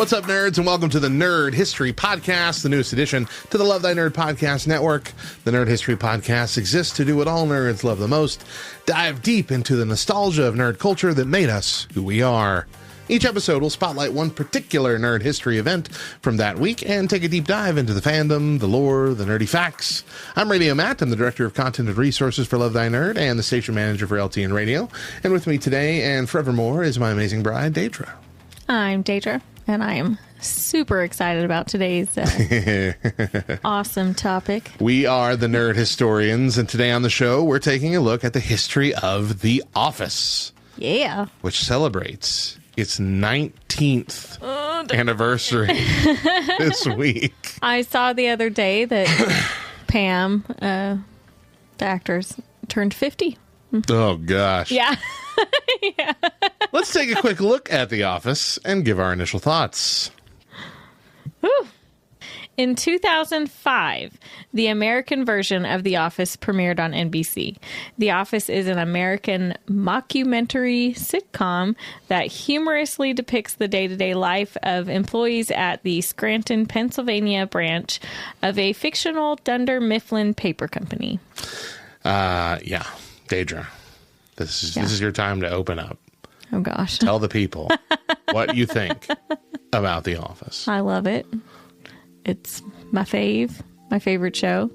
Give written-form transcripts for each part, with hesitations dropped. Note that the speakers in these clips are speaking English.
What's up, nerds, and welcome to the Nerd History Podcast, the newest addition to the Love Thy Nerd Podcast Network. The Nerd History Podcast exists to do what all nerds love the most, dive deep into the nostalgia of nerd culture that made us who we are. Each episode will spotlight one particular nerd history event from that week and take a deep dive into the fandom, the lore, the nerdy facts. I'm Radio Matt. I'm the Director of Content and Resources for Love Thy Nerd and the Station Manager for LTN Radio. And with me today and forevermore is my amazing bride, Deidra. I'm Deidra, and I am super excited about today's awesome topic. We are the Nerd Historians, and today on the show, we're taking a look at the history of The Office. Yeah. Which celebrates its 19th anniversary this week. I saw the other day that Pam, the actress, turned 50. Oh, gosh. Yeah. Yeah. Let's take a quick look at The Office and give our initial thoughts. Whew. In 2005, the American version of The Office premiered on NBC. The Office is an American mockumentary sitcom that humorously depicts the day-to-day life of employees at the Scranton, Pennsylvania branch of a fictional Dunder Mifflin paper company. Yeah, Deidra, this is your time to open up. Oh, gosh. Tell the people what you think about The Office. I love it. It's my favorite show.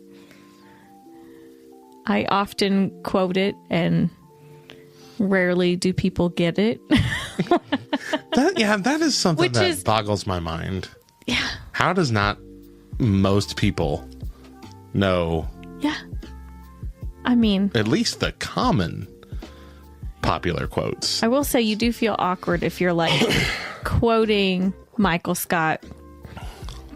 I often quote it, and rarely do people get it. That is something that boggles my mind. Yeah. How does not most people know? Yeah. I mean, at least the common popular quotes. I will say you do feel awkward if you're like quoting Michael Scott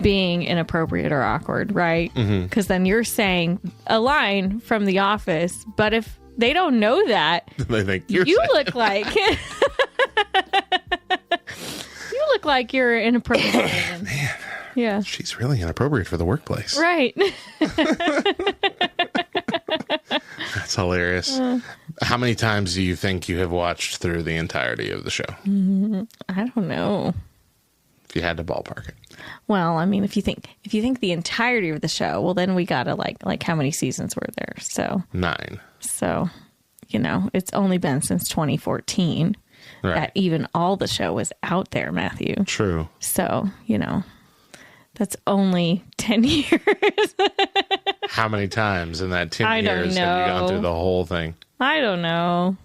being inappropriate or awkward, right? Because then you're saying a line from The Office, but if they don't know that, they think you look like you're inappropriate. Man, yeah, she's really inappropriate for the workplace, right? That's hilarious. How many times do you think you have watched through the entirety of the show? I don't know. If you had to ballpark it. Well, I mean, if you think the entirety of the show, well, then we gotta like how many seasons were there? So 9. So, it's only been since 2014 that even all the show was out there, Matthew. True. So, that's only 10 years. How many times in that 10 years have you gone through the whole thing? I don't know.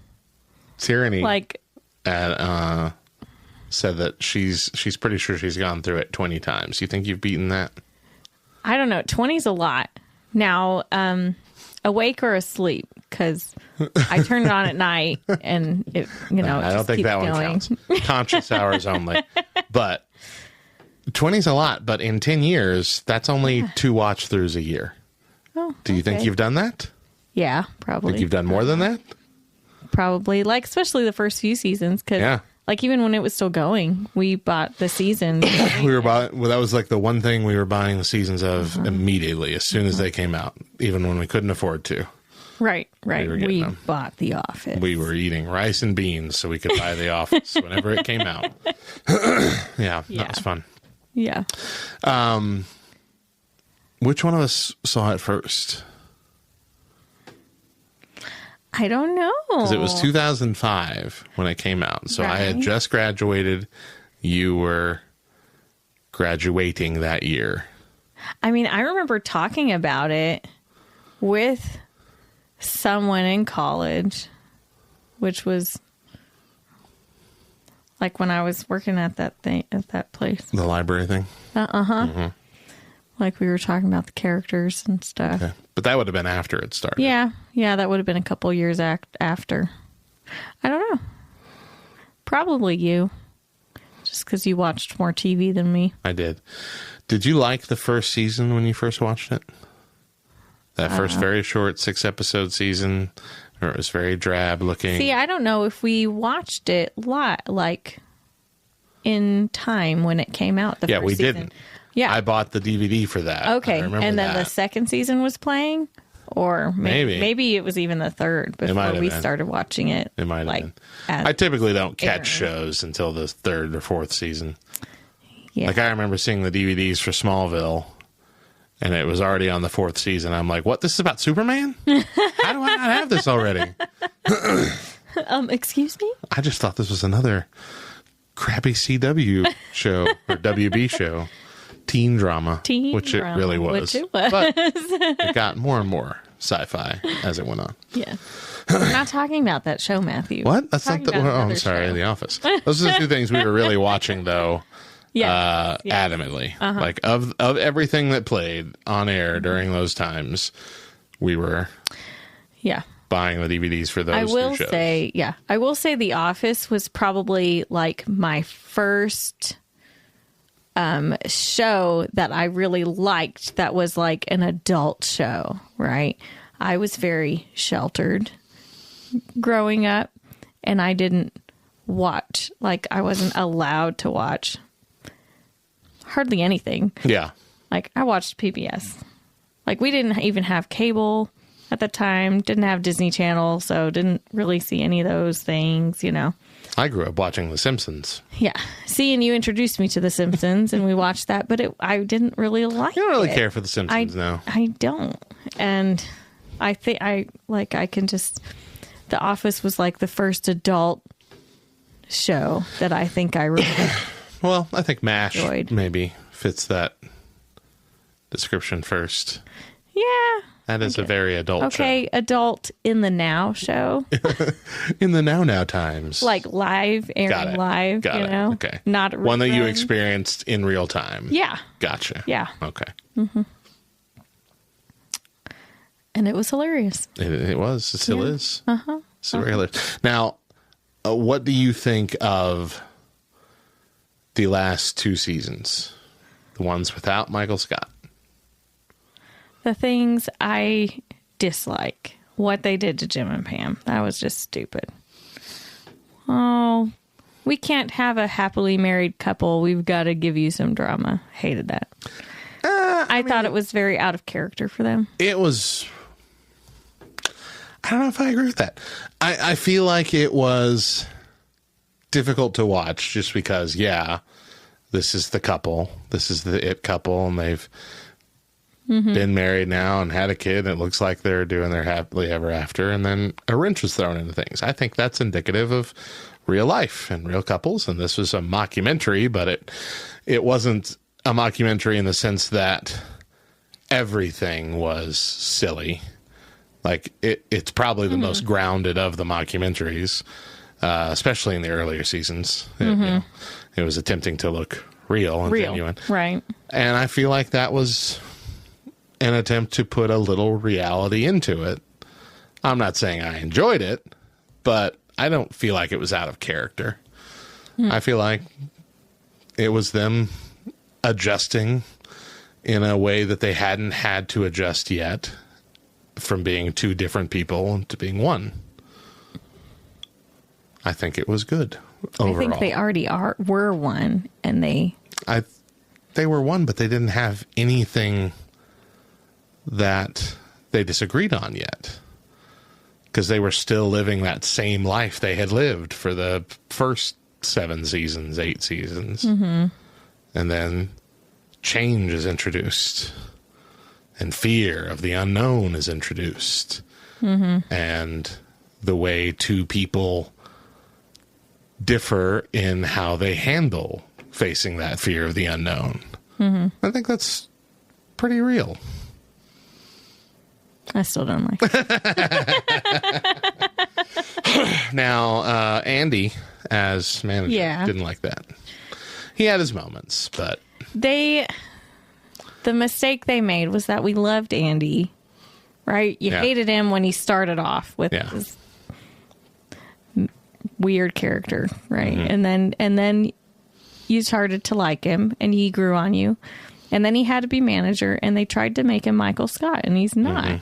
Tyranny said that she's pretty sure she's gone through it 20 times. You think you've beaten that? I don't know. 20's a lot. Now, awake or asleep, because I turn it on at night and it, I don't think that one counts. Conscious hours only. But 20's a lot, but in 10 years, that's only 2 watch throughs a year. Oh, do you think you've done that? Yeah, probably. Think you've done more than that? Probably, especially the first few seasons, because even when it was still going, we bought the season. That was like the one thing we were buying the seasons of immediately, as soon as they came out, even when we couldn't afford to. Right. We bought The Office. We were eating rice and beans so we could buy The Office whenever it came out. Yeah, that was fun. Yeah. Which one of us saw it first? I don't know. Because it was 2005 when it came out. So I had just graduated. You were graduating that year. I mean, I remember talking about it with someone in college, which was like when I was working at that place. The library thing? Like we were talking about the characters and stuff. Okay. But that would have been after it started. Yeah, that would have been a couple years after. I don't know. Probably you. Just because you watched more TV than me. I did. Did you like the first season when you first watched it? That first very short 6-episode season, or it was very drab looking. See, I don't know if we watched it like in time when it came out. Yeah, we season. didn't. Yeah, I bought the DVD for that. Okay, and then the second season was playing, or maybe it was even the third before we started watching it. It might have been. I typically don't catch shows until the third or fourth season. Yeah. Like, I remember seeing the DVDs for Smallville, and it was already on the 4th season. I'm like, what? This is about Superman? How do I not have this already? Excuse me? I just thought this was another crappy CW show or WB show. Teen drama. Which it really was. Which it was. But it got more and more sci-fi as it went on. Yeah. We're not talking about that show, Matthew. What? That's not the... Oh, I'm sorry. Show. The Office. Those are the two things we were really watching, though. Yeah. Adamantly. Like, of everything that played on air during those times, we were buying the DVDs for those two shows. I will say The Office was probably like my first show that I really liked that was like an adult show, right? I was very sheltered growing up, and I didn't watch, like, I wasn't allowed to watch hardly anything. Yeah. Like, I watched PBS. Like, we didn't even have cable at the time, didn't have Disney Channel, so didn't really see any of those things, you know. I grew up watching The Simpsons. Yeah. See, and you introduced me to The Simpsons, and we watched that, but I didn't really like it. You don't really care for The Simpsons now. I don't. And I think I can just... The Office was like the first adult show that I think I really well, I think MASH enjoyed. Maybe fits that description first. Yeah. That is a very adult show. Okay, adult in the now show. In the now times. Like live, airing live, Got you it. know? Okay. Not one that you rerun. experienced in real time. Yeah. Gotcha. Yeah. Okay. Mm-hmm. And it was hilarious. It was. It still is. Uh-huh. Still hilarious. Now, what do you think of the last 2 seasons? The ones without Michael Scott? The things I dislike. What they did to Jim and Pam. That was just stupid. Oh, we can't have a happily married couple. We've got to give you some drama. Hated that. I thought it was very out of character for them. It was... I don't know if I agree with that. I feel like it was difficult to watch just because, this is the couple. This is the it couple, and they've been married now and had a kid, and it looks like they're doing their happily ever after, and then a wrench was thrown into things. I think that's indicative of real life and real couples, and this was a mockumentary, but it wasn't a mockumentary in the sense that everything was silly. Like, it's probably the most grounded of the mockumentaries, especially in the earlier seasons. It was attempting to look real and genuine. Right. And I feel like that was an attempt to put a little reality into it. I'm not saying I enjoyed it, but I don't feel like it was out of character. I feel like it was them adjusting in a way that they hadn't had to adjust yet, from being 2 different people to being one. I think it was good overall. I think they already were one, and they were one, but they didn't have anything that they disagreed on yet, because they were still living that same life they had lived for the first 7 seasons, 8 seasons. And then change is introduced. And fear of the unknown is introduced. And the way 2 people differ in how they handle facing that fear of the unknown. I think that's pretty real. I still don't like it. Now, Andy, as manager, didn't like that. He had his moments, but... The mistake they made was that we loved Andy, right? You hated him when he started off with his weird character, right? And then you started to like him, and he grew on you. And then he had to be manager, and they tried to make him Michael Scott, and he's not.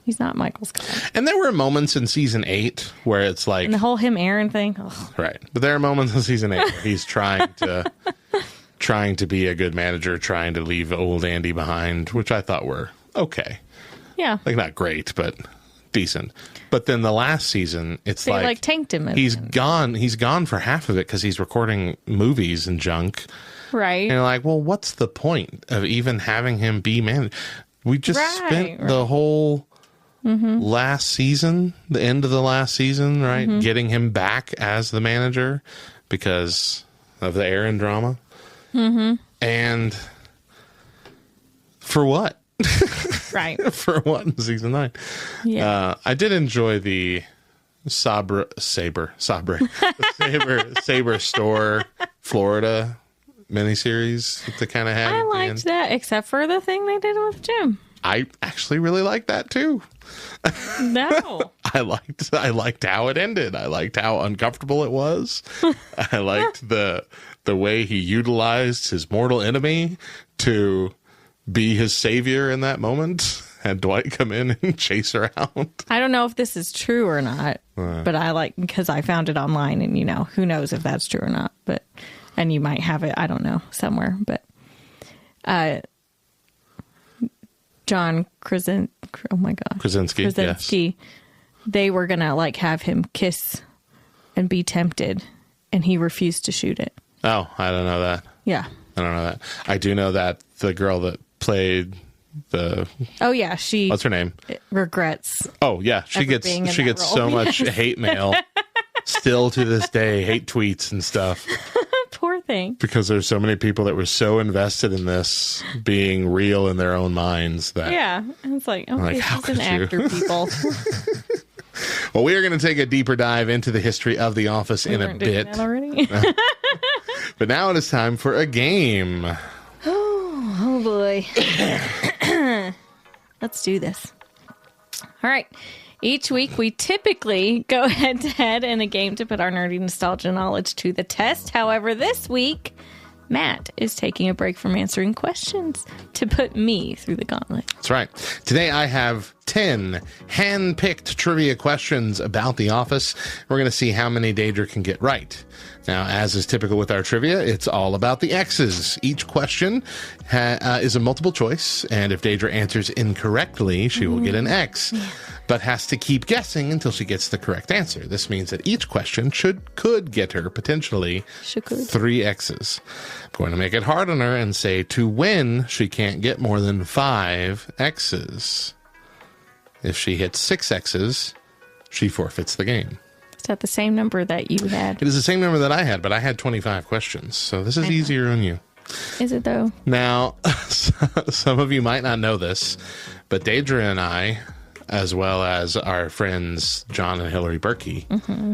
He's not Michael Scott. And there were moments in season 8 where it's like... And the whole him Aaron thing. Ugh. Right. But there are moments in season 8 where he's trying to be a good manager, trying to leave old Andy behind, which I thought were okay. Yeah. Like, not great, but decent. But then the last season, they like tanked him. He's gone for half of it because he's recording movies and junk. Right. And you're like, well, what's the point of even having him be manager? We just spent the whole last season, the end of the last season, right? Getting him back as the manager because of the Aaron drama. And for what? Right. For what in season 9? Yeah. I did enjoy the Sabre Store Florida miniseries that they kind of had. I liked that, except for the thing they did with Jim. I actually really liked that too. No. I liked how it ended. I liked how uncomfortable it was. I liked the way he utilized his mortal enemy to be his savior in that moment. Had Dwight come in and chase around. I don't know if this is true or not, but I like, because I found it online, and who knows if that's true or not, but, and you might have it, I don't know, somewhere, but John Krasinski, yes. They were gonna have him kiss and be tempted, and he refused to shoot it. Oh, I don't know that. Yeah. I don't know that. I do know that the girl that played she what's her name? Regrets. Oh yeah, she gets so much hate mail still to this day, hate tweets and stuff. Poor thing. Because there's so many people that were so invested in this being real in their own minds that it's like, okay, she's an actor, people. Well, we are going to take a deeper dive into the history of The Office in a bit. That already? But now it is time for a game. Oh boy. Let's do this. All right. Each week, we typically go head-to-head in a game to put our nerdy nostalgia knowledge to the test. However, this week, Matt is taking a break from answering questions to put me through the gauntlet. That's right. Today, I have 10 hand-picked trivia questions about The Office. We're going to see how many Deidra can get right. Now, as is typical with our trivia, it's all about the X's. Each question is a multiple choice, and if Deidra answers incorrectly, she will get an X, but has to keep guessing until she gets the correct answer. This means that each question could get her potentially 3 X's. I'm going to make it hard on her and say to win, she can't get more than 5 X's. If she hits 6 X's, she forfeits the game. Is that the same number that you had? It is the same number that I had, but I had 25 questions, so this is easier on you. Is it, though? Now, some of you might not know this, but Deidra and I, as well as our friends John and Hillary Berkey,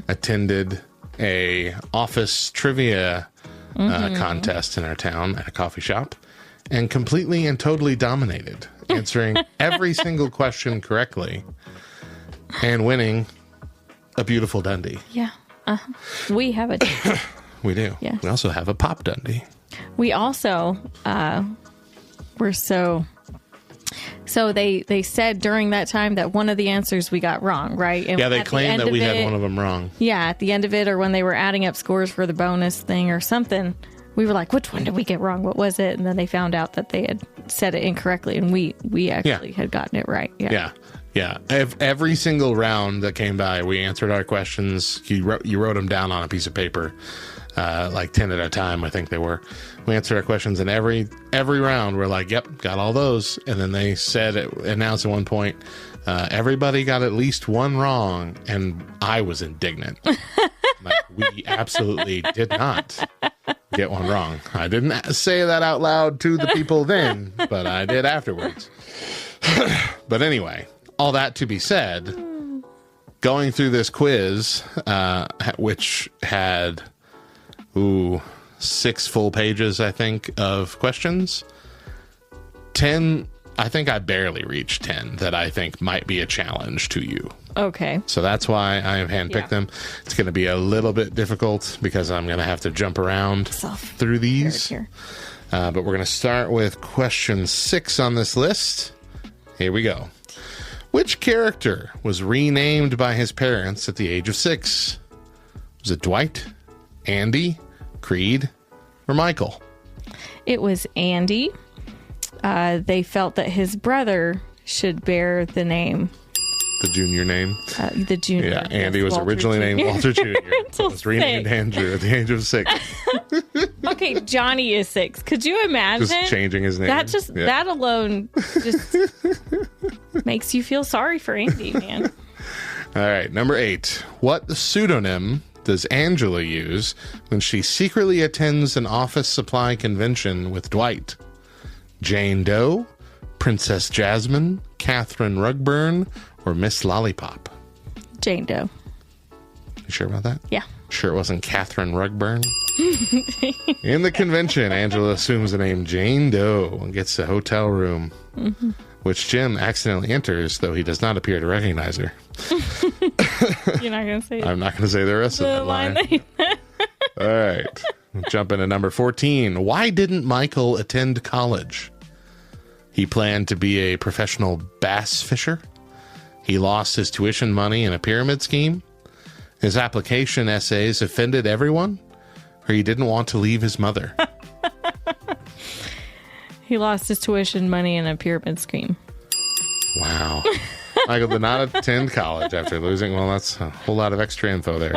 attended a office trivia contest in our town at a coffee shop, and completely and totally dominated, answering every single question correctly and winning a beautiful Dundee. Yeah. We have a We do. Yeah. We also have a pop Dundee. We also were so they said during that time that one of the answers we got wrong, right? And they claimed that we had one of them wrong. Yeah, at the end of it, or when they were adding up scores for the bonus thing or something, we were like, which one did we get wrong? What was it? And then they found out that they had said it incorrectly, and we actually had gotten it right. Yeah. Every single round that came by, we answered our questions. You wrote them down on a piece of paper, like 10 at a time, I think they were. We answered our questions, and every round we're like, yep, got all those. And then they announced at one point, everybody got at least one wrong, and I was indignant. Like, we absolutely did not get one wrong. I didn't say that out loud to the people then, but I did afterwards. But anyway, all that to be said, going through this quiz, which had 6 full pages, I think, of questions, 10, I think I barely reached 10 that I think might be a challenge to you. Okay. So that's why I have handpicked them. It's going to be a little bit difficult because I'm going to have to jump around through these. But we're going to start with question 6 on this list. Here we go. Which character was renamed by his parents at the age of 6? Was it Dwight, Andy, Creed, or Michael? It was Andy. They felt that his brother should bear the name. The junior name? The junior. Yeah, Andy was originally named Walter Jr. It was renamed Andrew at the age of 6. Okay, Okay, Johnny is 6. Could you imagine? Just changing his name. That alone just makes you feel sorry for Andy, man. All right, number 8. What pseudonym does Angela use when she secretly attends an office supply convention with Dwight? Jane Doe, Princess Jasmine, Catherine Rugburn, or Miss Lollipop? Jane Doe. You sure about that? Yeah. Sure it wasn't Catherine Rugburn? In the convention, Angela assumes the name Jane Doe and gets a hotel room, which Jim accidentally enters, though he does not appear to recognize her. You're not going to say I'm not going to say the rest of the line. All right. Jump into number 14. Why didn't Michael attend college? He planned to be a professional bass fisher. He lost his tuition money in a pyramid scheme. His application essays offended everyone, or he didn't want to leave his mother. He lost his tuition money in a pyramid scheme. Wow. Michael did not attend college after losing. Well, that's a whole lot of extra info there.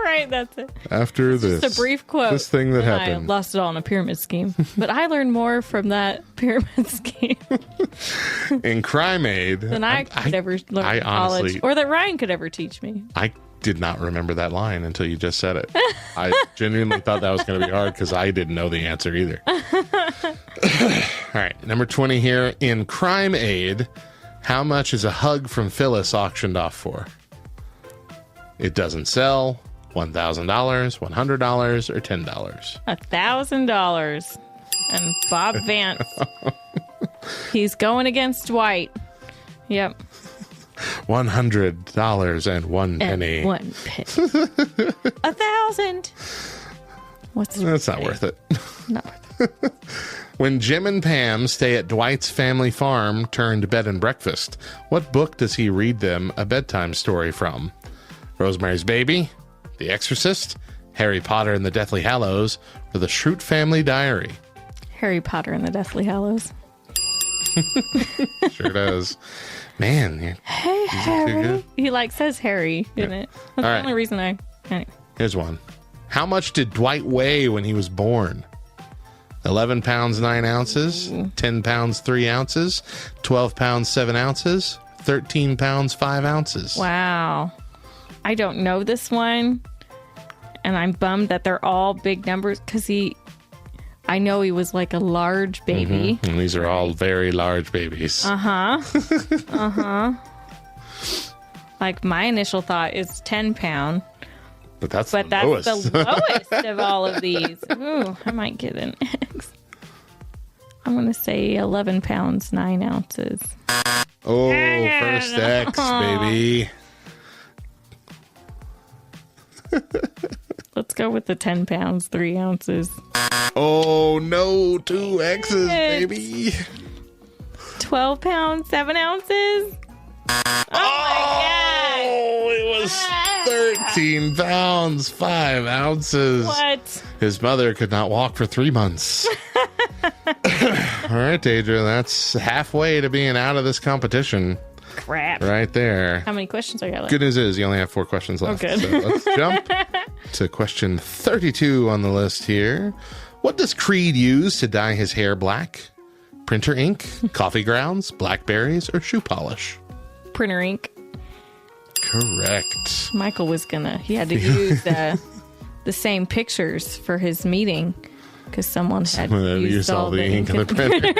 Right, that's it. After this. Just a brief quote. This thing that I happened. lost it all in a pyramid scheme. But I learned more from that pyramid scheme In Crime Aid. than I could ever learn I in college. honestly- Or that Ryan could ever teach me. I did not remember that line until you just said it. I genuinely thought that was going to be hard because I didn't know the answer either. All right, number 20 here. In Crime Aid, how much is a hug from Phyllis auctioned off for? It doesn't sell. $1,000, $100, or $10? $1,000. And Bob Vance. He's going against Dwight. Yep. $100 and 1 penny. And 1 penny. 1,000. That's not worth it. Not worth it. When Jim and Pam stay at Dwight's family farm turned bed and breakfast, what book does he read them a bedtime story from? Rosemary's Baby, The Exorcist, Harry Potter and the Deathly Hallows, or the Schrute Family Diary? Harry Potter and the Deathly Hallows. Sure does. Man, Hey, Harry. He says Harry, isn't it? That's All the right. only reason I... Anyway. here's one. How much did Dwight weigh when he was born? 11 pounds 9 ounces, 10 pounds 3 ounces, 12 pounds 7 ounces, 13 pounds 5 ounces. Wow. I don't know this one. And I'm bummed that they're all big numbers because I know he was like a large baby. And these are all very large babies. Like my initial thought is 10 pound. But that's But the that's lowest. the lowest of all of these. Ooh, I might get an X. I'm going to say 11 pounds, 9 ounces. Oh, first X, baby. Let's go with the 10 pounds, 3 ounces. Oh, no, 2 X's, Yes. baby. 12 pounds, 7 ounces. Oh, it was 13 pounds, 5 ounces. What? His mother could not walk for 3 months. All right, Deidra, that's halfway to being out of this competition Crap. right there. How many questions are you left? Good news is you only have 4 questions left. good. So let's jump to question 32 on the list here. What does Creed use to dye his hair black? Printer ink, coffee grounds, blackberries, or shoe polish? Printer ink. Correct. Michael was he had to use the same pictures for his meeting because someone had Used all the ink in the printer.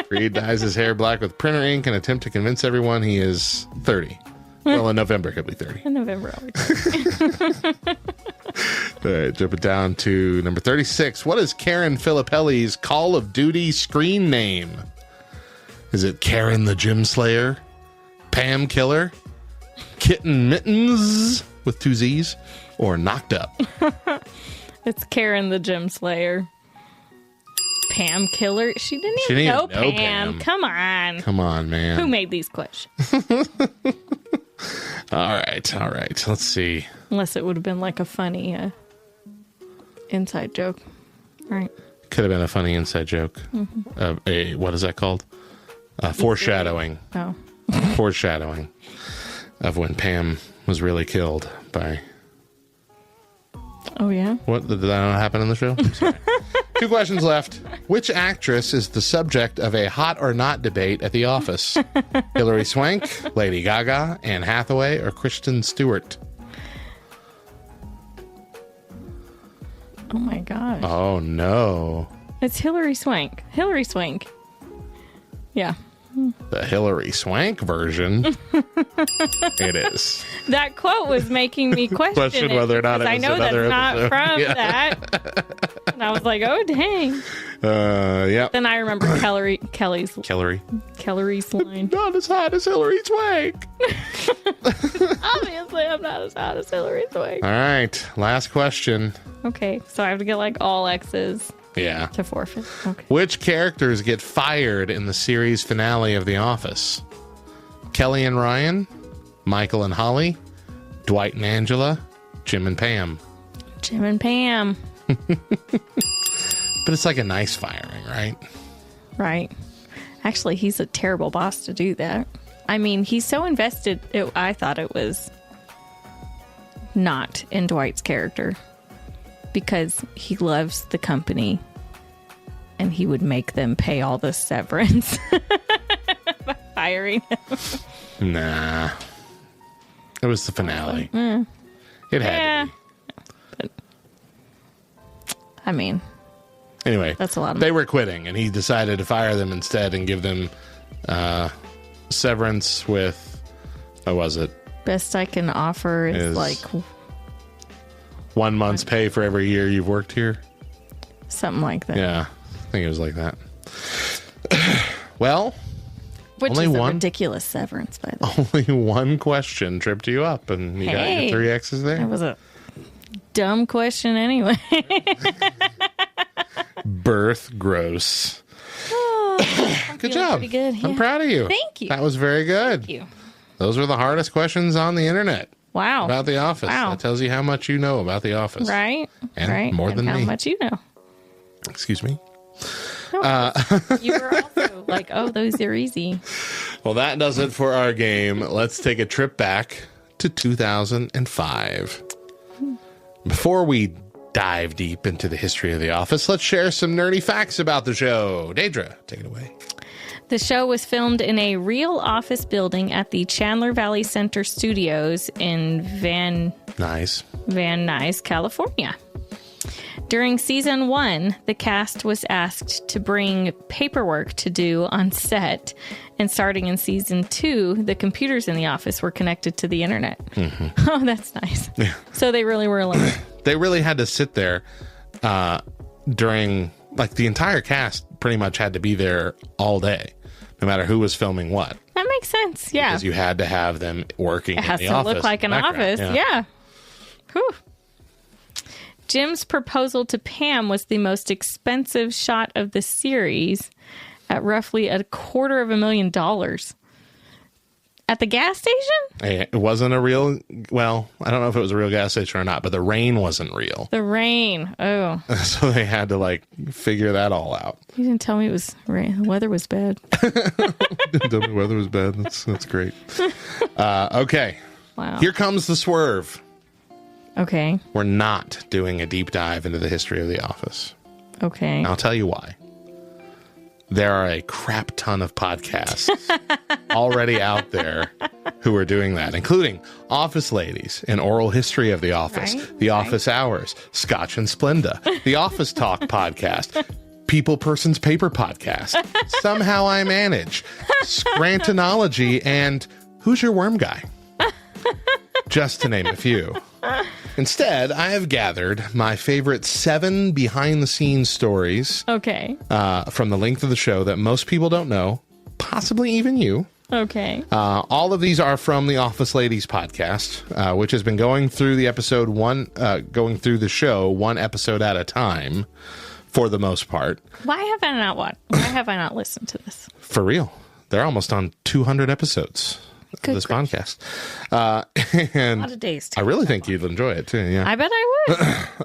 Creed dyes his hair black with printer ink and attempt to convince everyone he is 30. Well, in November, he'll be 30. In November. All right, jump it down to number 36. What is Karen Filippelli's Call of Duty screen name? Is it Karen the Gym Slayer, Pam Killer, Kitten Mittens with 2 Z's, or Knocked Up? It's Karen the Gym Slayer. Pam Killer. She didn't even know Pam. Come on. Come on, man. Who made these questions? All right. Let's see. Unless it would have been like a funny inside joke. Right. Could have been a funny inside joke. What is that called? Foreshadowing. Oh. Foreshadowing of when Pam was really killed by Oh, yeah? What, did that not happen in the show? I'm sorry. 2 questions left. Which actress is the subject of a hot or not debate at The Office? Hilary Swank, Lady Gaga, Anne Hathaway, or Kristen Stewart? Oh, my gosh. Oh, no. It's Hilary Swank. Hilary Swank. Yeah. The Hilary Swank version. It is. That quote was making me question it, whether or not it was I know that's another not episode. from Yeah. that. And I was like, oh, dang. Yeah. Then I remember Kelly's line. Not as hot as Hilary Swank. Obviously, I'm not as hot as Hilary Swank. All right. Last question. Okay, so I have to get like all X's Yeah. to forfeit. Okay. Which characters get fired in the series finale of The Office? Kelly and Ryan, Michael and Holly, Dwight and Angela, Jim and Pam. Jim and Pam. But it's like a nice firing, right? Right. Actually, he's a terrible boss to do that. I mean, he's so invested. I thought it was not in Dwight's character because he loves the company and he would make them pay all the severance by firing him. Nah. It was the finale. It had to be. But, I mean, Anyway, that's a lot of they were quitting, and he decided to fire them instead and give them severance with, what was it? best I can offer is like 1 month's pay for every year you've worked here. something like that. Yeah, I think it was like that. Well, Which only is a one? ridiculous severance, by the way. only one question tripped you up, and you got your 3 X's there. That was a dumb question anyway. Birth gross. Good job. Pretty good. I'm Yeah. proud of you. Thank you. That was very good. Thank you. Those were the hardest questions on the internet Wow. about The Office. Wow. That tells you how much you know about The Office. Right? And right. more and than how me. much you know. Excuse me. You were also like, oh, those are easy. Well, that does it for our game. Let's take a trip back to 2005. Before we dive deep into the history of The Office, let's share some nerdy facts about the show. Deidra, take it away. The show was filmed in a real office building at the Chandler Valley Center Studios in Van Nuys, California. During season 1, the cast was asked to bring paperwork to do on set. And starting in season 2, the computers in the office were connected to the internet. Mm-hmm. Oh, that's nice. Yeah. So they really were alone. They really had to sit there during, like, the entire cast pretty much had to be there all day, no matter who was filming what. That makes sense. Yeah. Because you had to have them working It has in the to office. look like an office. Yeah. Whew. Jim's proposal to Pam was the most expensive shot of the series at roughly $250,000. At the gas station? It wasn't a real, well, I don't know if it was a real gas station or not, but the rain wasn't real. The rain. Oh. So they had to, like, figure that all out. You didn't tell me it was rain. The weather was bad. Didn't tell me the weather was bad. That's great. Okay. Wow. Here comes the swerve. Okay. We're not doing a deep dive into the history of The Office. Okay. And I'll tell you why. There are a crap ton of podcasts already out there who are doing that, including Office Ladies, an oral history of The Office, Right, The Office Hours, Scotch and Splenda, The Office Talk podcast, People Persons Paper podcast, Somehow I Manage, Scrantonology, and Who's Your Worm Guy? Just to name a few. Instead, I have gathered my favorite 7 behind-the-scenes stories Okay. from the length of the show that most people don't know, possibly even you. Okay. All of these are from the Office Ladies podcast, which has been going through the show one episode at a time for the most part. Why have I not listened to this? For real. They're almost on 200 episodes of this podcast. And A lot of days. I really think you'd enjoy it too. Yeah. I bet I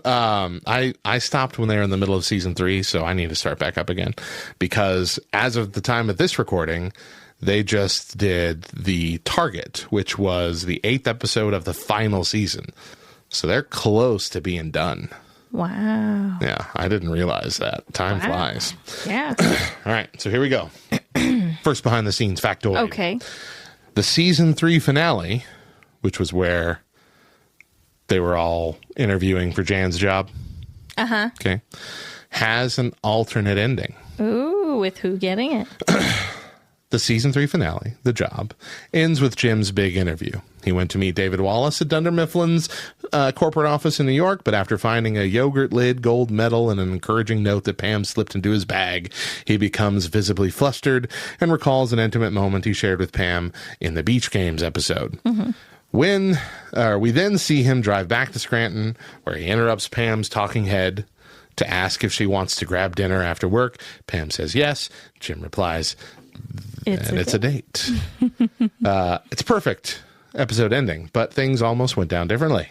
would. I stopped when they were in the middle of season 3, so I need to start back up again because as of the time of this recording, they just did the Target, which was the 8th episode of the final season. So they're close to being done. Wow. Yeah, I didn't realize that. Time flies. Yeah. All right, so here we go. First behind the scenes factoid. Okay. The season 3 finale, which was where they were all interviewing for Jan's job. Uh-huh. Okay. Has an alternate ending. Ooh, with who getting it? The season 3 finale, The Job, ends with Jim's big interview. He went to meet David Wallace at Dunder Mifflin's corporate office in New York, but after finding a yogurt lid, gold medal, and an encouraging note that Pam slipped into his bag, he becomes visibly flustered and recalls an intimate moment he shared with Pam in the Beach Games episode. Mm-hmm. When we then see him drive back to Scranton, where he interrupts Pam's talking head to ask if she wants to grab dinner after work. Pam says yes. Jim replies, it's a date. It's perfect episode ending, but things almost went down differently.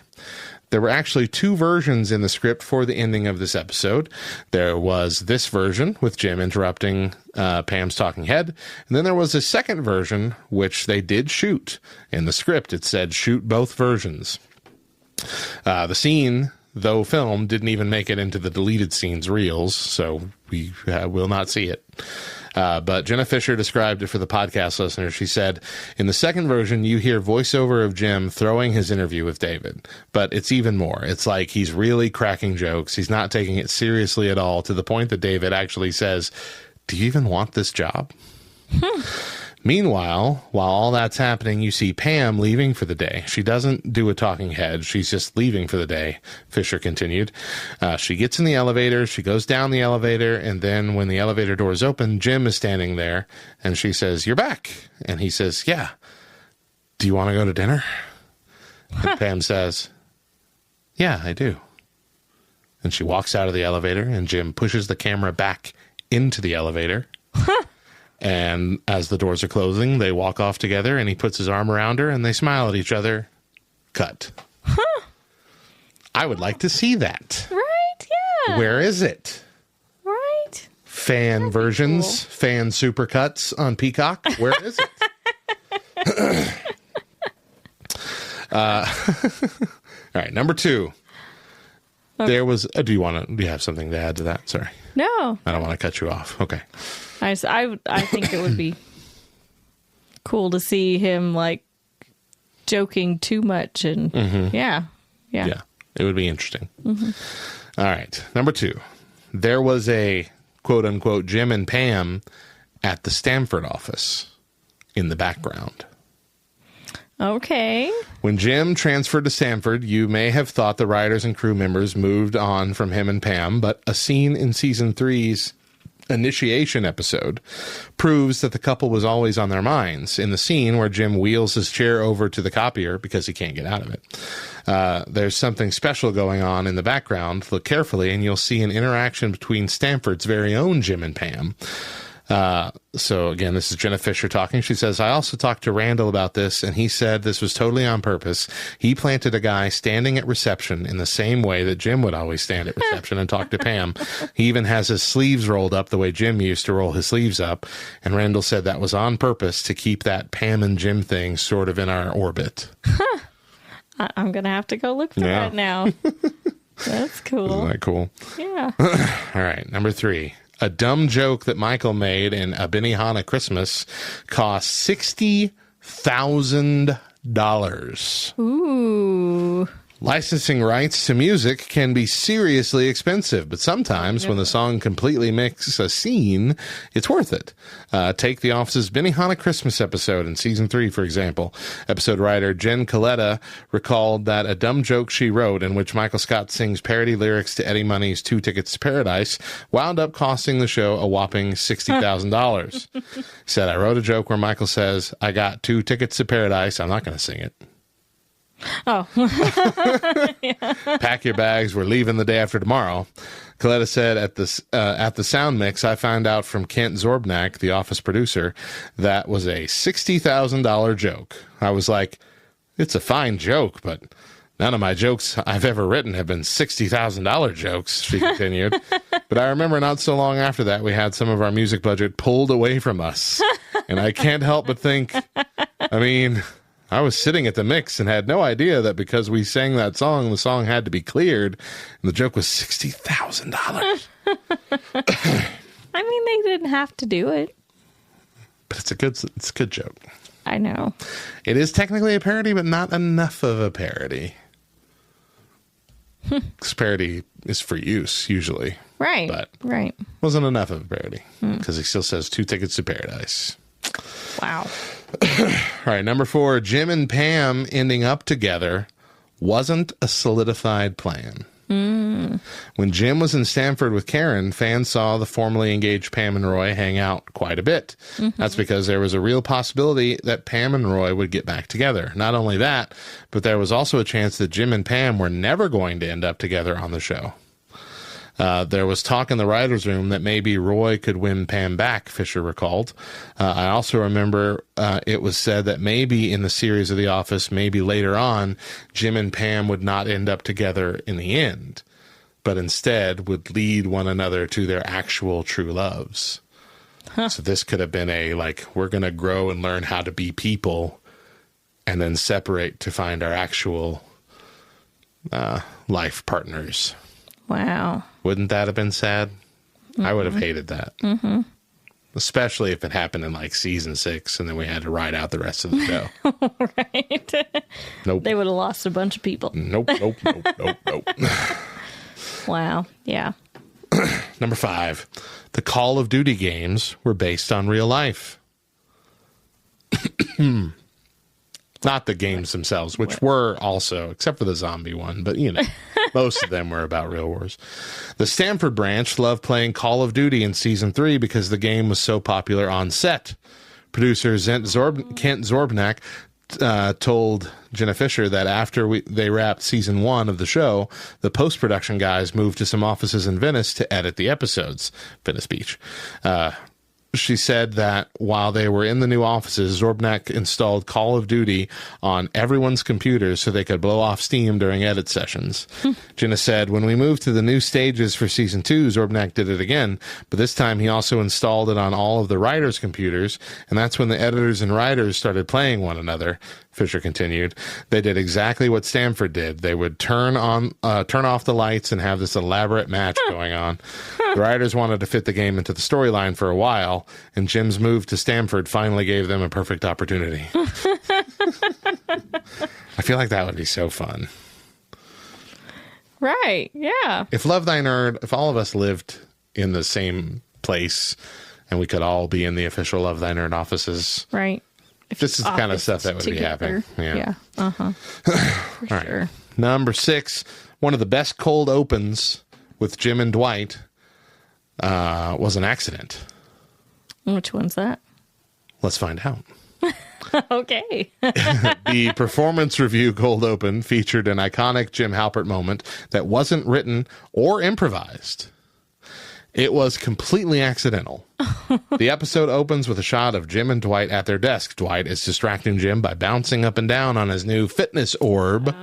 There were actually 2 versions in the script for the ending of this episode. There was this version with Jim interrupting Pam's talking head, and then there was a second version which they did shoot. In the script, it said shoot both versions. The scene, though filmed, didn't even make it into the deleted scenes reels, so we will not see it. But Jenna Fisher described it for the podcast listeners. She said, in the second version, you hear voiceover of Jim throwing his interview with David. But it's even more. It's like he's really cracking jokes. He's not taking it seriously at all, to the point that David actually says, do you even want this job? Meanwhile, while all that's happening, you see Pam leaving for the day. She doesn't do a talking head. She's just leaving for the day, Fisher continued. She gets in the elevator. She goes down the elevator. And then when the elevator doors open, Jim is standing there. And she says, you're back. And he says, yeah. Do you want to go to dinner? And Pam says, yeah, I do. And she walks out of the elevator. And Jim pushes the camera back into the elevator. And as the doors are closing, they walk off together, and he puts his arm around her, and they smile at each other. Cut. I would like to see that. Right? Yeah. Where is it? Right. Fan versions, cool. Fan supercuts on Peacock. Where is it? All right, number 2. Okay. There was. Do you have something to add to that? Sorry. No. I don't want to cut you off. Okay. I think it would be cool to see him like joking too much, and yeah, it would be interesting. Mm-hmm. All right, number 2, there was a quote unquote Jim and Pam at the Stanford office in the background. Okay. When Jim transferred to Stanford, you may have thought the writers and crew members moved on from him and Pam, but a scene in season 3's initiation episode proves that the couple was always on their minds. In the scene where Jim wheels his chair over to the copier because he can't get out of it, there's something special going on in the background. Look carefully and you'll see an interaction between Stanford's very own Jim and Pam. So again, this is Jenna Fisher talking. She says, I also talked to Randall about this, and he said this was totally on purpose. He planted a guy standing at reception in the same way that Jim would always stand at reception and talk to Pam. He even has his sleeves rolled up the way Jim used to roll his sleeves up. And Randall said that was on purpose to keep that Pam and Jim thing sort of in our orbit. I'm going to have to go look for that now. That's cool. Isn't that cool? Yeah. All right. Number 3. A dumb joke that Michael made in A Benihana Christmas cost $60,000. Ooh. Licensing rights to music can be seriously expensive, but sometimes when the song completely makes a scene, it's worth it. Take The Office's Benihana Christmas episode in season 3, for example. Episode writer Jen Coletta recalled that a dumb joke she wrote in which Michael Scott sings parody lyrics to Eddie Money's 2 Tickets to Paradise wound up costing the show a whopping $60,000. He said, I wrote a joke where Michael says, I got 2 tickets to paradise. I'm not going to sing it. Oh. Yeah. Pack your bags. We're leaving the day after tomorrow. Coletta said at the sound mix, I found out from Kent Zorbnak, the Office producer, that was a $60,000 joke. I was like, it's a fine joke, but none of my jokes I've ever written have been $60,000 jokes, she continued. But I remember not so long after that, we had some of our music budget pulled away from us. And I can't help but think, I mean, I was sitting at the mix and had no idea that because we sang that song, the song had to be cleared. And the joke was $60,000. I mean, they didn't have to do it. But it's a good joke. I know. It is technically a parody, but not enough of a parody. Because parody is for use, usually. Right. But right. Wasn't enough of a parody. Because he still says 2 tickets to paradise. Wow. All right, number 4, Jim and Pam ending up together wasn't a solidified plan. When Jim was in Stamford with Karen, fans saw the formerly engaged Pam and Roy hang out quite a bit. That's because there was a real possibility that Pam and Roy would get back together. Not only that, but there was also a chance that Jim and Pam were never going to end up together on the show. There was talk in the writer's room that maybe Roy could win Pam back, Fisher recalled. I also remember it was said that maybe in the series of The Office, maybe later on, Jim and Pam would not end up together in the end, but instead would lead one another to their actual true loves. So this could have been we're going to grow and learn how to be people and then separate to find our actual life partners. Wow. Wouldn't that have been sad? I would have hated that. Especially if it happened in season 6 and then we had to ride out the rest of the show. Right. Nope. They would have lost a bunch of people. Nope. Wow. Yeah. Number 5, the Call of Duty games were based on real life. Not the games themselves, which were also, except for the zombie one, but most of them were about real wars. The Stamford branch loved playing Call of Duty in season 3 because the game was so popular on set. Producer Kent Zorbnak told Jenna Fisher that after they wrapped season 1 of the show, the post-production guys moved to some offices in Venice to edit the episodes. Venice Beach. She said that while they were in the new offices, Zorbnak installed Call of Duty on everyone's computers so they could blow off steam during edit sessions. Jenna said, when we moved to the new stages for season 2, Zorbnak did it again, but this time he also installed it on all of the writers' computers, and that's when the editors and writers started playing one another. Fisher continued, they did exactly what Stamford did. They would turn off the lights and have this elaborate match going on. The writers wanted to fit the game into the storyline for a while, and Jim's move to Stamford finally gave them a perfect opportunity. I feel like that would be so fun. Right, yeah. If Love Thy Nerd, if all of us lived in the same place and we could all be in the official Love Thy Nerd offices. Right. This is the kind of stuff that would be happening. Yeah. For sure. Right. Number 6, one of the best cold opens with Jim and Dwight was an accident. Which one's that? Let's find out. Okay. The performance review cold open featured an iconic Jim Halpert moment that wasn't written or improvised. It was completely accidental. The episode opens with a shot of Jim and Dwight at their desk. Dwight is distracting Jim by bouncing up and down on his new fitness orb,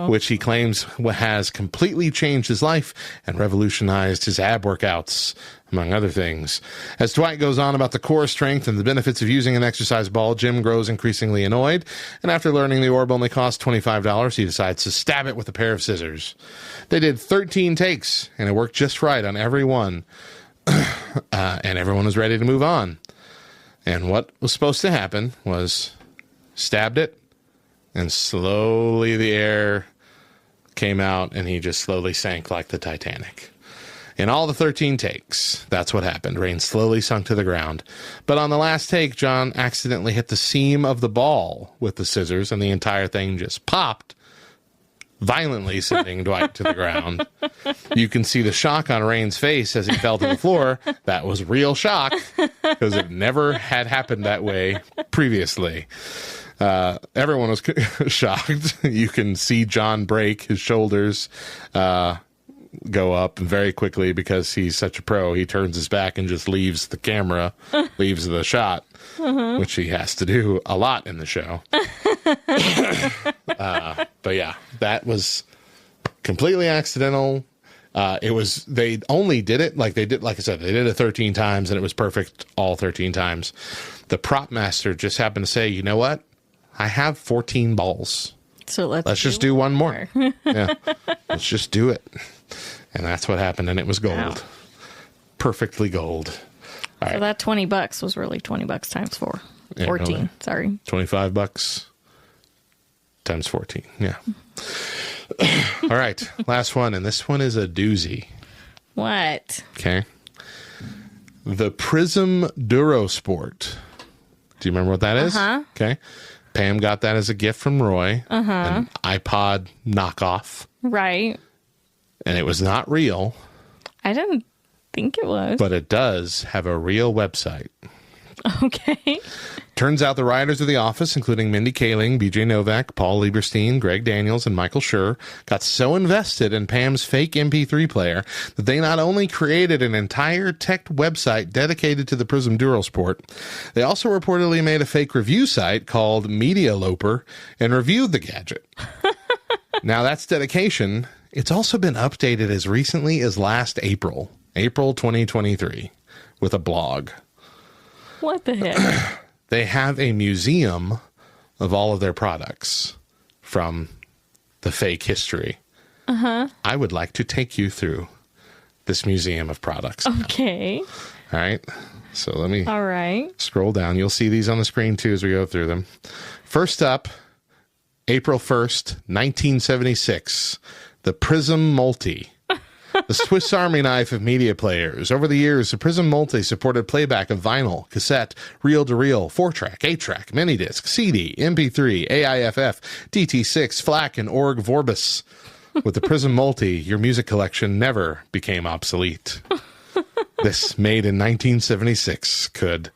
which he claims has completely changed his life and revolutionized his ab workouts, among other things. As Dwight goes on about the core strength and the benefits of using an exercise ball, Jim grows increasingly annoyed, and after learning the orb only costs $25, he decides to stab it with a pair of scissors. They did 13 takes, and it worked just right on every one. And everyone was ready to move on. And what was supposed to happen was stabbed it, and slowly the air came out, and he just slowly sank like the Titanic. In all the 13 takes, that's what happened. Rain slowly sunk to the ground. But on the last take, John accidentally hit the seam of the ball with the scissors, and the entire thing just popped, violently sending Dwight to the ground. You can see the shock on Rain's face as he fell to the floor. That was real shock, because it never had happened that way previously. Everyone was shocked. You can see John break his shoulders, go up very quickly because he's such a pro. He turns his back and just leaves the camera, leaves the shot, which he has to do a lot in the show. But yeah, that was completely accidental. They only did it like I said, they did it 13 times and it was perfect all 13 times. The prop master just happened to say, you know what? I have 14 balls. So let's just do one more. Yeah. Let's just do it. And that's what happened. And it was gold. Wow. Perfectly gold. All so right. that $20 was really $20 times 4. 14. Yeah, sorry. $25 times 14. Yeah. All right. Last one. And this one is a doozy. What? Okay. The Prism DuroSport. Do you remember what that is? Okay. Pam got that as a gift from Roy. An iPod knockoff. Right. And it was not real. I didn't think it was. But it does have a real website. Okay. Turns out the writers of The Office, including Mindy Kaling, BJ Novak, Paul Lieberstein, Greg Daniels, and Michael Schur, got so invested in Pam's fake MP3 player that they not only created an entire tech website dedicated to the Prism DuroSport, they also reportedly made a fake review site called Media Loper and reviewed the gadget. Now, that's dedication. It's also been updated as recently as last April 2023, with a blog. What the heck? They have a museum of all of their products from the fake history. I would like to take you through this museum of products. Okay. All right. So let me scroll down. You'll see these on the screen too as we go through them. First up, April 1st, 1976, the Prism Multi. The Swiss Army knife of media players. Over the years, the Prism Multi supported playback of vinyl, cassette, reel-to-reel, 4-track, 8-track, minidisc, CD, MP3, AIFF, DT6, FLAC, and Org Vorbis. With the Prism Multi, your music collection never became obsolete. This, made in 1976, could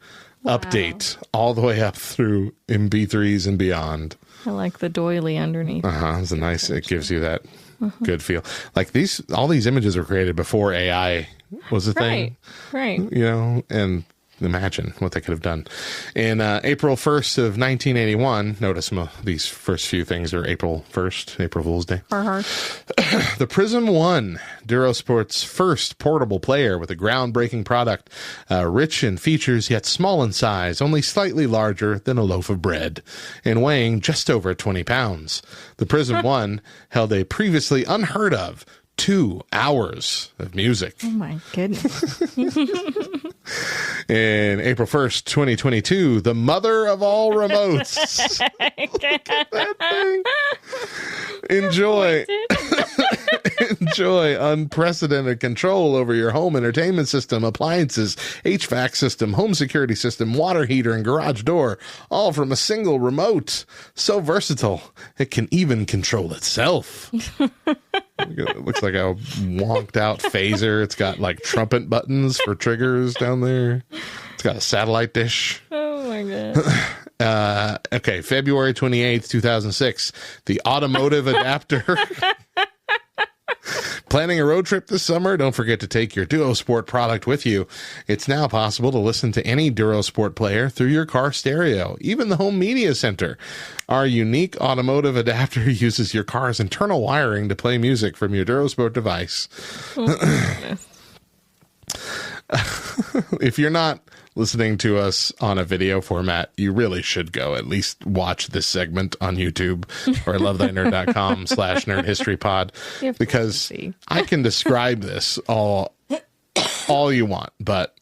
update all the way up through MP3s and beyond. I like the doily underneath. It's a nice, it gives you that good feel. Like all these images were created before AI was a thing. Right. You know, and imagine what they could have done. In April 1st of 1981, notice these first few things are April 1st, April Fool's Day. The Prism One, DuroSport's first portable player with a groundbreaking product, rich in features yet small in size, only slightly larger than a loaf of bread, and weighing just over 20 pounds. The Prism One held a previously unheard of 2 hours of music. Oh my goodness. In April 1st, 2022, the mother of all remotes. Look at that thing. Enjoy unprecedented control over your home entertainment system, appliances, HVAC system, home security system, water heater, and garage door, all from a single remote. So versatile, it can even control itself. It looks like a wonked out phaser. It's got like trumpet buttons for triggers down there. It's got a satellite dish. Oh my god. Okay, February 28th, 2006. The automotive adapter. Planning a road trip this summer? Don't forget to take your DuroSport product with you. It's now possible to listen to any DuroSport player through your car stereo, even the home media center. Our unique automotive adapter uses your car's internal wiring to play music from your DuroSport device. Oh, if you're not listening to us on a video format, you really should go at least watch this segment on YouTube or lovethynerd.com/nerdhistorypod, because I can describe this all you want, but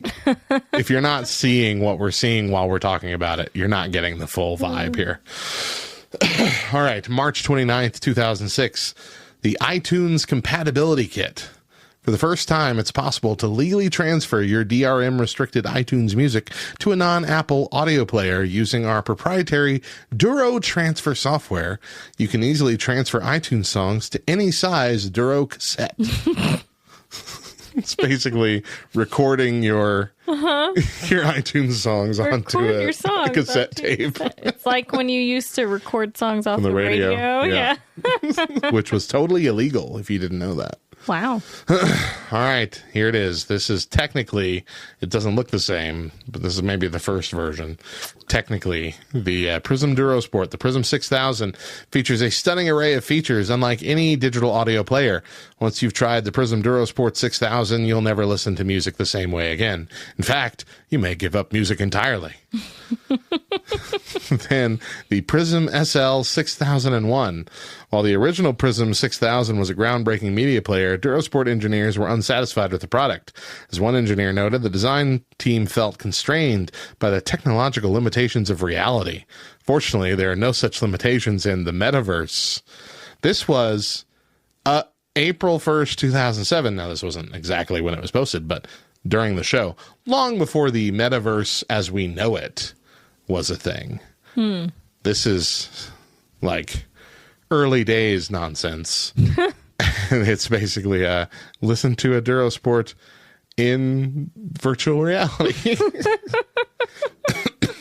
if you're not seeing what we're seeing while we're talking about it, you're not getting the full vibe here. All right, March 29th, 2006, the iTunes Compatibility Kit. For the first time, it's possible to legally transfer your DRM-restricted iTunes music to a non-Apple audio player using our proprietary Duro transfer software. You can easily transfer iTunes songs to any size Duro cassette. It's basically recording your iTunes songs onto a cassette tape. It's like when you used to record songs off the radio. Yeah. Which was totally illegal if you didn't know that. Wow. All right, here it is. This is technically, it doesn't look the same, but this is maybe the first version. Technically, the Prism DuroSport, the Prism 6000, features a stunning array of features unlike any digital audio player. Once you've tried the Prism DuroSport 6000, you'll never listen to music the same way again. In fact, you may give up music entirely. Then the Prism SL 6001. While the original Prism 6000 was a groundbreaking media player, Durosport engineers were unsatisfied with the product. As one engineer noted, the design team felt constrained by the technological limitations of reality. Fortunately, there are no such limitations in the metaverse. This was April 1st, 2007. Now, this wasn't exactly when it was posted, but during the show, long before the metaverse as we know it was a thing. This is like early days nonsense. It's basically listen to a Durosport in virtual reality.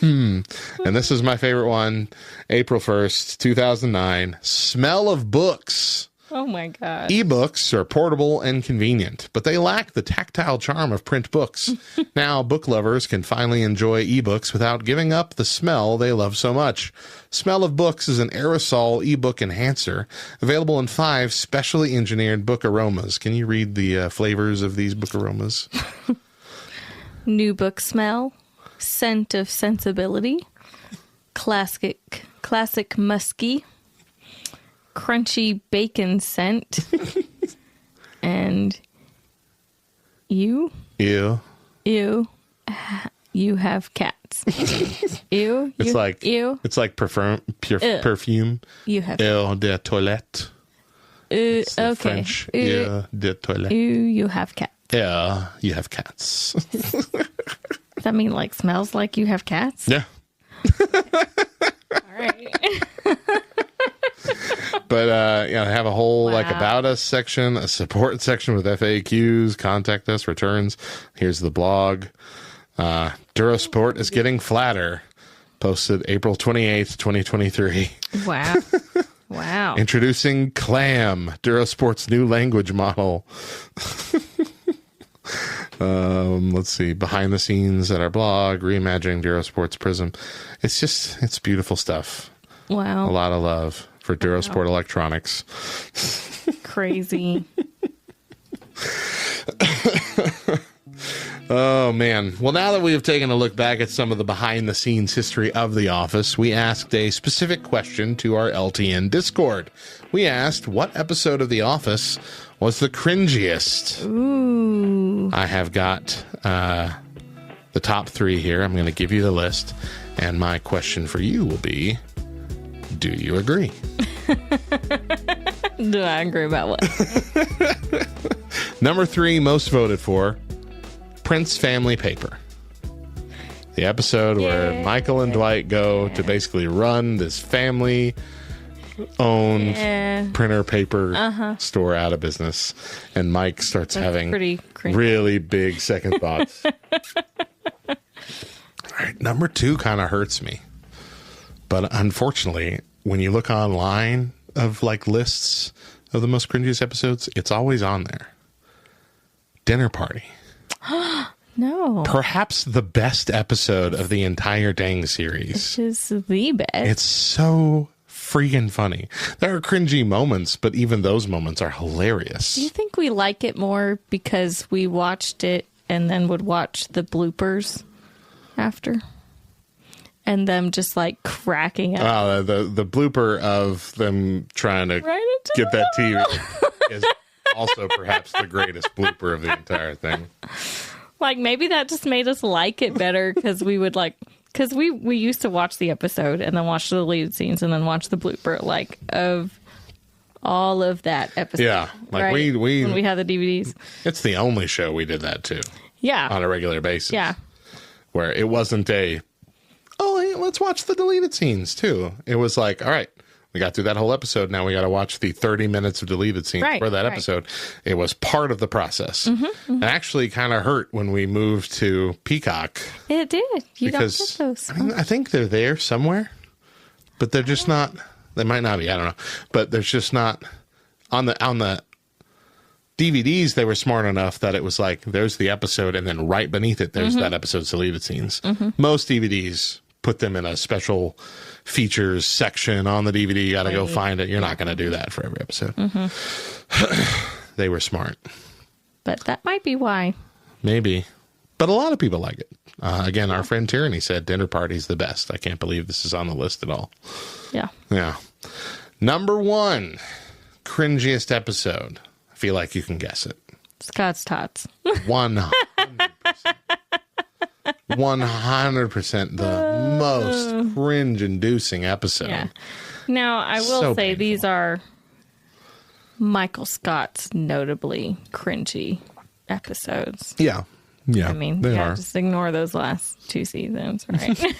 And this is my favorite one. April 1st, 2009. Smell of books. Oh my God. Ebooks are portable and convenient, but they lack the tactile charm of print books. Now, book lovers can finally enjoy ebooks without giving up the smell they love so much. Smell of Books is an aerosol ebook enhancer available in 5 specially engineered book aromas. Can you read the flavors of these book aromas? New book smell, scent of sensibility, classic musky, crunchy bacon scent, and you have cats. It's like perfume. You have Eau de toilette. It's the okay. French. Eau de toilette. You have cats. Yeah, you have cats. Does that mean like smells like you have cats? Yeah. All right. But I have a whole like about us section, a support section with FAQs, contact us, returns. Here's the blog. Durosport is getting flatter. Posted April 28th, 2023. Wow. Wow. Introducing Clam, Durosport's new language model. Let's see. Behind the scenes at our blog, reimagining Durosport's Prism. It's beautiful stuff. Wow. A lot of love for Durosport Electronics. Crazy. Oh, man. Well, now that we have taken a look back at some of the behind-the-scenes history of The Office, we asked a specific question to our LTN Discord. We asked, what episode of The Office was the cringiest? Ooh. I have got the top 3 here. I'm going to give you the list. And my question for you will be, do you agree? Do I agree about what? Number 3, most voted for, Prince Family Paper. The episode where Michael and Dwight go to basically run this family-owned printer paper store out of business. And Mike starts having really big second thoughts. All right, number 2 kind of hurts me. But unfortunately, when you look online of like lists of the most cringiest episodes, it's always on there. Dinner Party. No. Perhaps the best episode of the entire dang series. It is the best. It's so freaking funny. There are cringy moments, but even those moments are hilarious. Do you think we like it more because we watched it and then would watch the bloopers after? And them just like cracking up. The blooper of them trying to get that TV is also perhaps the greatest blooper of the entire thing. Like maybe that just made us like it better because we would like, because we used to watch the episode and then watch the deleted scenes and then watch the blooper like of all of that episode. Yeah, like right? we when we had the DVDs. It's the only show we did that too. Yeah, on a regular basis. Yeah, where it wasn't let's watch the deleted scenes too. It was like, all right, we got through that whole episode. Now we got to watch the 30 minutes of deleted scenes for that episode. It was part of the process. It actually kind of hurt when we moved to Peacock. It did. You don't get those. I think they're there somewhere, but they're just not. They might not be. I don't know. But there's just not on the DVDs. They were smart enough that it was like there's the episode, and then right beneath it there's that episode's deleted scenes. Most DVDs put them in a special features section on the DVD. You got to go find it. You're not going to do that for every episode. Mm-hmm. They were smart. But that might be why. Maybe. But a lot of people like it. Again, our friend Tyranny said Dinner Party's the best. I can't believe this is on the list at all. Yeah. Yeah. Number 1, cringiest episode. I feel like you can guess it. Scott's Tots. 100%. 100% the most cringe-inducing episode. Yeah. Now, I will So say painful. these are Michael Scott's notably cringy episodes. Yeah. Yeah. I mean, they yeah, are. just ignore those last 2 seasons, right?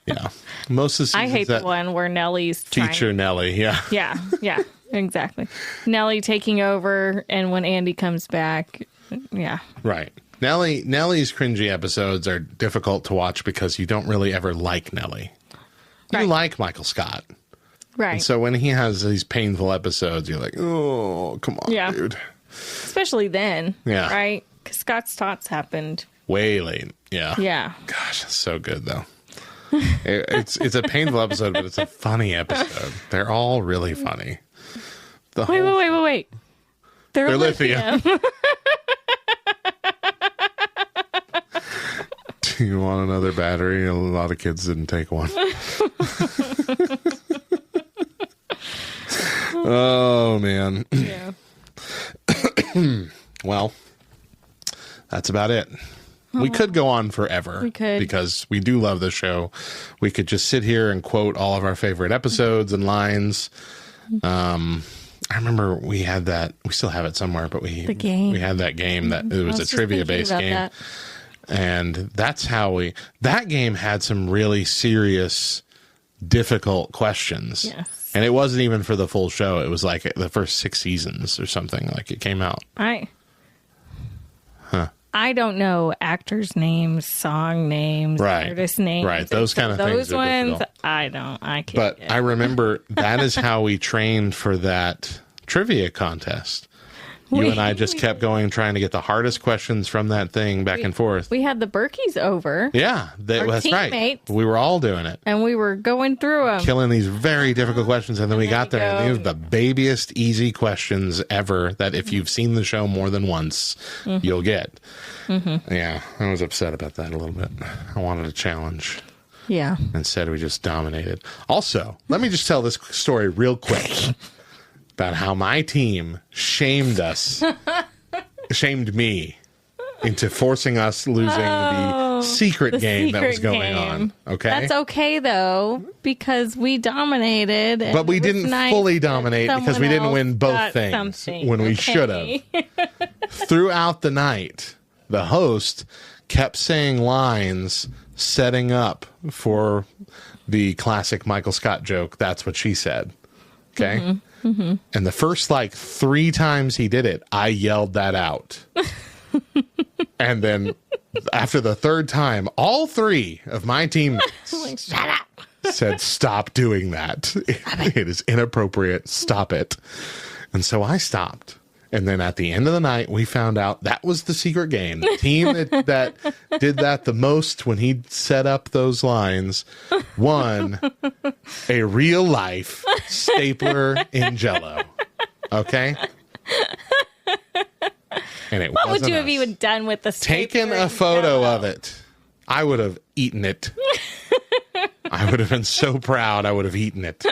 Yeah. Most of the seasons I hate the that one where Nellie's feature Nellie. Yeah. Yeah, exactly. Nellie taking over, and when Andy comes back, yeah. Right. Nellie's cringy episodes are difficult to watch because you don't really ever like Nellie. You Right. like Michael Scott. Right. And so when he has these painful episodes, you're like, oh, come on, Yeah. dude. Especially then. Yeah. Right? Because Scott's Tots happened. Way late. Yeah. Yeah. Gosh, it's so good, though. It's a painful episode, but it's a funny episode. They're all really funny. The whole- Wait. They're lithium. Do you want another battery? A lot of kids didn't take one. Oh, man. Yeah. Well, that's about it. We could go on forever. We could. Because we do love the show. We could just sit here and quote all of our favorite episodes and lines. I remember we had that. We still have it somewhere, but we had that game that it was a trivia based game. That. And that's how that game had some really serious, difficult questions. Yes. And it wasn't even for the full show. It was like the first 6 seasons or something. Like it came out. I don't know actors' names, song names, Right. artist names. Right. Those kind of things Those are ones, difficult. I can't. But get. I remember that is how we trained for that trivia contest. You and I just kept going, trying to get the hardest questions from that thing back and forth. We had the Berkeys over. Yeah, that's right. teammates. We were all doing it. And we were going through them. Killing these very difficult questions, and then we got there, and go. these were the babiest, easy questions ever that if you've seen the show more than once, you'll get. Yeah, I was upset about that a little bit. I wanted a challenge. Yeah. Instead, we just dominated. Also, let me just tell this story real quick about how my team shamed me into forcing us losing the secret game that was secret going game. on. Okay? That's okay, though, because we dominated. And But we it was didn't nice fully that dominate because we someone didn't else win both got things something. when we Okay. should have. Throughout the night, the host kept saying lines setting up for the classic Michael Scott joke, "That's what she said." Okay? And the first 3 times he did it, I yelled that out. And then after the 3rd time, all 3 of my teammates Like, shut up. said, "Stop doing that. It is inappropriate. Stop it." And so I stopped. And then at the end of the night, we found out that was the secret game. The team that did that the most when he set up those lines won a real life stapler in Jell-O. Okay? And it What would wasn't you have us. even done with the Taken stapler a photo Jell-O? of it. I would have eaten it. I would have been so proud I would have eaten it.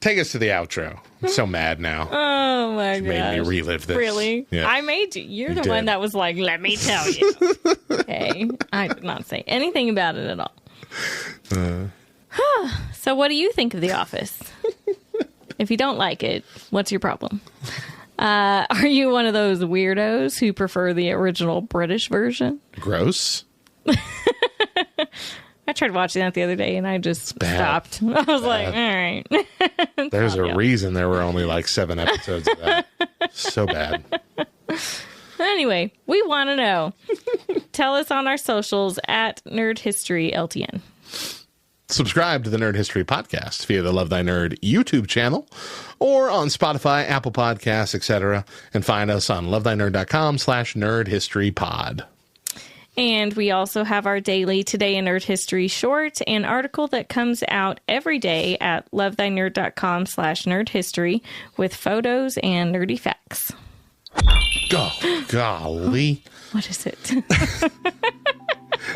Take us to the outro. I'm so mad now. Oh my god! Made me relive this. Really? Yeah. I made you. You're the did. one that was like, "Let me tell you." Okay, I did not say anything about it at all. So, what do you think of The Office? If you don't like it, what's your problem? Are you one of those weirdos who prefer the original British version? Gross. I tried watching that the other day and I just bad. stopped. I was like, all right. There's a reason there were only 7 episodes of that. So bad. Anyway, we want to know. Tell us on our socials at Nerd History LTN. Subscribe to the Nerd History Podcast via the Love Thy Nerd YouTube channel or on Spotify, Apple Podcasts, etc. And find us on lovethynerd.com/nerdhistorypod. And we also have our daily Today in Nerd History short and article that comes out every day at lovethynerd.com/nerdhistory with photos and nerdy facts. Oh, golly. What is it?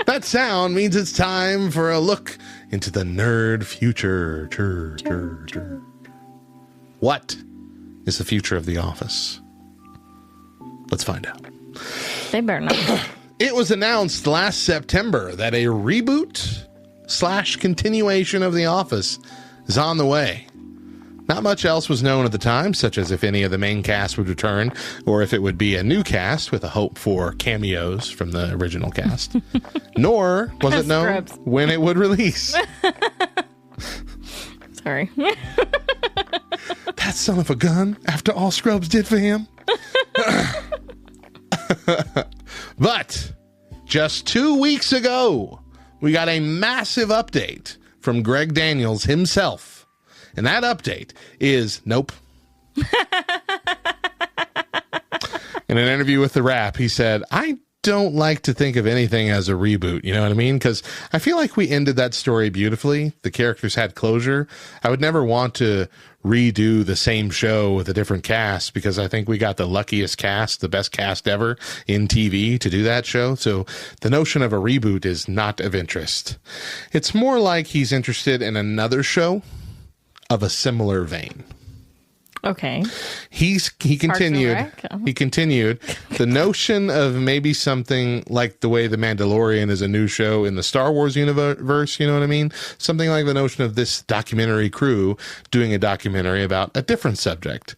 That sound means it's time for a look into the nerd future. What is the future of The Office? Let's find out. They better not. It was announced last September that a reboot / continuation of The Office is on the way. Not much else was known at the time, such as if any of the main cast would return, or if it would be a new cast with a hope for cameos from the original cast. Nor was it known when it would release. Sorry. That son of a gun, after all Scrubs did for him. But just 2 weeks ago, we got a massive update from Greg Daniels himself. And that update is nope. In an interview with The Wrap, he said, I don't like to think of anything as a reboot. You know what I mean? Because I feel like we ended that story beautifully. The characters had closure. I would never want to redo the same show with a different cast because I think we got the luckiest cast, the best cast ever in TV to do that show. So the notion of a reboot is not of interest. It's more like he's interested in another show of a similar vein. Okay. He continued. He continued the notion of maybe something like the way The Mandalorian is a new show in the Star Wars universe. You know what I mean? Something like the notion of this documentary crew doing a documentary about a different subject.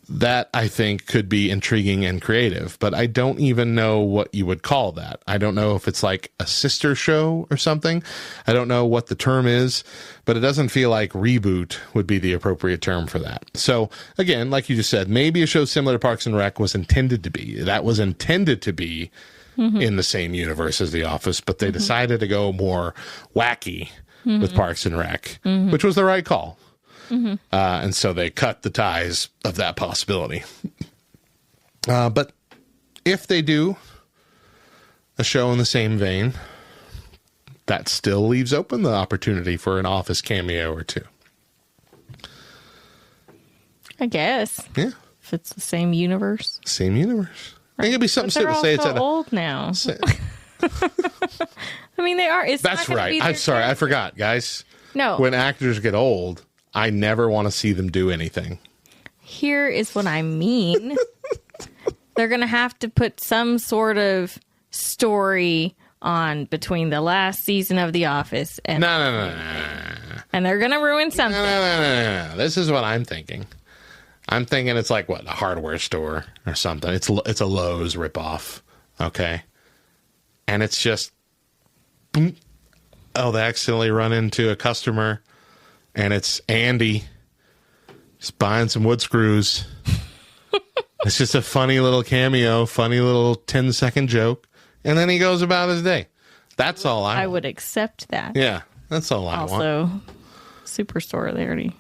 That, I think, could be intriguing and creative, but I don't even know what you would call that. I don't know if it's like a sister show or something. I don't know what the term is, but it doesn't feel like reboot would be the appropriate term for that. So, again, like you just said, maybe a show similar to Parks and Rec was intended to be. That was intended to be in the same universe as The Office, but they decided to go more wacky with Parks and Rec, which was the right call. And so they cut the ties of that possibility. But if they do a show in the same vein, that still leaves open the opportunity for an Office cameo or two. I guess. Yeah. If it's the same universe. Same universe. I think it'd be something to say. They're all old now. I mean, they are. It's That's not right. I'm sorry. I forgot, guys. No. When actors get old, I never want to see them do anything. Here is what I mean. They're going to have to put some sort of story on between the last season of The Office and No. and they're going to ruin something. No. This is what I'm thinking. I'm thinking it's like, what, a hardware store or something. It's a Lowe's ripoff, okay? And it's just, boom, oh, they accidentally run into a customer. And it's Andy just buying some wood screws. It's just a funny little cameo, funny little 10-second joke. And then he goes about his day. That's all I want. would accept that. Yeah, that's all I want. Also, Superstore, they already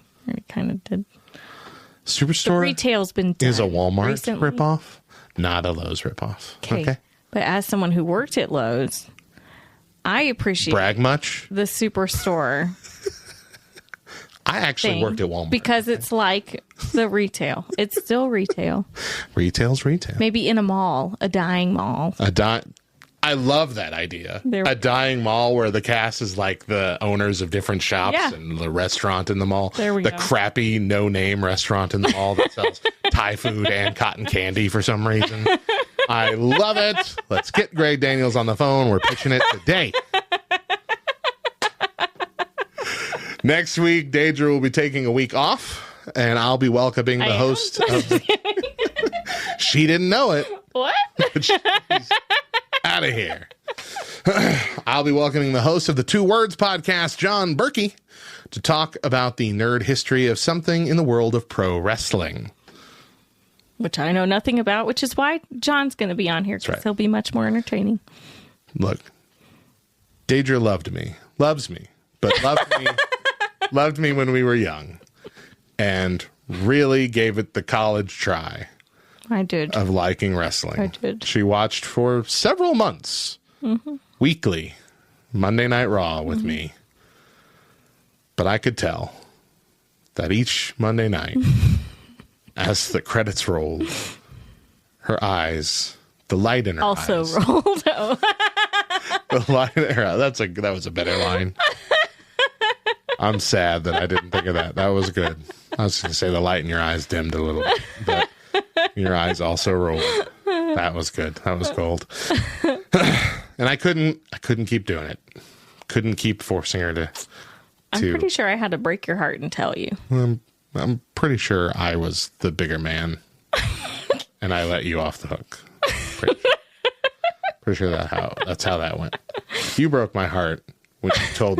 kind of did. Superstore The retail's been done is a Walmart recently. ripoff, not a Lowe's ripoff. Okay. But as someone who worked at Lowe's, I appreciate Brag much? the Superstore. I actually worked at Walmart. Because it's like the retail. It's still retail. Retail's retail. Maybe in a mall, a dying mall. I love that idea. A dying mall where the cast is like the owners of different shops and the restaurant in the mall. There we go. go. Crappy, no-name restaurant in the mall that sells Thai food and cotton candy for some reason. I love it. Let's get Greg Daniels on the phone. We're pitching it today. Next week, Deidra will be taking a week off, and I'll be welcoming the host of the... She didn't know it. What? She's out of here. I'll be welcoming the host of the Two Words podcast, John Berkey, to talk about the nerd history of something in the world of pro wrestling. Which I know nothing about, which is why John's going to be on here, because he'll be much more entertaining. Look, Deidra loves me, but loved me when we were young, and really gave it the college try. I did. Of liking wrestling. I did. She watched for several months, weekly, Monday Night Raw with me. But I could tell that each Monday night, as the credits rolled, her eyes The light in her also eyes. rolled. Oh. The light in her eyes. That was a better line. I'm sad that I didn't think of that. That was good. I was going to say the light in your eyes dimmed a little bit, but your eyes also rolled. That was good. That was gold. And I couldn't keep doing it. Couldn't keep forcing her to. I'm pretty sure I had to break your heart and tell you. I'm pretty sure I was the bigger man, and I let you off the hook. Pretty sure that's how that went. You broke my heart when you told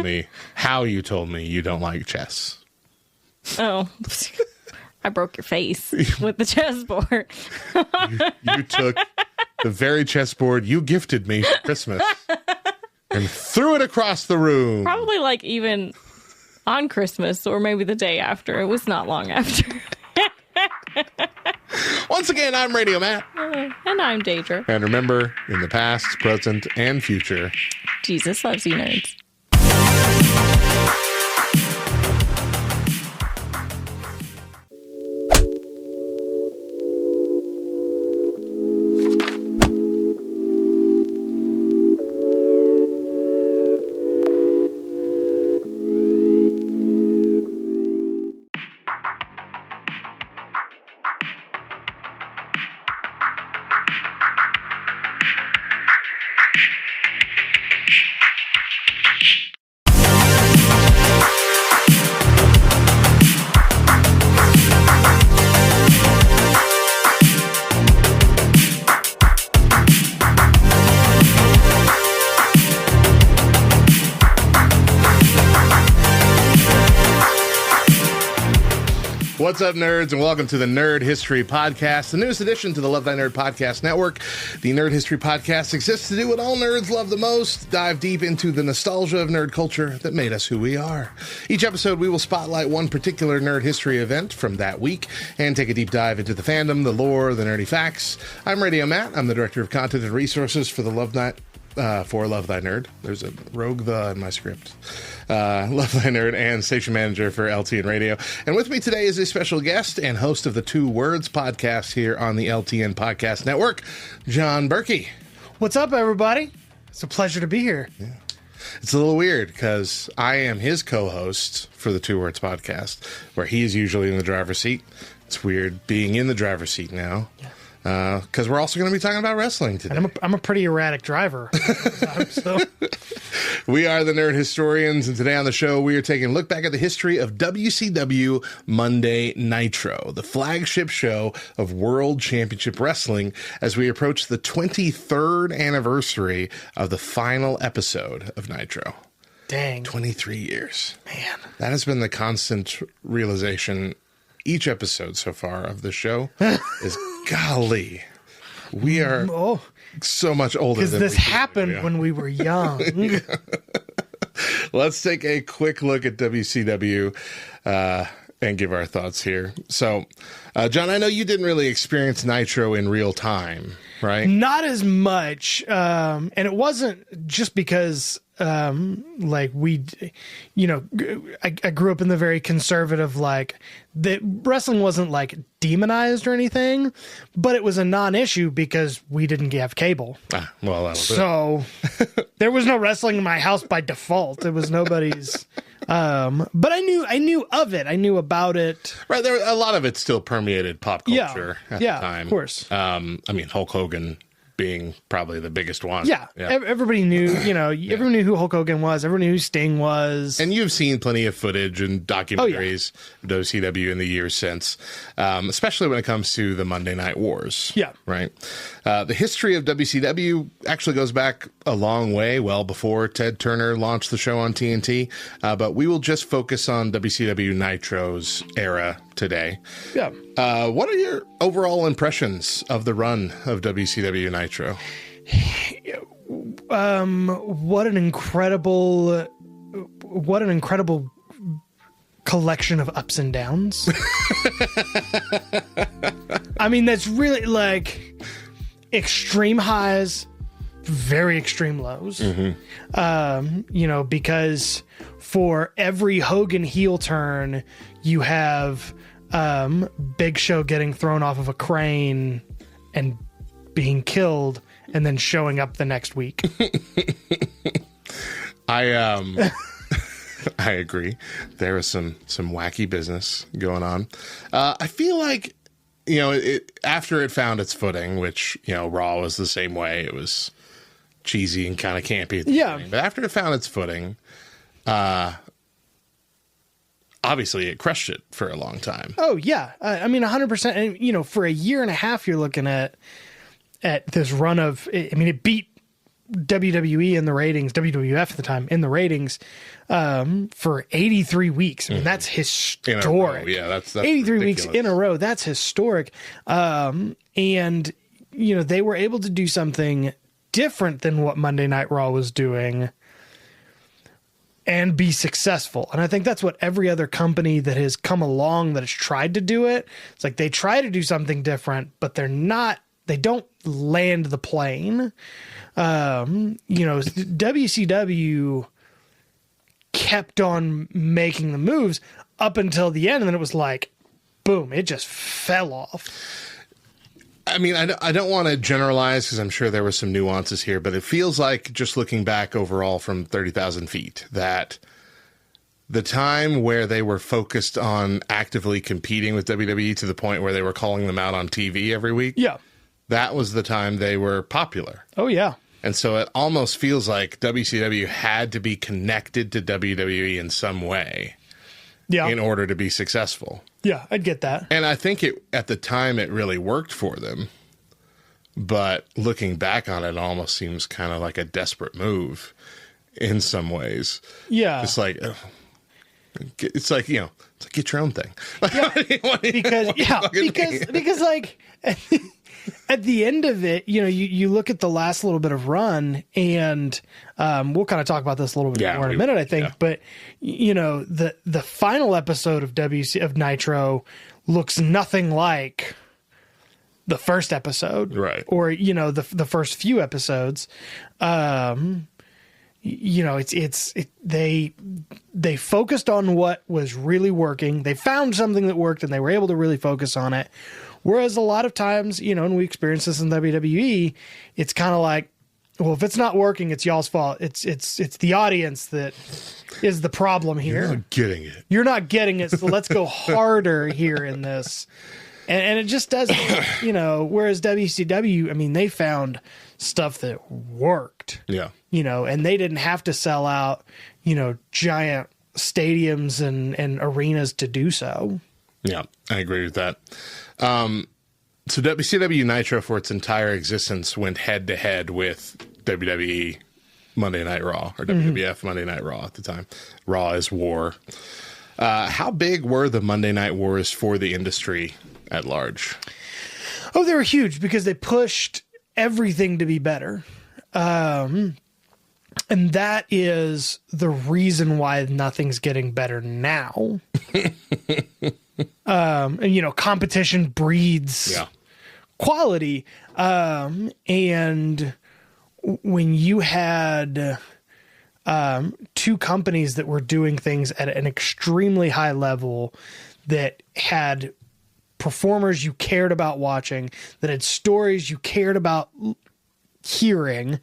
me you don't like chess. Oh, I broke your face with the chessboard. You took the very chessboard you gifted me for Christmas and threw it across the room. Probably like even on Christmas or maybe the day after. It was not long after. Once again, I'm Radio Matt. And I'm Deidra. And remember, in the past, present, and future, Jesus loves you, nerds. What's up, nerds, and welcome to the Nerd History Podcast, the newest addition to the Love Thy Nerd Podcast Network. The Nerd History Podcast exists to do what all nerds love the most, dive deep into the nostalgia of nerd culture that made us who we are. Each episode, we will spotlight one particular nerd history event from that week and take a deep dive into the fandom, the lore, the nerdy facts. I'm Radio Matt. I'm the Director of Content and Resources for the Love Thy Nerd. There's a rogue the in my script. Love Thy Nerd and station manager for LTN Radio. And with me today is a special guest and host of the Two Words podcast here on the LTN Podcast Network, John Berkey. What's up, everybody? It's a pleasure to be here. Yeah. It's a little weird because I am his co-host for the Two Words podcast, where he is usually in the driver's seat. It's weird being in the driver's seat now. Yeah. Because we're also going to be talking about wrestling today. And I'm a pretty erratic driver. So. We are the Nerd Historians, and today on the show, we are taking a look back at the history of WCW Monday Nitro, the flagship show of World Championship Wrestling, as we approach the 23rd anniversary of the final episode of Nitro. Dang. 23 years. Man. That has been the constant realization each episode so far of the show is, golly, we are so much older than this happened when we were young. Let's take a quick look at WCW and give our thoughts here. So, John, I know you didn't really experience Nitro in real time, right? Not as much. And it wasn't just because I grew up in the very conservative, that wrestling wasn't demonized or anything, but it was a non-issue because we didn't have cable. Well, that'll so there was no wrestling in my house by default. It was nobody's. But I knew of it. I knew about it. Right. There, a lot of it still permeated pop culture at the time. Of course. Hulk Hogan being probably the biggest one. Yeah. Everybody knew, everyone knew who Hulk Hogan was. Everyone knew who Sting was. And you've seen plenty of footage and documentaries of WCW in the years since, especially when it comes to the Monday Night Wars. Yeah. Right. The history of WCW actually goes back a long way, well before Ted Turner launched the show on TNT. But we will just focus on WCW Nitro's era today. Yeah. What are your overall impressions of the run of WCW Nitro? What an incredible collection of ups and downs. I mean, that's really extreme highs, very extreme lows. Mm-hmm. Because for every Hogan heel turn, you have Big Show getting thrown off of a crane and being killed and then showing up the next week. I agree. There was some wacky business going on. I feel like, after it found its footing, which, Raw was the same way. It was cheesy and kind of campy at the beginning. But after it found its footing, obviously it crushed it for a long time. Oh, yeah. 100%. And, for a year and a half, you're looking at this run of, it beat WWE in the ratings, WWF at the time in the ratings, for 83 weeks. That's historic. Yeah, that's 83 ridiculous. weeks in a row. That's historic. And they were able to do something different than what Monday Night Raw was doing and be successful. And I think that's what every other company that has come along that has tried to do it. It's like they try to do something different, but they don't land the plane. WCW kept on making the moves up until the end, and then it was like, boom, it just fell off. I don't want to generalize because I'm sure there were some nuances here, but it feels like, just looking back overall from 30,000 feet, that the time where they were focused on actively competing with WWE to the point where they were calling them out on TV every week, that was the time they were popular. Oh, yeah. And so it almost feels like WCW had to be connected to WWE in some way in order to be successful. Yeah, I'd get that. And I think at the time it really worked for them. But looking back on it, it almost seems kind of like a desperate move in some ways. Yeah. It's like, it's like get your own thing. Because like at the end of it, you look at the last little bit of run, and we'll kind of talk about this a little bit more in a minute, I think. Yeah. But the final episode of Nitro looks nothing like the first episode, right? Or the first few episodes. They focused on what was really working. They found something that worked, and they were able to really focus on it. Whereas a lot of times, and we experience this in WWE, it's kind of like, well, if it's not working, it's y'all's fault. It's the audience that is the problem here. You're not getting it. You're not getting it, so let's go harder here in this. And it just doesn't, whereas WCW, they found stuff that worked. Yeah. And they didn't have to sell out, giant stadiums and arenas to do so. Yeah, I agree with that. So WCW Nitro for its entire existence went head to head with WWE Monday Night Raw, or WWF Monday Night Raw at the time. Raw is War. How big were the Monday Night Wars for the industry at large? Oh, they were huge because they pushed everything to be better. And that is the reason why nothing's getting better now. And competition breeds quality. And when you had two companies that were doing things at an extremely high level, that had performers you cared about watching, that had stories you cared about hearing,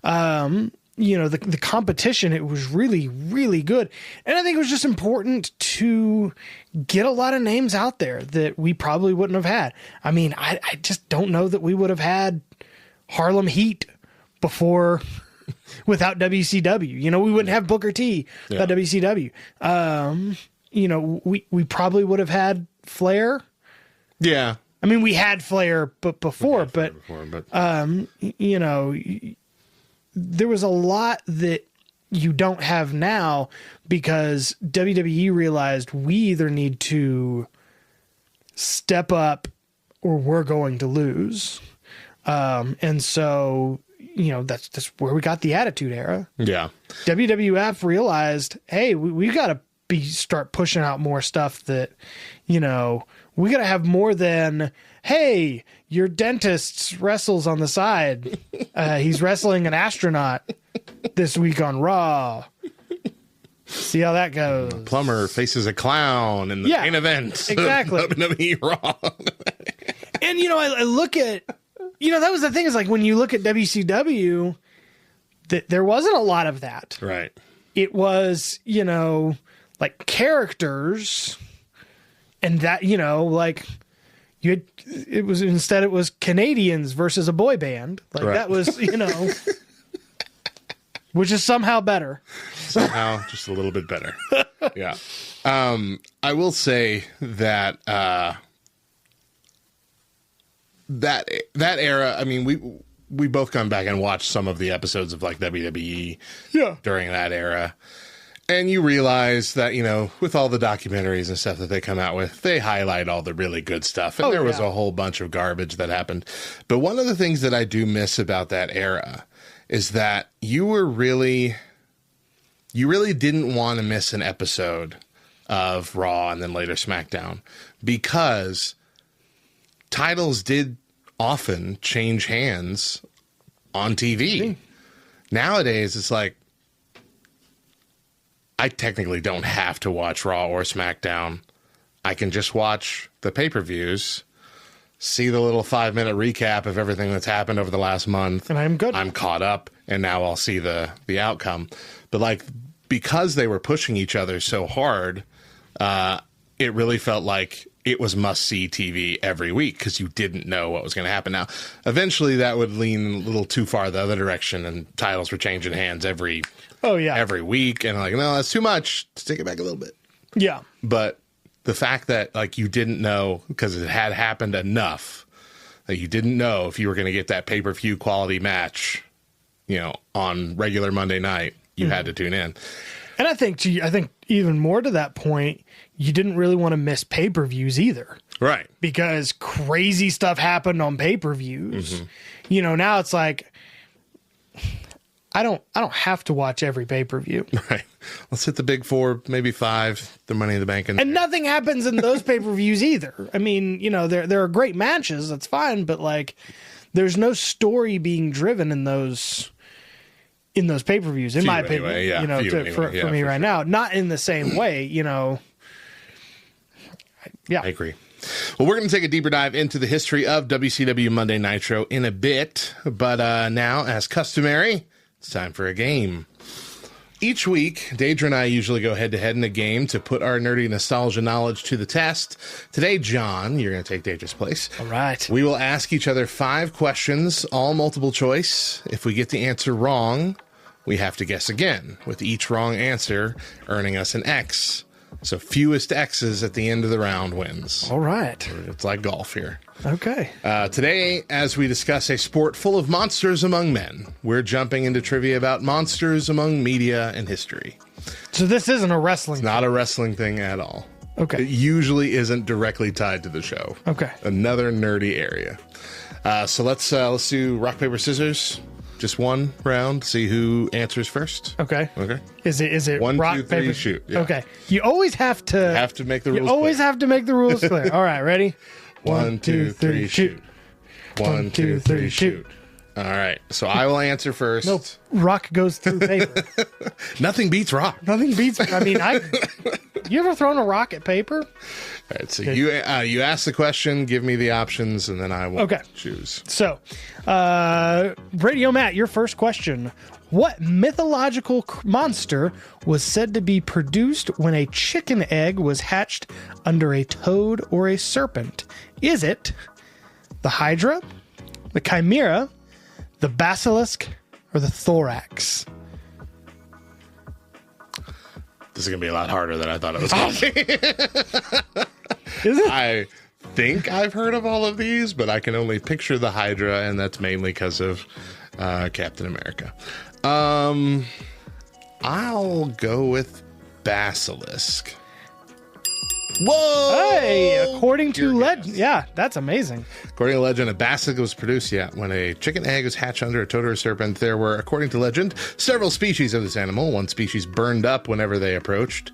the competition, it was really, really good. And I think it was just important to get a lot of names out there that we probably wouldn't have had. I just don't know that we would have had Harlem Heat before without WCW. We wouldn't have Booker T without WCW. We probably would have had Flair. Yeah. We had Flair before, but there was a lot that you don't have now because WWE realized we either need to step up or we're going to lose. And so, that's where we got the Attitude Era. Yeah. WWF realized, hey, we got to start pushing out more stuff that, we got to have more than, hey, your dentist wrestles on the side. He's wrestling an astronaut this week on Raw. See how that goes. Plumber faces a clown in the main event. Exactly. WWE Raw. And, I look at that was the thing, is like when you look at WCW, there wasn't a lot of that. Right. It was, like characters, and that, like it was Canadians versus a boy band. Like that was, which is somehow better. Somehow just a little bit better. Yeah. I will say that that era, I mean, we both gone back and watched some of the episodes of like WWE during that era. And you realize that, with all the documentaries and stuff that they come out with, they highlight all the really good stuff. And there was a whole bunch of garbage that happened. But one of the things that I do miss about that era is that you really didn't want to miss an episode of Raw and then later SmackDown, because titles did often change hands on TV. Nowadays, it's like, I technically don't have to watch Raw or SmackDown. I can just watch the pay-per-views, see the little 5-minute recap of everything that's happened over the last month. And I'm good. I'm caught up, and now I'll see the outcome. But like, because they were pushing each other so hard, it really felt like it was must-see TV every week because you didn't know what was going to happen. Now, eventually that would lean a little too far the other direction, and titles were changing hands every week, and like, no, that's too much. Let's take it back a little bit. Yeah. But the fact that like you didn't know, because it had happened enough that you didn't know if you were going to get that pay-per-view quality match, on regular Monday night, you had to tune in. And I think even more to that point, you didn't really want to miss pay-per-views either. Right. Because crazy stuff happened on pay-per-views. Now it's like, I don't have to watch every pay-per-view. Right. Let's hit the big 4, maybe 5, the Money in the Bank. And nothing happens in those pay-per-views either. I mean, there are great matches, that's fine, but like, there's no story being driven in those pay-per-views, in my opinion. For me right now. Not in the same way, Yeah. I agree. Well, we're going to take a deeper dive into the history of WCW Monday Nitro in a bit, but now, as customary, it's time for a game. Each week, Deidra and I usually go head-to-head in a game to put our nerdy nostalgia knowledge to the test. Today, John, you're going to take Deidra's place. All right. We will ask each other 5 questions, all multiple choice. If we get the answer wrong, we have to guess again, with each wrong answer earning us an X. So fewest X's at the end of the round wins. All right. It's like golf here. Okay. Today, as we discuss a sport full of monsters among men, we're jumping into trivia about monsters among media and history. So this isn't a wrestling It's not a wrestling thing at all. Okay. It usually isn't directly tied to the show. Okay. Another nerdy area. So let's do rock, paper, scissors. Just one round. See who answers first. Okay. Okay. Is it 1, rock, 2, 3, paper, shoot? Yeah. Okay. You always have to make the rules. You always clear. have to make the rules clear. All right. Ready? 1, 2, 3, shoot. 1, 2, 3, shoot. All right. So I will answer first. Nope. Rock goes through paper. Nothing beats rock. Nothing beats. I mean, you ever thrown a rock at paper? All right. So you ask the question, give me the options, and then I will choose. So, Radio Matt, your first question. What mythological monster was said to be produced when a chicken egg was hatched under a toad or a serpent? Is it the Hydra, the Chimera, the Basilisk, or the Thorax? This is going to be a lot harder than I thought it was going to be. Is it? I think I've heard of all of these, but I can only picture the Hydra, and that's mainly because of Captain America. I'll go with Basilisk. Whoa! Hey, according to legend, yeah, that's amazing. According to legend, a basilisk was produced, when a chicken egg was hatched under a toad or a serpent. There were, according to legend, several species of this animal. One species burned up whenever they approached.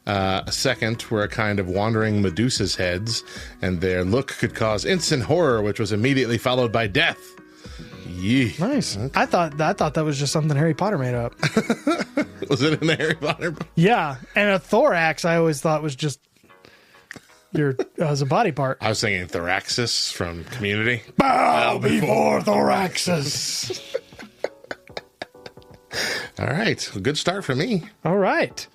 A second were a kind of wandering Medusa's heads, and their look could cause instant horror, which was immediately followed by death. Yee. Nice. Okay. I thought that was just something Harry Potter made up. Was it in the Harry Potter book? Yeah, and a thorax I always thought was just as a body part. I was thinking Thoraxis from Community. Bow before Thoraxis. All right. Well, good start for me. All right.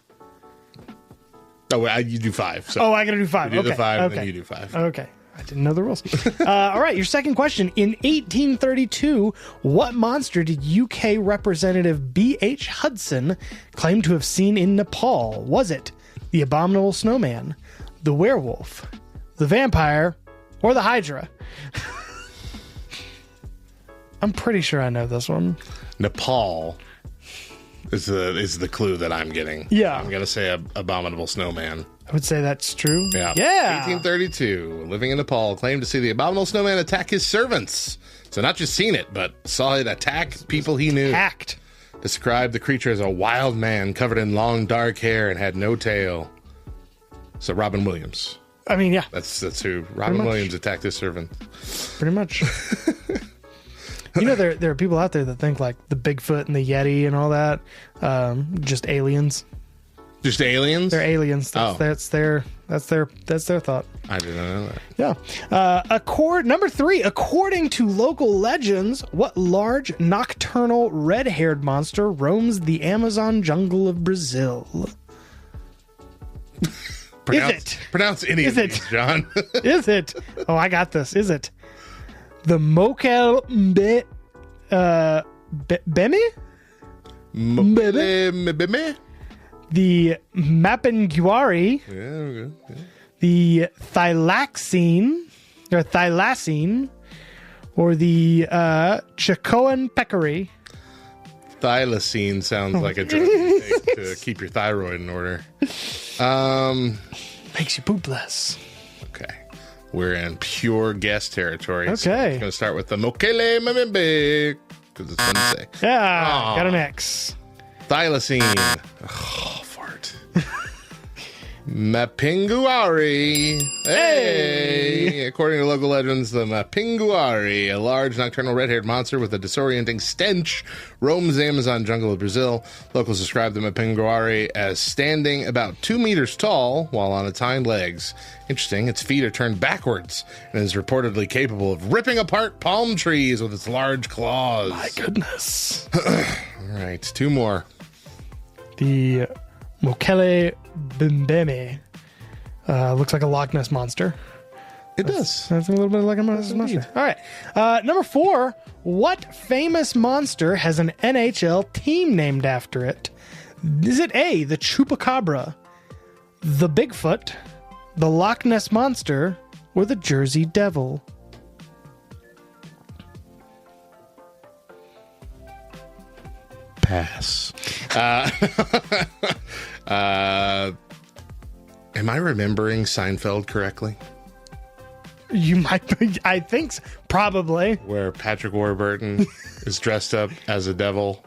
Oh, wait, you do 5. So I got to do 5. you do Okay. the 5, and okay. then you do 5. Okay. I didn't know the rules. All right. Your second question. In 1832, what monster did UK Representative B.H. Hudson claim to have seen in Nepal? Was it the abominable snowman, the werewolf, the vampire, or the Hydra? I'm pretty sure I know this one. Nepal is the clue that I'm getting. Yeah. I'm going to say abominable snowman. I would say that's true. Yeah. Yeah. 1832, living in Nepal, claimed to see the abominable snowman attack his servants. So not just seen it, but saw it attack people he knew. Act. Described the creature as a wild man covered in long dark hair and had no tail. So Robin Williams. I mean, yeah, That's who Robin Williams attacked his servant. pretty much. You know, there are people out there that think like the Bigfoot and the Yeti and all that, just aliens. Just aliens? They're aliens. That's their thought. I didn't know that. Yeah. Number 3, according to local legends, what large nocturnal red-haired monster roams the Amazon jungle of Brazil? Pronounce any of these, John. Is it? Oh, I got this. Is it the Mokelbe Bemi? The Mapinguari? Yeah. The Thylacine, or the Chacoan peccary? Thylacine sounds like a drug you take to keep your thyroid in order. Makes you poop less. Okay. We're in pure guess territory. Okay. So I'm going to start with the Mokele Mamembe, because it's fun to say. Yeah, got an X. Thylacine. Oh, fart. Mapinguari. Hey! According to local legends, the Mapinguari, a large nocturnal red-haired monster with a disorienting stench, roams the Amazon jungle of Brazil. Locals describe the Mapinguari as standing about 2 meters tall while on its hind legs. Interesting, its feet are turned backwards and is reportedly capable of ripping apart palm trees with its large claws. My goodness. All right, 2 more. The Mokele Bimbeme. Looks like a Loch Ness monster. It does. That's a little bit like a monster. All right. Number 4. What famous monster has an NHL team named after it? Is it A, the Chupacabra, the Bigfoot, the Loch Ness Monster, or the Jersey Devil? Pass. Am I remembering Seinfeld correctly? You might be, I think so. Probably. Where Patrick Warburton is dressed up as a devil.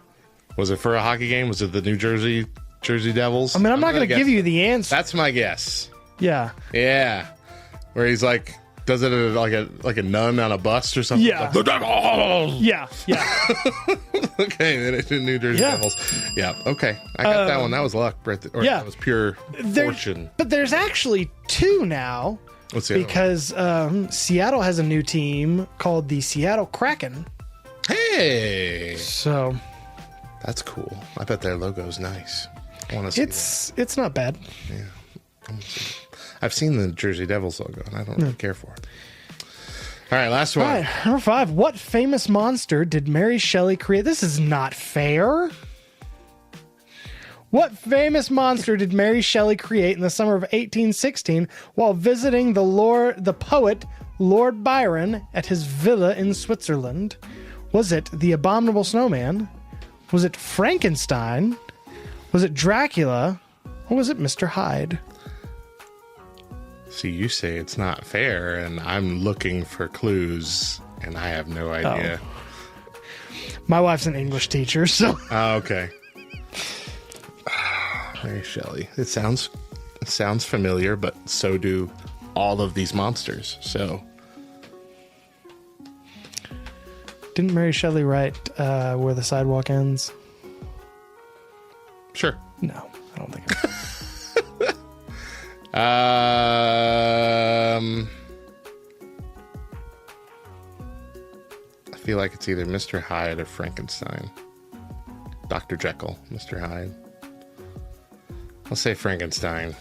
Was it for a hockey game? Was it the New Jersey Devils? I mean, I'm not going to give you the answer. That's my guess. Yeah. Yeah. Where he's like, does it like a nun on a bus or something? Yeah. Like, the Devils! Yeah. Okay, then it's the New Jersey Devils. Yeah, okay. I got that one. That was luck. Right there. Or yeah. That was pure fortune. But there's actually 2 now. What's the other one? Because Seattle has a new team called the Seattle Kraken. Hey! So That's cool. I bet their logo's nice. I want to see that. It's not bad. Yeah. I've seen the Jersey Devils logo, and I don't really care for it. All right, last one. All right, number 5. What famous monster did Mary Shelley create? This is not fair. What famous monster did Mary Shelley create in the summer of 1816 while visiting the poet Lord Byron at his villa in Switzerland? Was it the Abominable Snowman? Was it Frankenstein? Was it Dracula? Or was it Mr. Hyde? See, you say it's not fair, and I'm looking for clues, and I have no idea. My wife's an English teacher, so... Oh, okay. Mary Shelley. It sounds familiar, but so do all of these monsters, so... Didn't Mary Shelley write Where the Sidewalk Ends? Sure. No, I don't think. I feel like it's either Mr. Hyde or Frankenstein. Dr. Jekyll, Mr. Hyde. I'll say Frankenstein.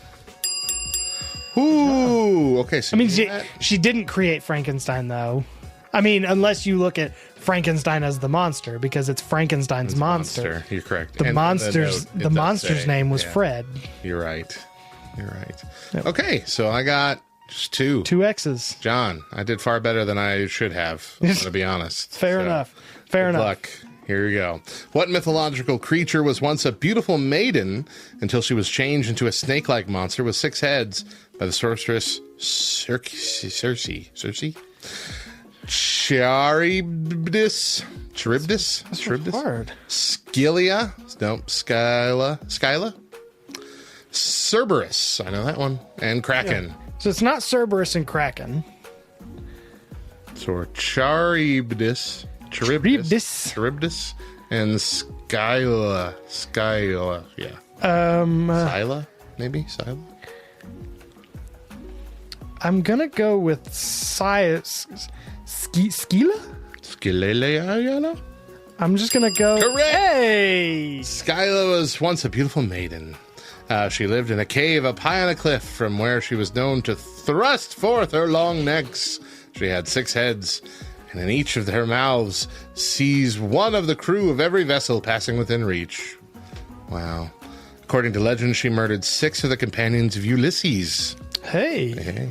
Ooh, okay. So I mean, she didn't create Frankenstein, though. I mean, unless you look at Frankenstein as the monster, because it's Frankenstein's monster. You're correct. The monster's name was Fred. You're right. Yep. Okay, so I got just two. Two X's. John, I did far better than I should have, to be honest. Fair enough. Fair enough. Luck. Here we go. What mythological creature was once a beautiful maiden until she was changed into a snake-like monster with 6 heads by the sorceress Circe? Charybdis? That's hard. Skyla? Cerberus. I know that one. And Kraken. Yeah. So it's not Cerberus and Kraken. So Charybdis, and Skyla, yeah. Scylla, maybe Scylla. I'm gonna go with Scylla. Skilele. I'm just gonna go. Correct. Hey, Skylla was once a beautiful maiden. She lived in a cave up high on a cliff, from where she was known to thrust forth her long necks. She had 6 heads, and in each of her mouths seized one of the crew of every vessel passing within reach. Wow. According to legend, she murdered 6 of the companions of Ulysses. Hey.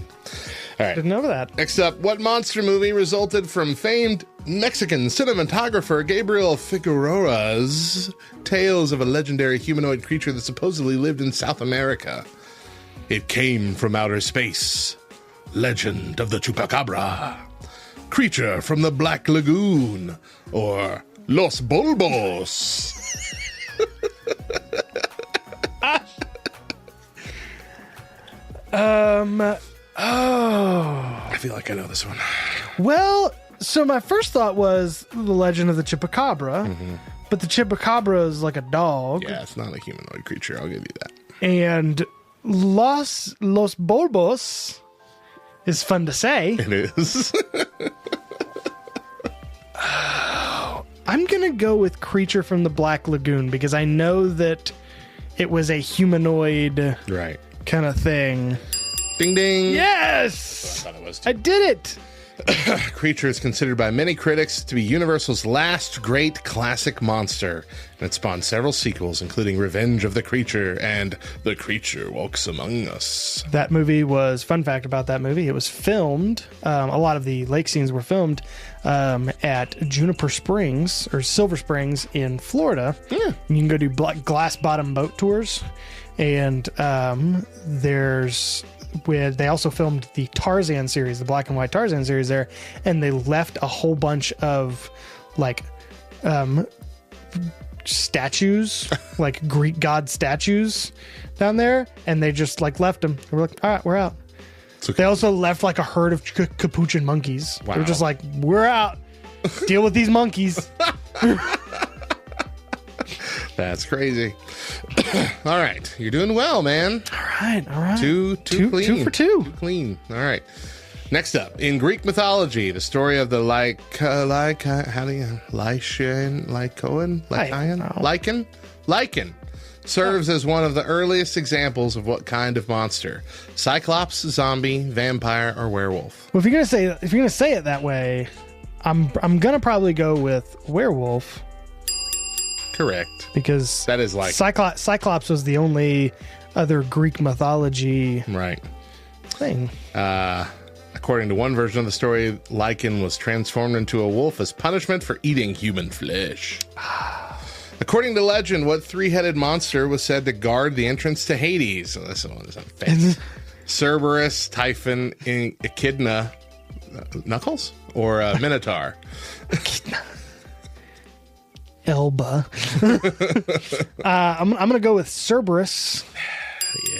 All right. Didn't know that. Next up, what monster movie resulted from famed Mexican cinematographer Gabriel Figueroa's tales of a legendary humanoid creature that supposedly lived in South America? It came from outer space. Legend of the Chupacabra. Creature from the Black Lagoon. Or Los Bulbos. I feel like I know this one. Well, so my first thought was the Legend of the Chupacabra, but the Chupacabra is like a dog. Yeah, it's not a humanoid creature. I'll give you that. And Los Bulbos is fun to say. It is. I'm going to go with Creature from the Black Lagoon because I know that it was a humanoid kind of thing. Ding, ding. Yes! Well, I thought it was too. I did it! Creature is considered by many critics to be Universal's last great classic monster, and it spawned several sequels, including Revenge of the Creature and The Creature Walks Among Us. That movie was, fun fact about that movie, it was filmed, a lot of the lake scenes were filmed at Juniper Springs, or Silver Springs in Florida. Yeah. You can go do glass bottom boat tours, and they also filmed the Tarzan series, the black and white Tarzan series there, and they left a whole bunch of statues, like Greek god statues down there, and they just left them. They were like, all right, we're out. Okay. They also left a herd of capuchin monkeys. Wow. They were just like, we're out. Deal with these monkeys. That's crazy. All right. You're doing well, man. All right. Two clean. 2 for 2. Too clean. All right. Next up, in Greek mythology, the story of the Lycan serves as one of the earliest examples of what kind of monster: Cyclops, zombie, vampire, or werewolf. Well, if you're gonna say it that way, I'm gonna probably go with werewolf. Correct. Because that is Cyclops was the only other Greek mythology thing. According to one version of the story, Lycan was transformed into a wolf as punishment for eating human flesh. According to legend, what 3-headed monster was said to guard the entrance to Hades? So this one is fancy. Cerberus, Typhon, Echidna, Knuckles, or Minotaur? Elba. I'm gonna go with Cerberus.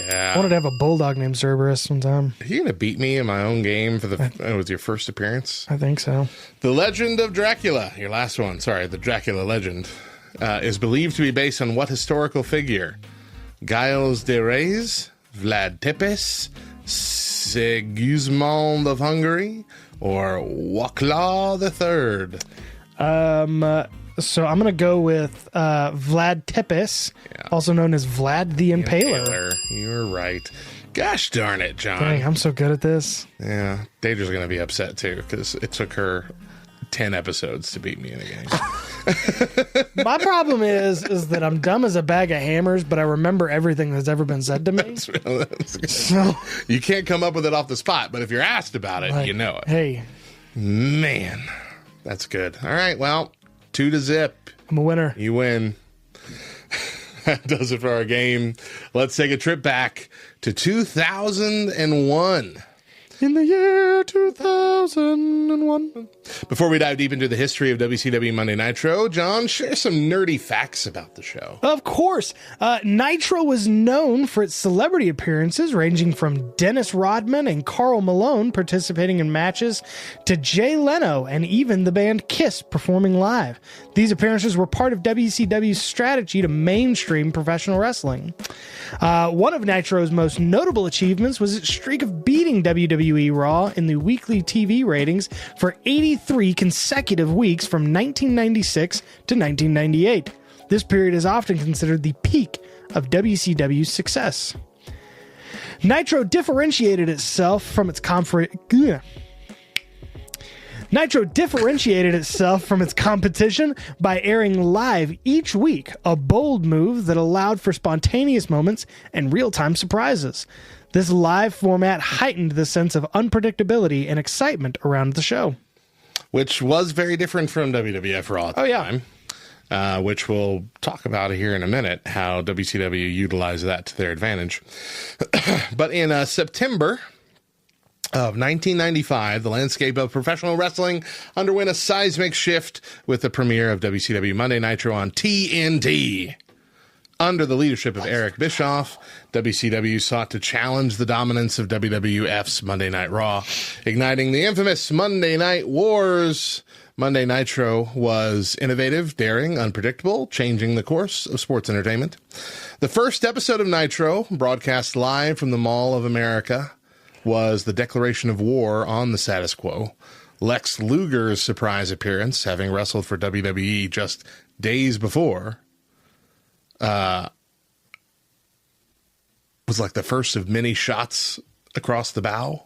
Yeah, I wanted to have a bulldog named Cerberus one time. Are you gonna beat me in my own game for with your first appearance? I think so. The Legend of Dracula, your last one. Sorry, the Dracula legend is believed to be based on what historical figure? Giles de Reyes, Vlad Tepes, Sigismund of Hungary, or Waclaw III? So I'm going to go with Vlad Tepes, also known as Vlad the Impaler. You're right. Gosh darn it, John. Dang, I'm so good at this. Yeah, Deidra's going to be upset too because it took her 10 episodes to beat me in a game. My problem is that I'm dumb as a bag of hammers, but I remember everything that's ever been said to me. So, you can't come up with it off the spot, but if you're asked about it, you know it. Hey. Man, that's good. All right, well, 2-0. I'm a winner. You win. That does it for our game. Let's take a trip back to 2001. In the year 2001. Before we dive deep into the history of WCW Monday Nitro, John, share some nerdy facts about the show. Of course. Nitro was known for its celebrity appearances, ranging from Dennis Rodman and Karl Malone participating in matches to Jay Leno and even the band Kiss performing live. These appearances were part of WCW's strategy to mainstream professional wrestling. One of Nitro's most notable achievements was its streak of beating WWE Raw in the weekly TV ratings for 83 consecutive weeks from 1996 to 1998. This period is often considered the peak of WCW's success. Nitro differentiated itself from its competition by airing live each week, a bold move that allowed for spontaneous moments and real-time surprises. This live format heightened the sense of unpredictability and excitement around the show. Which was very different from WWF Raw at the time. Which we'll talk about here in a minute, how WCW utilized that to their advantage. But in September of 1995, the landscape of professional wrestling underwent a seismic shift with the premiere of WCW Monday Nitro on TNT. Under the leadership of Eric Bischoff, WCW sought to challenge the dominance of WWF's Monday Night Raw, igniting the infamous Monday Night Wars. Monday Nitro was innovative, daring, unpredictable, changing the course of sports entertainment. The first episode of Nitro, broadcast live from the Mall of America, was the declaration of war on the status quo. Lex Luger's surprise appearance, having wrestled for WWE just days before, was like the first of many shots across the bow.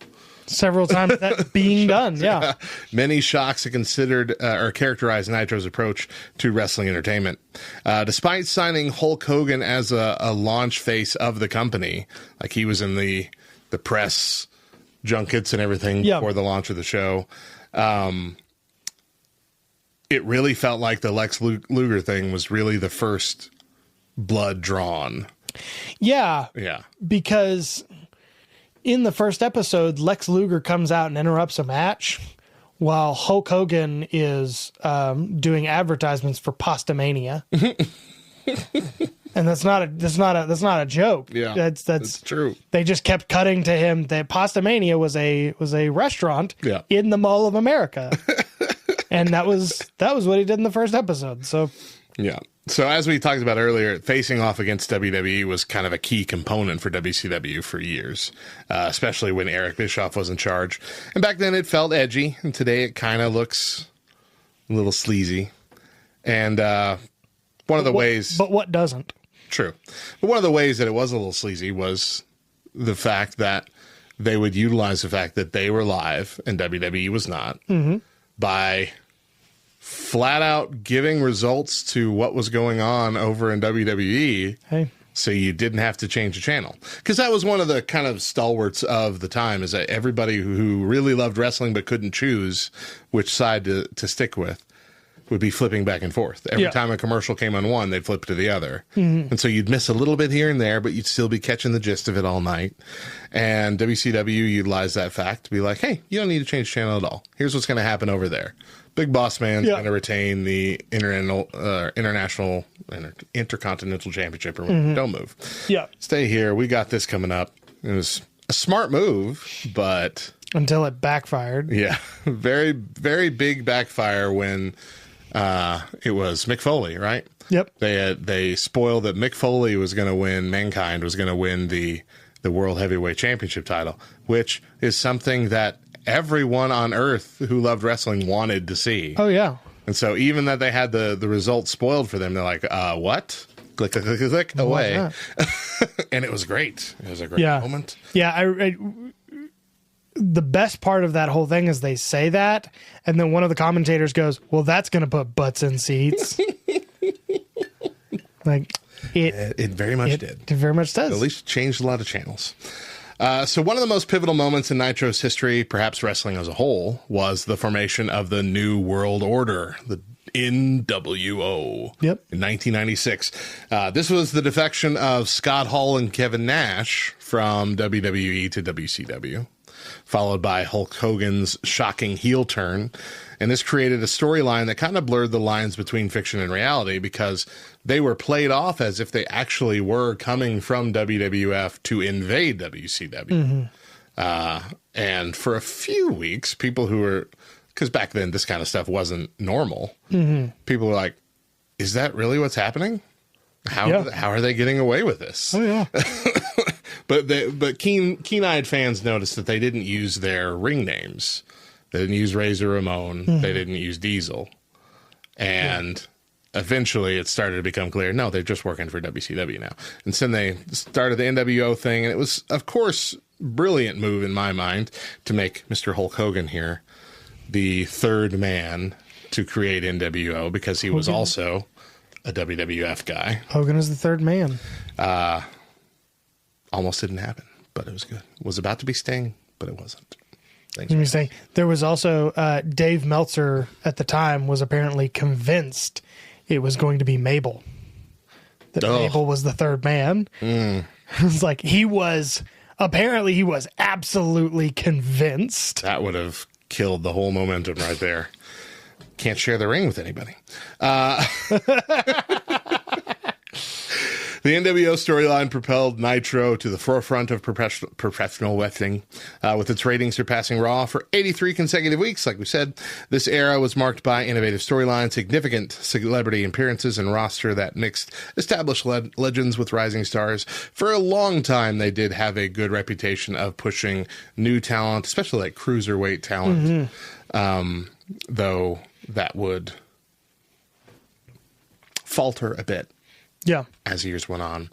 Several times that being done, yeah. Many shocks that considered or characterized Nitro's approach to wrestling entertainment. Despite signing Hulk Hogan as a launch face of the company, like he was in the press junkets and everything for the launch of the show, it really felt like the Lex Luger thing was really the first blood drawn. Yeah. Because in the first episode, Lex Luger comes out and interrupts a match while Hulk Hogan is doing advertisements for Pastamania. And that's not a joke. Yeah, that's true. They just kept cutting to him. That Pastamania was a restaurant in the Mall of America, and that was what he did in the first episode. So yeah. So as we talked about earlier, facing off against WWE was kind of a key component for WCW for years, especially when Eric Bischoff was in charge. And back then it felt edgy, and today it kind of looks a little sleazy. And one of the ways... But what doesn't? True. But one of the ways that it was a little sleazy was the fact that they would utilize the fact that they were live and WWE was not by flat out giving results to what was going on over in WWE. Hey. So you didn't have to change the channel. Because that was one of the kind of stalwarts of the time, is that everybody who really loved wrestling but couldn't choose which side to stick with would be flipping back and forth. Every time a commercial came on one, they'd flip to the other. And so you'd miss a little bit here and there, but you'd still be catching the gist of it all night. And WCW utilized that fact to be like, hey, you don't need to change channel at all. Here's what's going to happen over there. Big Boss Man's going to retain the international intercontinental championship. Don't move. Yeah. Stay here. We got this coming up. It was a smart move, but... Until it backfired. Yeah. Very, very big backfire when... it was Mick Foley, right? Yep. They spoiled that Mick Foley was going to win. Mankind was going to win the the World Heavyweight Championship title, which is something that everyone on Earth who loved wrestling wanted to see. Oh, yeah. And so even that they had the results spoiled for them, they're like, what? Click, click, click, click, away. And it was great. It was a great moment. Yeah, the best part of that whole thing is they say that, and then one of the commentators goes, well, that's going to put butts in seats. Like, it very much did. It very much does. At least changed a lot of channels. So one of the most pivotal moments in Nitro's history, perhaps wrestling as a whole, was the formation of the New World Order, the NWO, in 1996. This was the defection of Scott Hall and Kevin Nash from WWE to WCW, followed by Hulk Hogan's shocking heel turn. And this created a storyline that kind of blurred the lines between fiction and reality because they were played off as if they actually were coming from WWF to invade WCW. And for a few weeks, people who were, because back then this kind of stuff wasn't normal, people were like, is that really what's happening? How are they getting away with this? Oh, yeah. But keen-eyed fans noticed that they didn't use their ring names. They didn't use Razor Ramon. They didn't use Diesel. And eventually it started to become clear, no, they're just working for WCW now. And so they started the NWO thing. And it was, of course, brilliant move in my mind to make Mr. Hulk Hogan here the third man to create NWO because he was also a WWF guy. Hogan is the third man. Almost didn't happen, but it was good. It was about to be Sting, but it wasn't. Let me say, there was also Dave Meltzer at the time was apparently convinced it was going to be Mabel. That Mabel was the third man. It's like he was absolutely convinced. That would have killed the whole momentum right there. Can't share the ring with anybody. The NWO storyline propelled Nitro to the forefront of professional wrestling, with its ratings surpassing Raw for 83 consecutive weeks. Like we said, this era was marked by innovative storylines, significant celebrity appearances, and roster that mixed established legends with rising stars. For a long time, they did have a good reputation of pushing new talent, especially like cruiserweight talent, though that would falter a bit. Yeah. As years went on.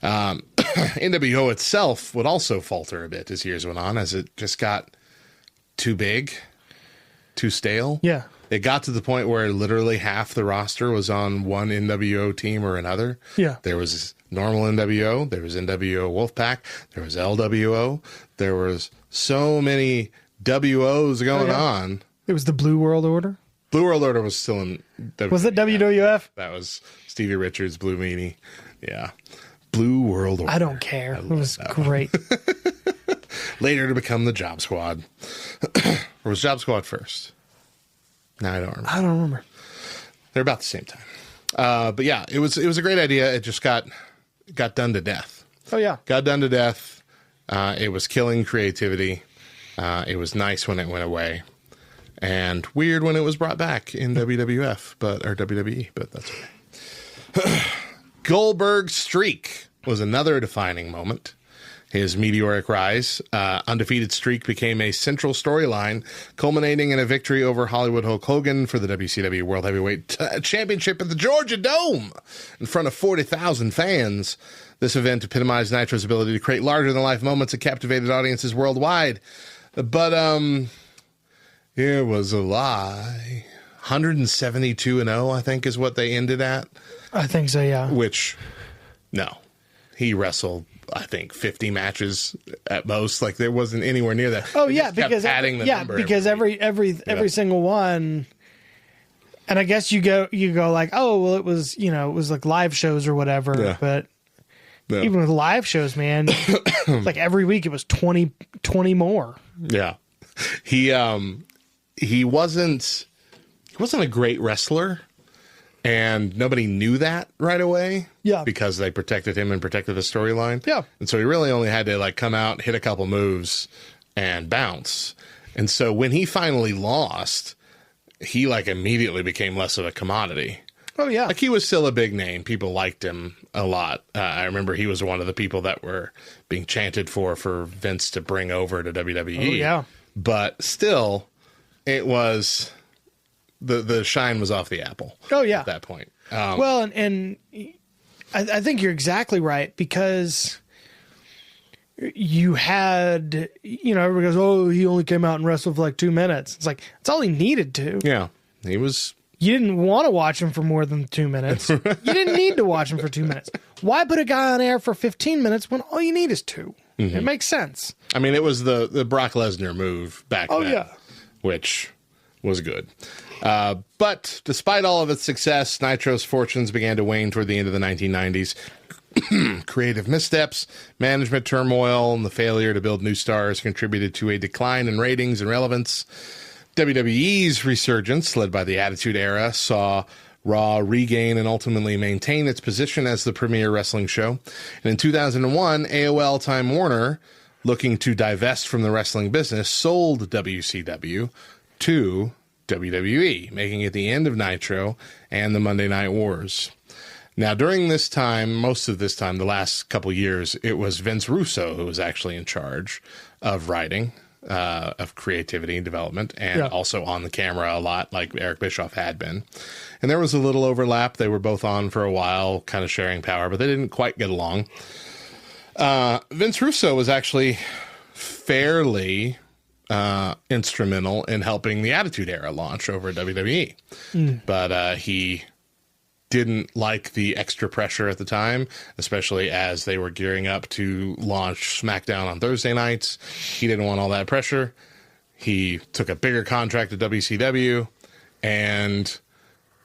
NWO itself would also falter a bit as years went on, as it just got too big, too stale. Yeah. It got to the point where literally half the roster was on one NWO team or another. Yeah. There was normal NWO, there was NWO Wolfpack, there was LWO, there was so many WOs going on. It was the Blue World Order? Blue World Order was still in WWF. Was it WWF? That was Stevie Richards, Blue Meanie. Yeah. Blue World Order. I don't care. It was great. Later to become the Job Squad. Or was Job Squad first? No, I don't remember. They're about the same time. But yeah, it was a great idea. It just got done to death. Oh, yeah. Got done to death. It was killing creativity. It was nice when it went away. And weird when it was brought back in WWF, or WWE, but that's okay. Goldberg's streak was another defining moment. His meteoric rise, undefeated streak became a central storyline, culminating in a victory over Hollywood Hulk Hogan for the WCW World Heavyweight Championship at the Georgia Dome in front of 40,000 fans. This event epitomized Nitro's ability to create larger-than-life moments that captivated audiences worldwide. But, it was a lie. 172-0, I think, is what they ended at. I think so, yeah. Which, no. He wrestled, I think, 50 matches at most. Like, there wasn't anywhere near that. Oh, yeah, because every single one. And I guess you go like, oh, well, it was like live shows or whatever. Yeah. But even with live shows, man, like every week it was 20 more. Yeah. He wasn't a great wrestler, and nobody knew that right away. Yeah. Because they protected him and protected the storyline. Yeah. And so he really only had to like come out, hit a couple moves, and bounce. And so when he finally lost, he like immediately became less of a commodity. Oh, yeah. Like, he was still a big name. People liked him a lot. I remember he was one of the people that were being chanted for Vince to bring over to WWE. Oh, yeah. But still, it was... The shine was off the apple. Oh, yeah. At that point. Well, and I think you're exactly right, because you had, everybody goes, oh, he only came out and wrestled for like 2 minutes. It's like, that's all he needed to. Yeah. He was... You didn't want to watch him for more than 2 minutes. You didn't need to watch him for 2 minutes. Why put a guy on air for 15 minutes when all you need is 2? Mm-hmm. It makes sense. I mean, it was the Brock Lesnar move back then. Oh, yeah. Which was good. But despite all of its success, Nitro's fortunes began to wane toward the end of the 1990s. Creative missteps, management turmoil, and the failure to build new stars contributed to a decline in ratings and relevance. WWE's resurgence, led by the Attitude Era, saw Raw regain and ultimately maintain its position as the premier wrestling show. And in 2001, AOL Time Warner, looking to divest from the wrestling business, sold WCW to WWE, making it the end of Nitro and the Monday Night Wars. Now, during this time, most of this time, the last couple years, it was Vince Russo who was actually in charge of writing, of creativity and development, and also on the camera a lot, like Eric Bischoff had been. And there was a little overlap. They were both on for a while, kind of sharing power, but they didn't quite get along. Vince Russo was actually fairly... instrumental in helping the Attitude Era launch over at WWE. But he didn't like the extra pressure at the time, especially as they were gearing up to launch SmackDown on Thursday nights. He didn't want all that pressure. He took a bigger contract at WCW and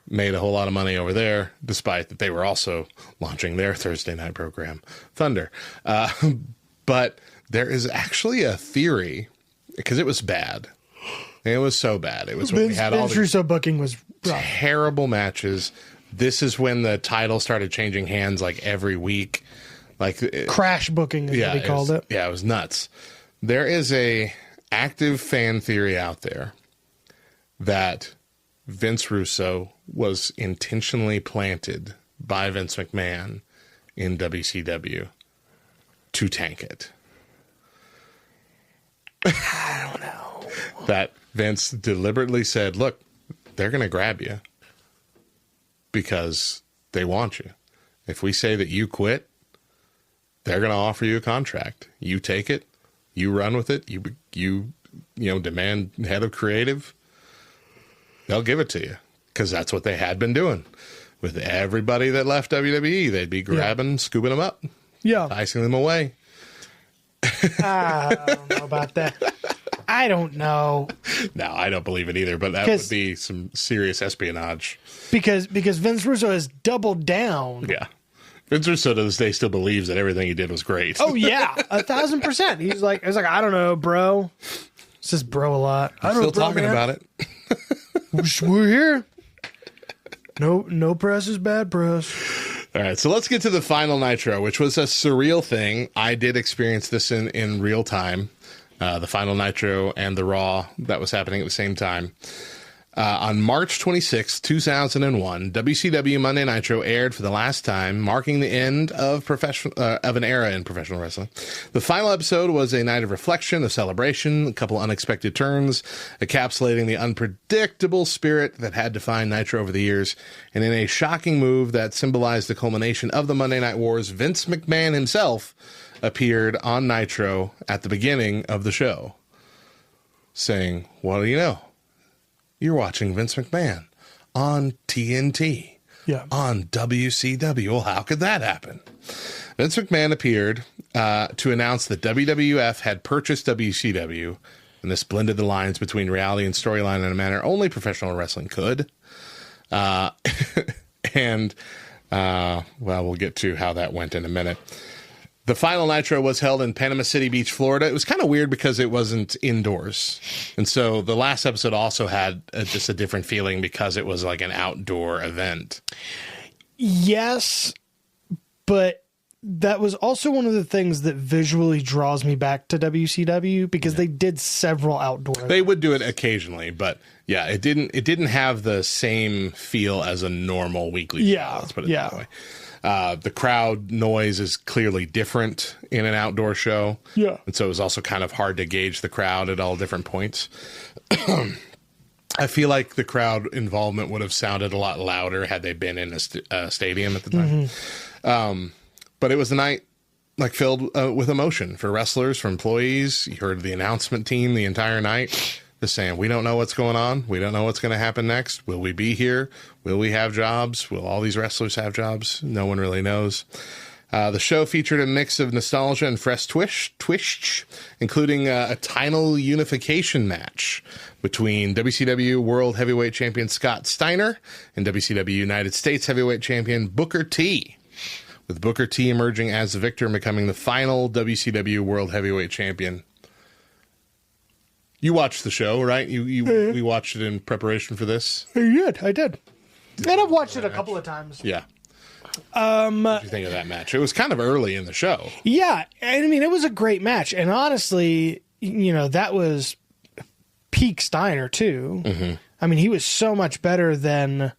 made a whole lot of money over there, despite that they were also launching their Thursday night program, Thunder. But there is actually a theory, because it was bad. It was so bad. It was when we had all the Russo booking was rough. Terrible matches. This is when the title started changing hands like every week. Like crash booking is what he called it. Yeah, it was nuts. There is a active fan theory out there that Vince Russo was intentionally planted by Vince McMahon in WCW to tank it. I don't know. That Vince deliberately said, look, they're going to grab you because they want you. If we say that you quit, they're going to offer you a contract. You take it, you run with it, you demand head of creative, they'll give it to you, because that's what they had been doing. With everybody that left WWE, they'd be grabbing, scooping them up, icing them away. I don't know about that. I don't know. No, I don't believe it either, but that would be some serious espionage. Because Vince Russo has doubled down. Yeah. Vince Russo to this day still believes that everything he did was great. Oh, yeah. 1,000%. He's like, I don't know, bro. It says bro a lot. I don't still know, bro, talking man. about it. We're here. No press is bad press. All right, so let's get to the final Nitro, which was a surreal thing. I did experience this in real time. The final Nitro and the Raw that was happening at the same time. On March 26, 2001, WCW Monday Nitro aired for the last time, marking the end of an era in professional wrestling. The final episode was a night of reflection, of celebration, a couple unexpected turns, encapsulating the unpredictable spirit that had defined Nitro over the years. And in a shocking move that symbolized the culmination of the Monday Night Wars, Vince McMahon himself appeared on Nitro at the beginning of the show, saying, "What do you know? You're watching Vince McMahon on TNT, on WCW. Well, how could that happen?" Vince McMahon appeared to announce that WWF had purchased WCW, and this blended the lines between reality and storyline in a manner only professional wrestling could. Well, we'll get to how that went in a minute. The final Nitro was held in Panama City Beach, Florida. It was kind of weird because it wasn't indoors. And so the last episode also had just a different feeling because it was like an outdoor event. Yes, but that was also one of the things that visually draws me back to WCW, because they did several outdoor. They would do it occasionally, but yeah, it didn't have the same feel as a normal weekly show. Yeah, Let's put it that way. The crowd noise is clearly different in an outdoor show. Yeah. And so it was also kind of hard to gauge the crowd at all different points. I feel like the crowd involvement would have sounded a lot louder had they been in a stadium at the time. But it was a night like filled with emotion for wrestlers, for employees. You heard the announcement team the entire night just saying, we don't know what's going on. We don't know what's going to happen next. Will we be here? Will we have jobs? Will all these wrestlers have jobs? No one really knows. The show featured a mix of nostalgia and fresh twist, including a title unification match between WCW World Heavyweight Champion Scott Steiner and WCW United States Heavyweight Champion Booker T, with Booker T emerging as the victor and becoming the final WCW World Heavyweight Champion. You watched the show, right? We watched it in preparation for this. I did. And I've watched it a couple of times. Yeah. What did you think of that match? It was kind of early in the show. Yeah, I mean, it was a great match, and honestly, that was peak Steiner too. Mm-hmm. I mean, he was so much better than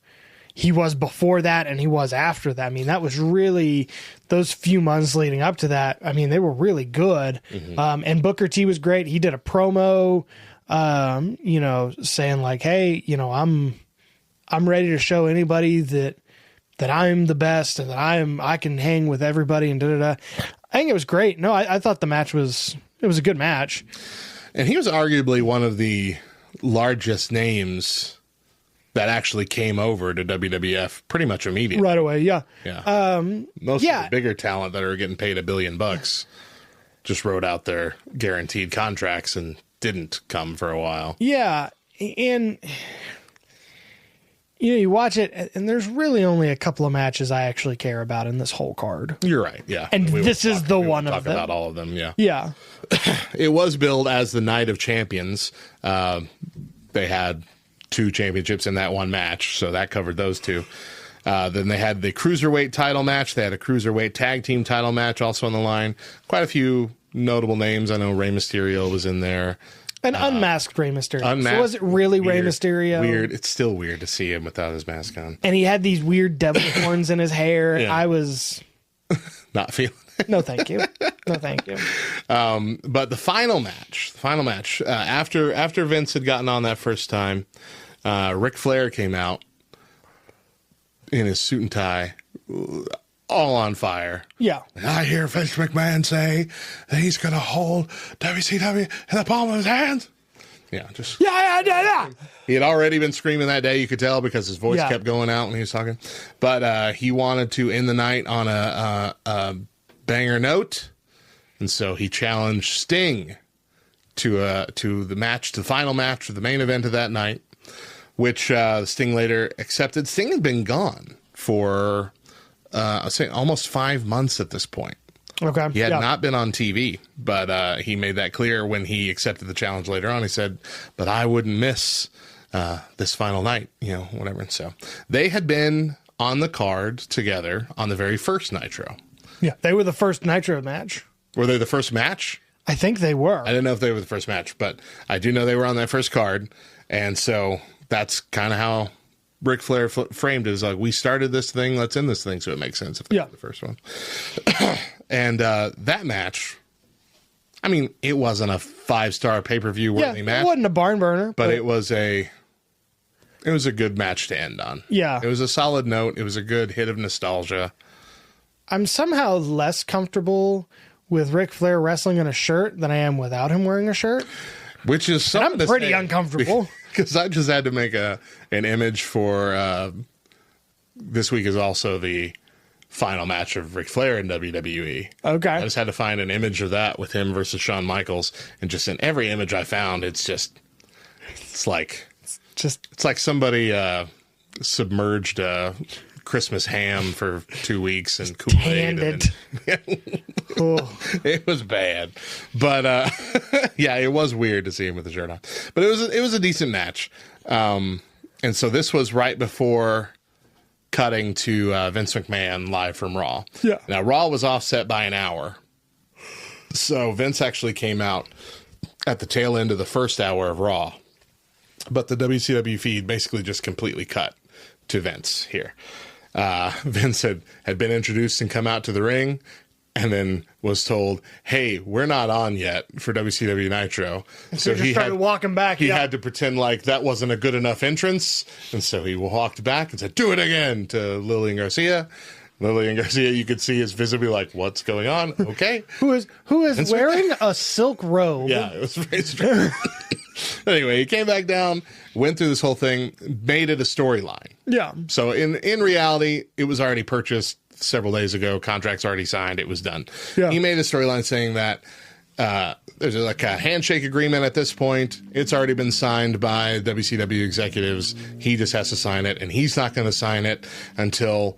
he was before that, and he was after that. I mean, that was really those few months leading up to that. I mean, they were really good. Mm-hmm. And Booker T was great. He did a promo, saying like, "Hey, I'm ready to show anybody that I'm the best and that I can hang with everybody," and da-da-da. I think it was great. No, I thought the match was a good match. And he was arguably one of the largest names that actually came over to WWF pretty much immediately. Right away, yeah. Yeah. Most of the bigger talent that are getting paid $1 billion just wrote out their guaranteed contracts and didn't come for a while. Yeah, and you watch it, and there's really only a couple of matches I actually care about in this whole card. You're right, yeah. And this is the one of them. Talk about all of them, yeah. Yeah. It was billed as the Night of Champions. They had 2 championships in that one match, so that covered those 2. Then they had the Cruiserweight title match. They had a Cruiserweight tag team title match also on the line. Quite a few notable names. I know Rey Mysterio was in there. An unmasked Rey Mysterio. Unmasked, so was it really Rey Mysterio? Weird. It's still weird to see him without his mask on. And he had these weird devil horns in his hair. Yeah. I was not feeling it. No, thank you. No, thank you. But the final match, after Vince had gotten on that first time, Ric Flair came out in his suit and tie, all on fire. Yeah. And I hear Vince McMahon say that he's going to hold WCW in the palm of his hands. Yeah, just... Yeah. He had already been screaming that day, you could tell, because his voice kept going out when he was talking. But he wanted to end the night on a banger note, and so he challenged Sting to the final match, the main event of that night, which Sting later accepted. Sting had been gone for... I'd say almost 5 months at this point. Okay. He had not been on TV, but he made that clear when he accepted the challenge later on. He said, but I wouldn't miss this final night, whatever. And so they had been on the card together on the very first Nitro. Yeah, they were the first Nitro match. Were they the first match? I think they were. I didn't know if they were the first match, but I do know they were on that first card. And so that's kind of how Ric Flair framed it, as like, we started this thing, let's end this thing, so it makes sense if that's the first one. And that match, I mean, it wasn't a 5-star pay-per-view worthy match. It wasn't a barn burner, but it was a good match to end on. Yeah. It was a solid note. It was a good hit of nostalgia. I'm somehow less comfortable with Ric Flair wrestling in a shirt than I am without him wearing a shirt. Which is something I'm pretty uncomfortable. Because I just had to make an image for this week is also the final match of Ric Flair in WWE. Okay. I just had to find an image of that with him versus Shawn Michaels. And just in every image I found, it's like somebody submerged Christmas ham for 2 weeks and Kool-Aid. It was bad, but it was weird to see him with the shirt on. But it was a decent match, and so this was right before cutting to Vince McMahon live from Raw. Yeah. Now, Raw was offset by an hour. So Vince actually came out at the tail end of the first hour of Raw. But the WCW feed basically just completely cut to Vince here. Vince had been introduced and come out to the ring, and then was told, "Hey, we're not on yet for WCW Nitro." So he started walking back. He had to pretend like that wasn't a good enough entrance, and so he walked back and said, "Do it again" to Lillian Garcia. Lillian Garcia, you could see, is visibly like, "What's going on?" Okay, who is wearing a silk robe? Yeah, it was very strange. Anyway, he came back down, went through this whole thing, made it a storyline. Yeah. So in reality, it was already purchased several days ago. Contracts already signed. It was done. Yeah. He made a storyline saying that there's like a handshake agreement at this point. It's already been signed by WCW executives. He just has to sign it, and he's not going to sign it until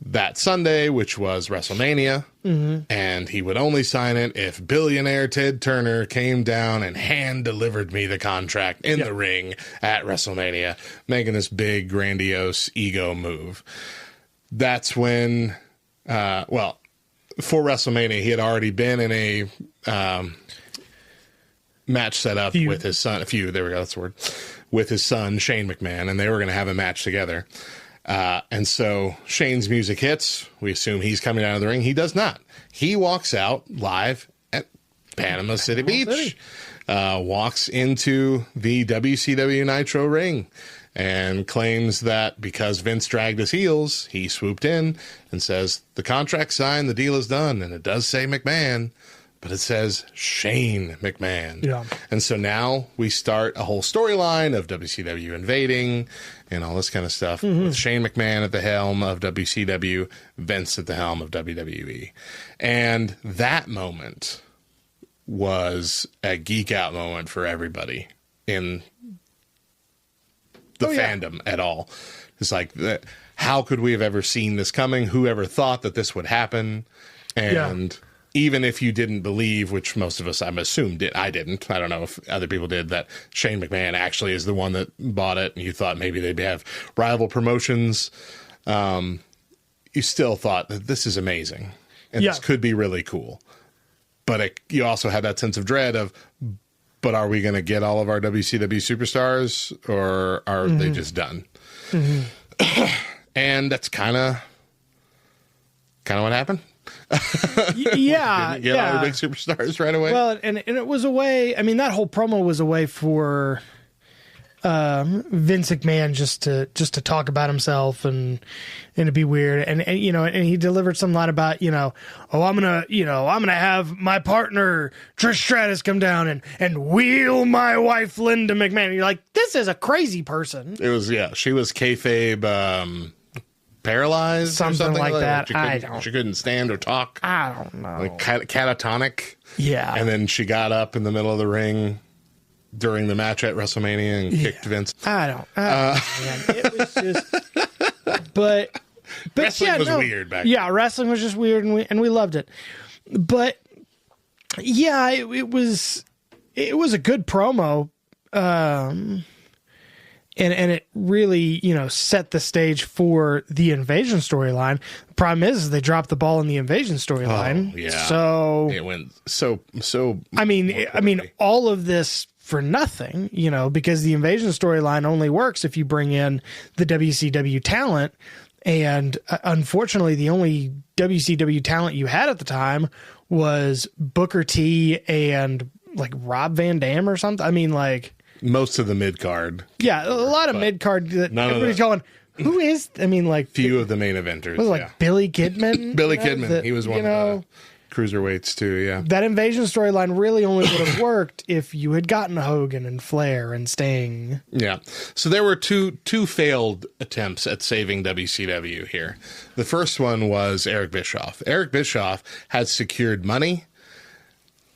that Sunday, which was WrestleMania. Mm-hmm. And he would only sign it if billionaire Ted Turner came down and hand delivered me the contract in the ring at WrestleMania, making this big, grandiose ego move. That's when, for WrestleMania, he had already been in a match set up with his son. There we go, that's the word. With his son, Shane McMahon, and they were going to have a match together. And so Shane's music hits. We assume he's coming out of the ring. He does not. He walks out live at Panama City Beach, walks into the WCW Nitro ring, and claims that because Vince dragged his heels, he swooped in and says, "The contract's signed, the deal is done." And it does say McMahon, but it says Shane McMahon. Yeah. And so now we start a whole storyline of WCW invading and all this kind of stuff, with Shane McMahon at the helm of WCW, Vince at the helm of WWE. And that moment was a geek out moment for everybody in the fandom at all. It's like, how could we have ever seen this coming? Who ever thought that this would happen? And even if you didn't believe, which most of us, I'm assumed, did. I didn't. I don't know if other people did, that Shane McMahon actually is the one that bought it, and you thought maybe they'd have rival promotions. You still thought that this is amazing, and this could be really cool. But you also had that sense of dread of, but are we going to get all of our WCW superstars, or are they just done? And that's kind of what happened. Yeah, Didn't get all the big superstars right away. Well, and it was a way. I mean, that whole promo was a way for Vince McMahon just to talk about himself and to be weird. And he delivered some line about, I'm gonna have my partner Trish Stratus come down and wheel my wife Linda McMahon. And you're like, this is a crazy person. It was she was kayfabe. Paralyzed, something like that. She couldn't stand or talk. I don't know. Like catatonic. Yeah. And then she got up in the middle of the ring during the match at WrestleMania and kicked Vince. I don't man. It was just. But wrestling was weird back then. Yeah, wrestling was just weird, and we loved it. But yeah, it was a good promo. And it really, set the stage for the invasion storyline. The problem is they dropped the ball in the invasion storyline. Oh, yeah. So it went so. I mean, all of this for nothing, because the invasion storyline only works if you bring in the WCW talent. And unfortunately, the only WCW talent you had at the time was Booker T and like Rob Van Dam or something. I mean, like. Most of the mid card. Yeah, a lot of mid card that everybody's going, who is, few of the main eventers. Was it like Billy Kidman? Billy Kidman. He was one of the cruiserweights too, yeah. That invasion storyline really only would have worked if you had gotten Hogan and Flair and Sting. Yeah. So there were two failed attempts at saving WCW here. The first one was Eric Bischoff. Eric Bischoff had secured money,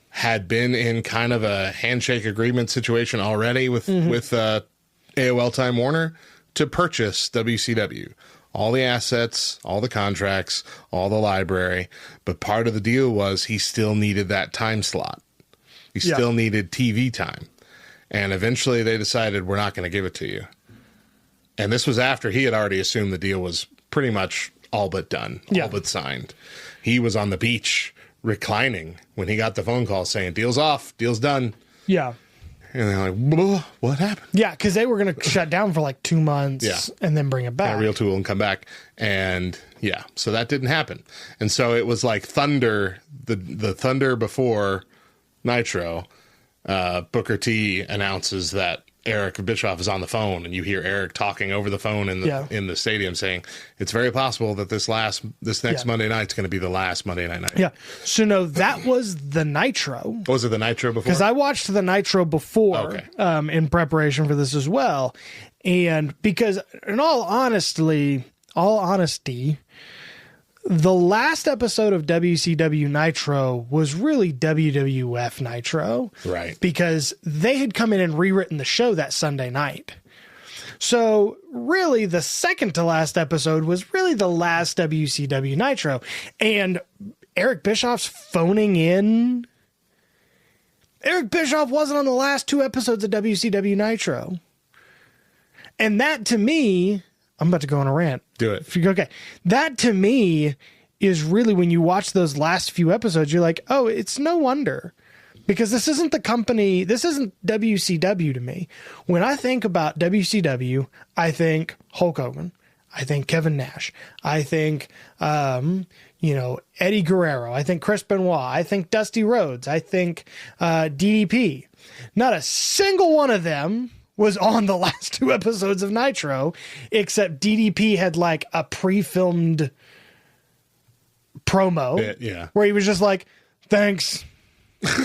had been in kind of a handshake agreement situation already with AOL Time Warner to purchase WCW. All the assets, all the contracts, all the library. But part of the deal was he still needed that time slot. He still needed TV time. And eventually they decided, we're not going to give it to you. And this was after he had already assumed the deal was pretty much all but done, Yeah. all but signed. He was on the beach reclining when he got the phone call saying, deal's off, deal's done. Yeah. And they're like, what happened? Yeah, because they were going to shut down for like 2 months Yeah. and then bring it back. A real tool and come back. And yeah, so that didn't happen. And so it was like Thunder, the Thunder before Nitro. Booker T announces that Eric Bischoff is on the phone, and you hear Eric talking over the phone in the stadium saying, it's very possible that this next Monday night's going to be the last Monday night. Yeah. So no, that was the Nitro. Was it the Nitro before? Because I watched the Nitro before in preparation for this as well. And because in all honesty, the last episode of WCW Nitro was really WWF Nitro. Right. Because they had come in and rewritten the show that Sunday night. So really the second to last episode was really the last WCW Nitro. And Eric Bischoff's phoning in. Eric Bischoff wasn't on the last 2 episodes of WCW Nitro. And that to me, I'm about to go on a rant. Do it. Okay. That to me is really when you watch those last few episodes, you're like, oh, it's no wonder. Because this isn't the company, this isn't WCW to me. When I think about WCW, I think Hulk Hogan. I think Kevin Nash. I think, Eddie Guerrero. I think Chris Benoit. I think Dusty Rhodes. I think DDP. Not a single one of them was on the last 2 episodes of Nitro, except DDP had like a pre-filmed promo where he was just like, thanks.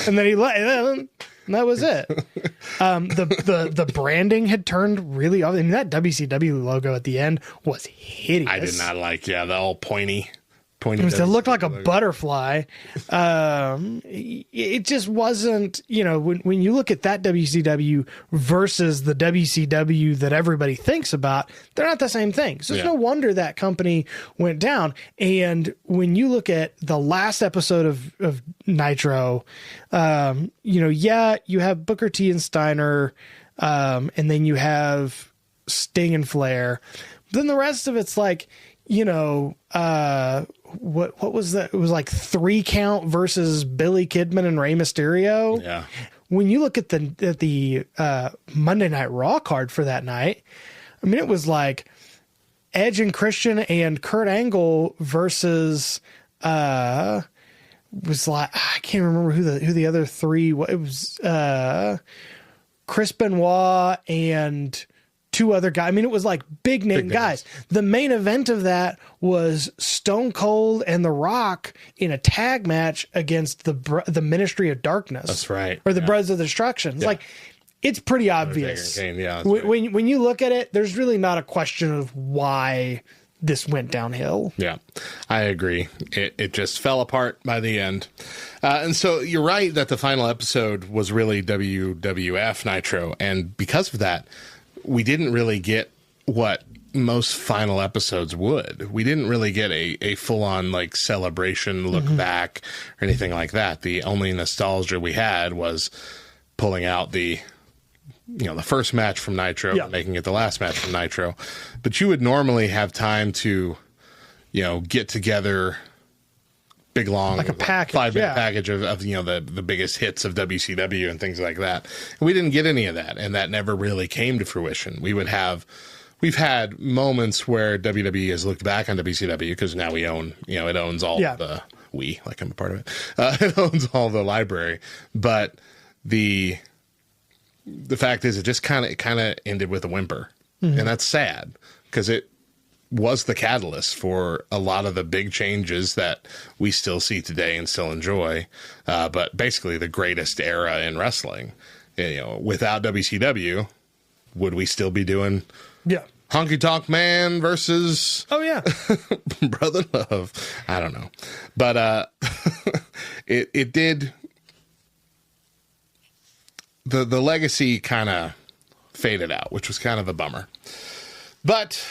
And then and that was it. The branding had turned really off. I mean, that WCW logo at the end was hideous. I did not like, the all pointy. It looked like a butterfly. It just wasn't, when you look at that WCW versus the WCW that everybody thinks about, they're not the same thing. So it's no wonder that company went down. And when you look at the last episode of Nitro, you have Booker T and Steiner, and then you have Sting and Flair. Then the rest of it's like, what was that? It was like 3 count versus Billy Kidman and Rey Mysterio. Yeah. When you look at the Monday Night Raw card for that night, I mean, it was like Edge and Christian and Kurt Angle versus was like, I can't remember who the other 3. It was Chris Benoit and 2 other guys. I mean, it was like big name guys. The main event of that was Stone Cold and The Rock in a tag match against the Ministry of Darkness. That's right. Or the Brothers of Destruction. It's like, it's pretty obvious. When you look at it, there's really not a question of why this went downhill. Yeah, I agree. It just fell apart by the end. And so you're right that the final episode was really WWF Nitro. And because of that, we didn't really get what most final episodes would. We didn't really get a full-on like celebration look back or anything like that. The only nostalgia we had was pulling out the first match from Nitro, making it the last match from Nitro. But you would normally have time to, get together big long like a package, 5-minute package of the biggest hits of WCW and things like that. And we didn't get any of that, and that never really came to fruition. We've had moments where WWE has looked back on WCW because now we own, it owns all the like I'm a part of it. It owns all the library, but the fact is it just kind of ended with a whimper, and that's sad because it was the catalyst for a lot of the big changes that we still see today and still enjoy. But basically the greatest era in wrestling, without WCW, would we still be doing Honky Tonk Man versus Brother Love? I don't know. But it did. The legacy kind of faded out, which was kind of a bummer. But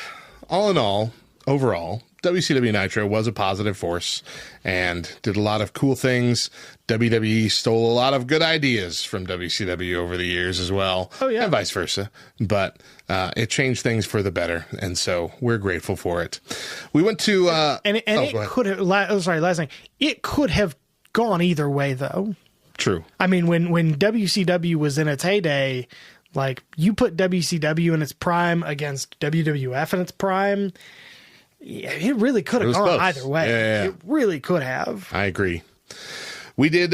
all in all, overall, WCW Nitro was a positive force and did a lot of cool things. WWE stole a lot of good ideas from WCW over the years as well. Oh, yeah. And vice versa. But it changed things for the better, and so we're grateful for it. We went to... it could have... last thing. It could have gone either way, though. True. I mean, when WCW was in its heyday, like, you put WCW in its prime against WWF in its prime, it really could have gone close. either way. Yeah. It really could have. I agree. We did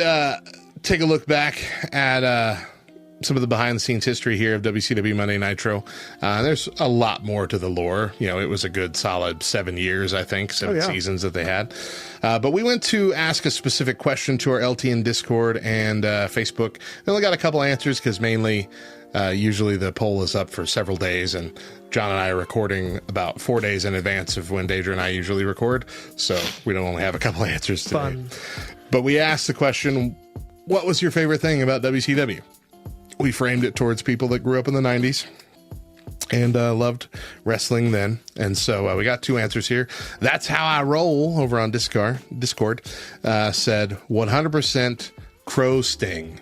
take a look back at some of the behind-the-scenes history here of WCW Monday Nitro. There's a lot more to the lore. You know, it was a good solid 7 years, I think, seven seasons that they had. But we went to ask a specific question to our LTN Discord and Facebook. We only got a couple answers because mainly... usually the poll is up for several days, and John and I are recording about 4 days in advance of when Deidra and I usually record, so we don't only have a couple answers today. Fun. But we asked the question, what was your favorite thing about WCW? We framed it towards people that grew up in the 90s and loved wrestling then, and so we got two answers here. That's How I Roll over on Discord said 100% Crow Sting.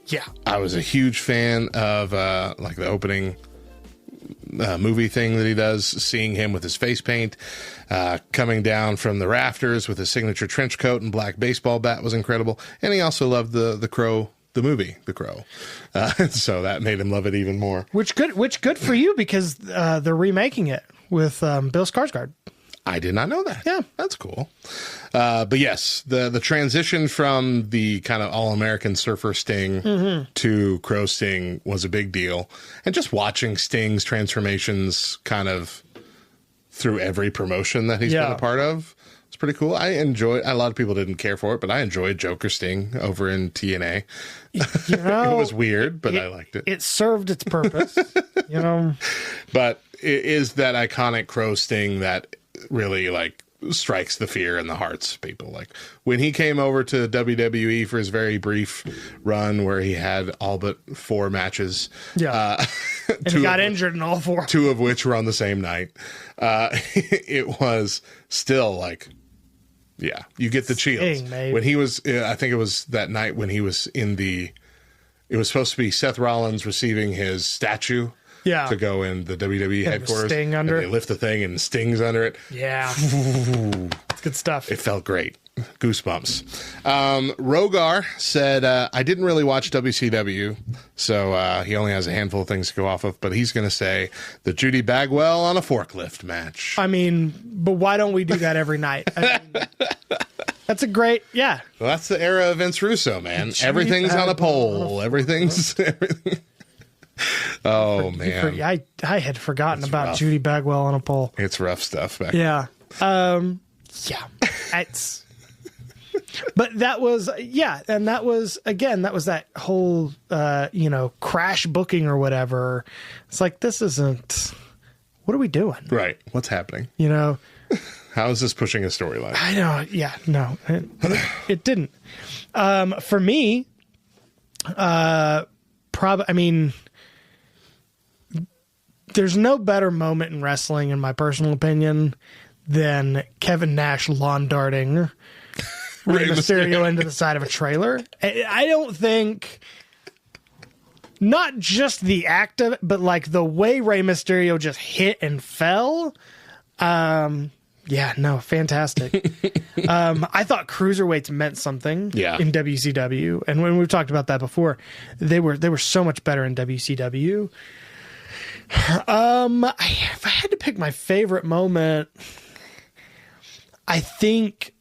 Yeah. I was a huge fan of like the opening movie thing that he does, seeing him with his face paint, coming down from the rafters with his signature trench coat and black baseball bat was incredible. And he also loved the Crow, the movie, The Crow. So that made him love it even more. Which good for you, because they're remaking it with Bill Skarsgård. I did not know that. Yeah. That's cool. But yes, the transition from the kind of all-American surfer Sting to Crow Sting was a big deal. And just watching Sting's transformations kind of through every promotion that he's been a part of, it's pretty cool. A lot of people didn't care for it, but I enjoyed Joker Sting over in TNA. You know, it was weird, but I liked it. It served its purpose, you know. But it is that iconic Crow Sting that really like strikes the fear in the hearts of people. Like when he came over to WWE for his very brief run where he had all but 4 matches. Yeah. And he got injured in all 4. 2 of which were on the same night. It was still like, yeah, you get the chills. When he was, I think it was that night when he was it was supposed to be Seth Rollins receiving his statue. Yeah. To go in the WWE headquarters. Sting under and they lift the thing and Sting's under it. Yeah. It's good stuff. It felt great. Goosebumps. Rogar said, I didn't really watch WCW, so he only has a handful of things to go off of, but he's going to say the Judy Bagwell on a forklift match. I mean, but why don't we do that every night? I mean, that's a great, yeah. Well, that's the era of Vince Russo, man. Everything's on a pole. Everything. Oh, man. I had forgotten about rough. Judy Bagwell on a pole. It's rough stuff back Yeah. Yeah. It's... But that was, and that was, again, that was that whole, crash booking or whatever. It's like, this isn't, what are we doing? Right. What's happening? You know? How is this pushing a storyline? I know. Yeah, no, it didn't. For me, there's no better moment in wrestling, in my personal opinion, than Kevin Nash lawn darting Rey Mysterio into the side of a trailer. I don't think, not just the act of it, but like the way Rey Mysterio just hit and fell. Fantastic. I thought cruiserweights meant something in WCW, and when we've talked about that before, they were so much better in WCW. If I had to pick my favorite moment, I think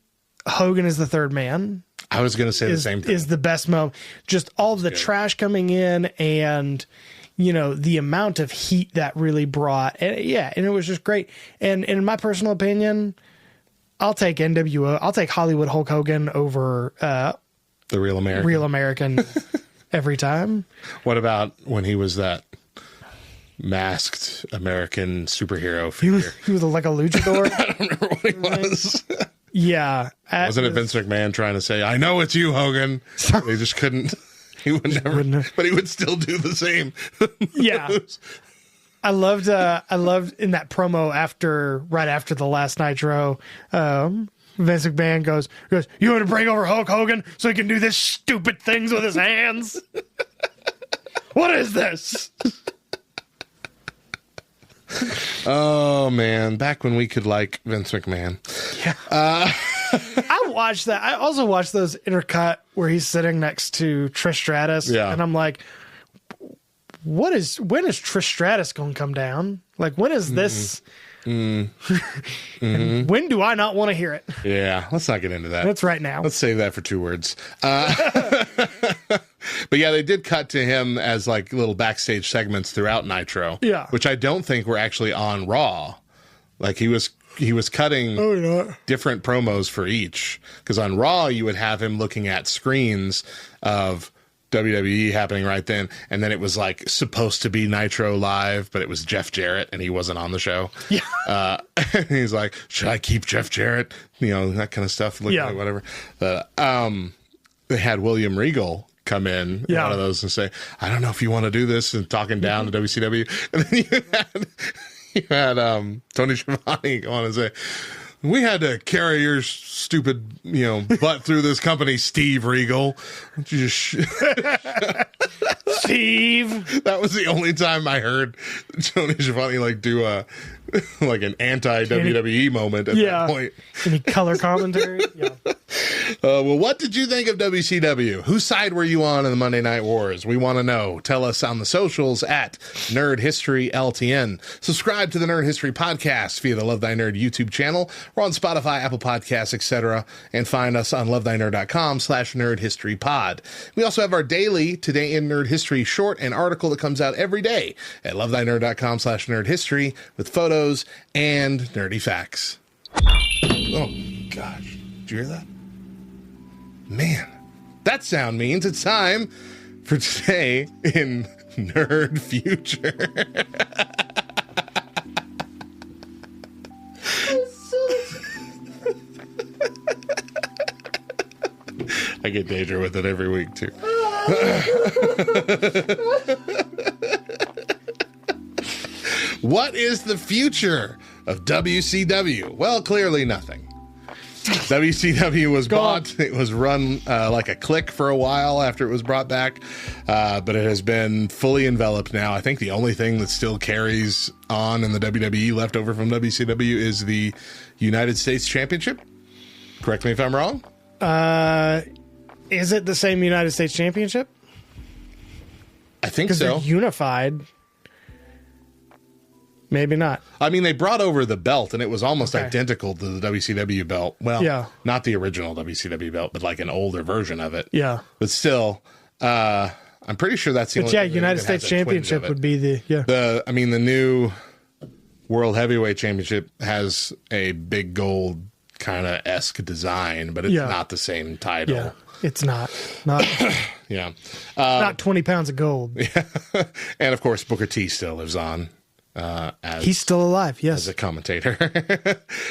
Hogan is the third man. I was going to say the same thing. Is the best moment. Just all of the trash coming in and, the amount of heat that really brought. And it was just great. And in my personal opinion, I'll take NWO. I'll take Hollywood Hulk Hogan over the Real American. Real American every time. What about when he was that masked American superhero figure? He was like a luchador. I don't remember what he was. Yeah. Wasn't it Vince McMahon trying to say, I know it's you, Hogan? They just couldn't. He would never. But he would still do the same. Yeah. I loved in that promo right after the last Nitro, Vince McMahon goes, "You want to bring over Hulk Hogan so he can do this stupid things with his hands? What is this?" Oh man, back when we could like Vince McMahon. Yeah. I watched that. I also watched those intercut where he's sitting next to Trish Stratus. Yeah. And I'm like, when is Trish Stratus going to come down? Like, when is this? And when do I not want to hear it? Yeah, let's not get into that. That's right now. Let's save that for 2 words. But yeah, they did cut to him as like little backstage segments throughout Nitro. Yeah. Which I don't think were actually on Raw. Like he was cutting different promos for each. Because on Raw, you would have him looking at screens of WWE happening right then, and then it was like supposed to be Nitro Live, but it was Jeff Jarrett and he wasn't on the show. Yeah. He's like, should I keep Jeff Jarrett? You know, that kind of stuff. Like whatever. They had William Regal come in one of those and say, I don't know if you want to do this, and talking down to WCW. And then you had Tony Schiavone go on and say, we had to carry your stupid, butt through this company, Steve Regal. Why don't you just Steve. That was the only time I heard Tony Schiavone like do a like an anti-WWE moment at that point. Any color commentary? Yeah. Well, what did you think of WCW? Whose side were you on in the Monday Night Wars? We want to know. Tell us on the socials at Nerd History LTN. Subscribe to the Nerd History Podcast via the Love Thy Nerd YouTube channel. We're on Spotify, Apple Podcasts, etc. And find us on lovethynerd.com/nerdhistorypod. We also have our daily Today in Nerd History short and article that comes out every day at lovethynerd.com/nerdhistory with photos and nerdy facts. Oh, gosh. Did you hear that? Man, that sound means it's time for Today in Nerd Future. I get Deidra with it every week, too. What is the future of WCW? Well, clearly nothing. WCW was bought. It was run like a clique for a while after it was brought back, but it has been fully enveloped now. I think the only thing that still carries on in the WWE left over from WCW is the United States Championship. Correct me if I'm wrong. Is it the same United States Championship? I think so. Because they're unified. Maybe not. I mean, they brought over the belt, and it was almost identical to the WCW belt. Well, not the original WCW belt, but like an older version of it. Yeah. But still, I'm pretty sure that's the only thing United States Championship would be the the new World Heavyweight Championship has a big gold kind of esque design, but it's not the same title. Yeah, it's not. Yeah. Not 20 pounds of gold. Yeah. And of course, Booker T still lives on. He's still alive, yes, as a commentator.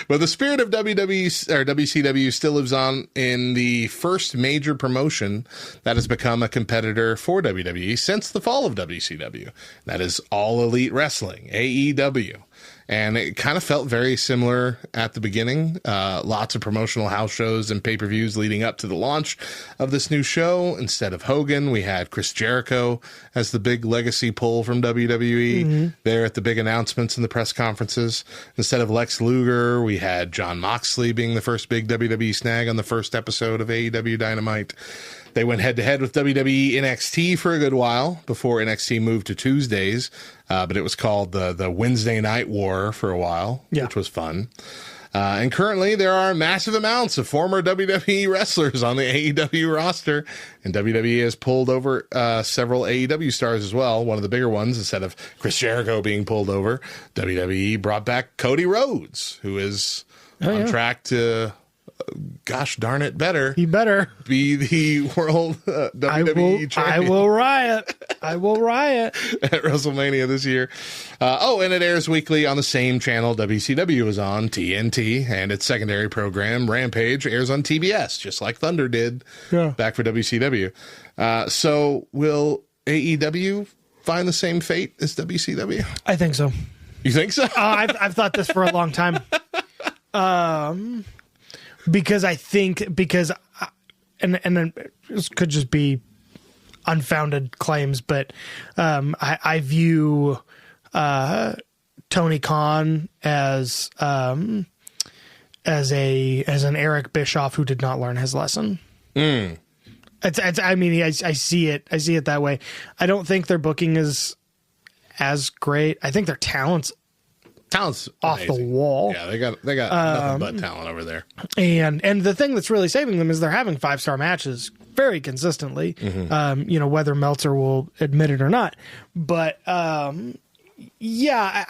But the spirit of WCW still lives on in the first major promotion that has become a competitor for WWE since the fall of WCW. That is All Elite Wrestling, AEW. And it kind of felt very similar at the beginning. Lots of promotional house shows and pay-per-views leading up to the launch of this new show. Instead of Hogan, we had Chris Jericho as the big legacy pull from WWE there at the big announcements and the press conferences. Instead of Lex Luger, we had Jon Moxley being the first big WWE snag on the first episode of AEW Dynamite. They went head-to-head with WWE NXT for a good while before NXT moved to Tuesdays, but it was called the Wednesday Night War for a while, which was fun. And currently, there are massive amounts of former WWE wrestlers on the AEW roster, and WWE has pulled over several AEW stars as well. One of the bigger ones, instead of Chris Jericho being pulled over, WWE brought back Cody Rhodes, who is on track to... gosh darn it, he better be the world WWE champion. I will riot at WrestleMania this year. And it airs weekly on the same channel WCW is on, TNT, and its secondary program Rampage airs on TBS, just like Thunder did back for WCW. So will AEW find the same fate as WCW? I think so. You think so? I've thought this for a long time. Because and this could just be unfounded claims, but I view Tony Khan as an Eric Bischoff who did not learn his lesson. I mean, I see it that way. I don't think their booking is as great. I think their talent's off amazing. the wall. Yeah, they got nothing but talent over there. And the thing that's really saving them is they're having 5-star matches very consistently. Whether Meltzer will admit it or not. But yeah,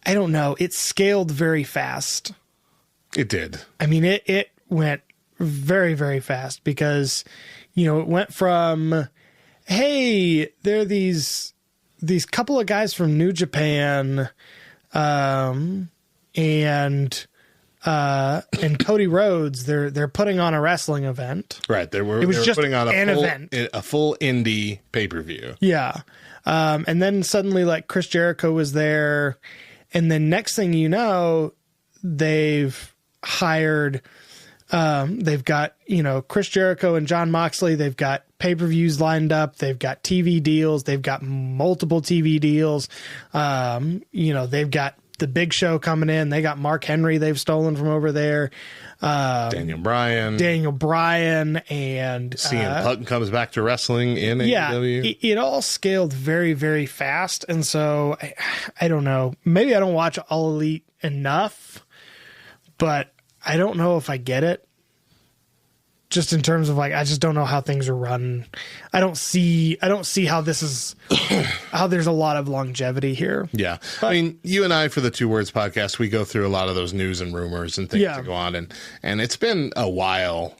I don't know. It scaled very fast. It did. I mean, it went very, very fast because, it went from, hey, there are these couple of guys from New Japan, and Cody Rhodes. They're putting on a wrestling event. Right. They were just putting on a full indie pay-per-view. Yeah. And then suddenly, like, Chris Jericho was there, and then next thing you know, they've hired. They've got, Chris Jericho and John Moxley. They've got pay-per-views lined up. They've got TV deals. They've got multiple TV deals. They've got the Big Show coming in. They got Mark Henry they've stolen from over there. Daniel Bryan, and CM Punk comes back to wrestling in AEW. It all scaled very, very fast. And so I don't know. Maybe I don't watch All Elite enough, but I don't know if I get it. Just in terms of, like, I just don't know how things are run. I don't see how this is, how there's a lot of longevity here. Yeah. But, I mean, you and I, for the Two Words podcast, we go through a lot of those news and rumors and things that go on. And it's been a while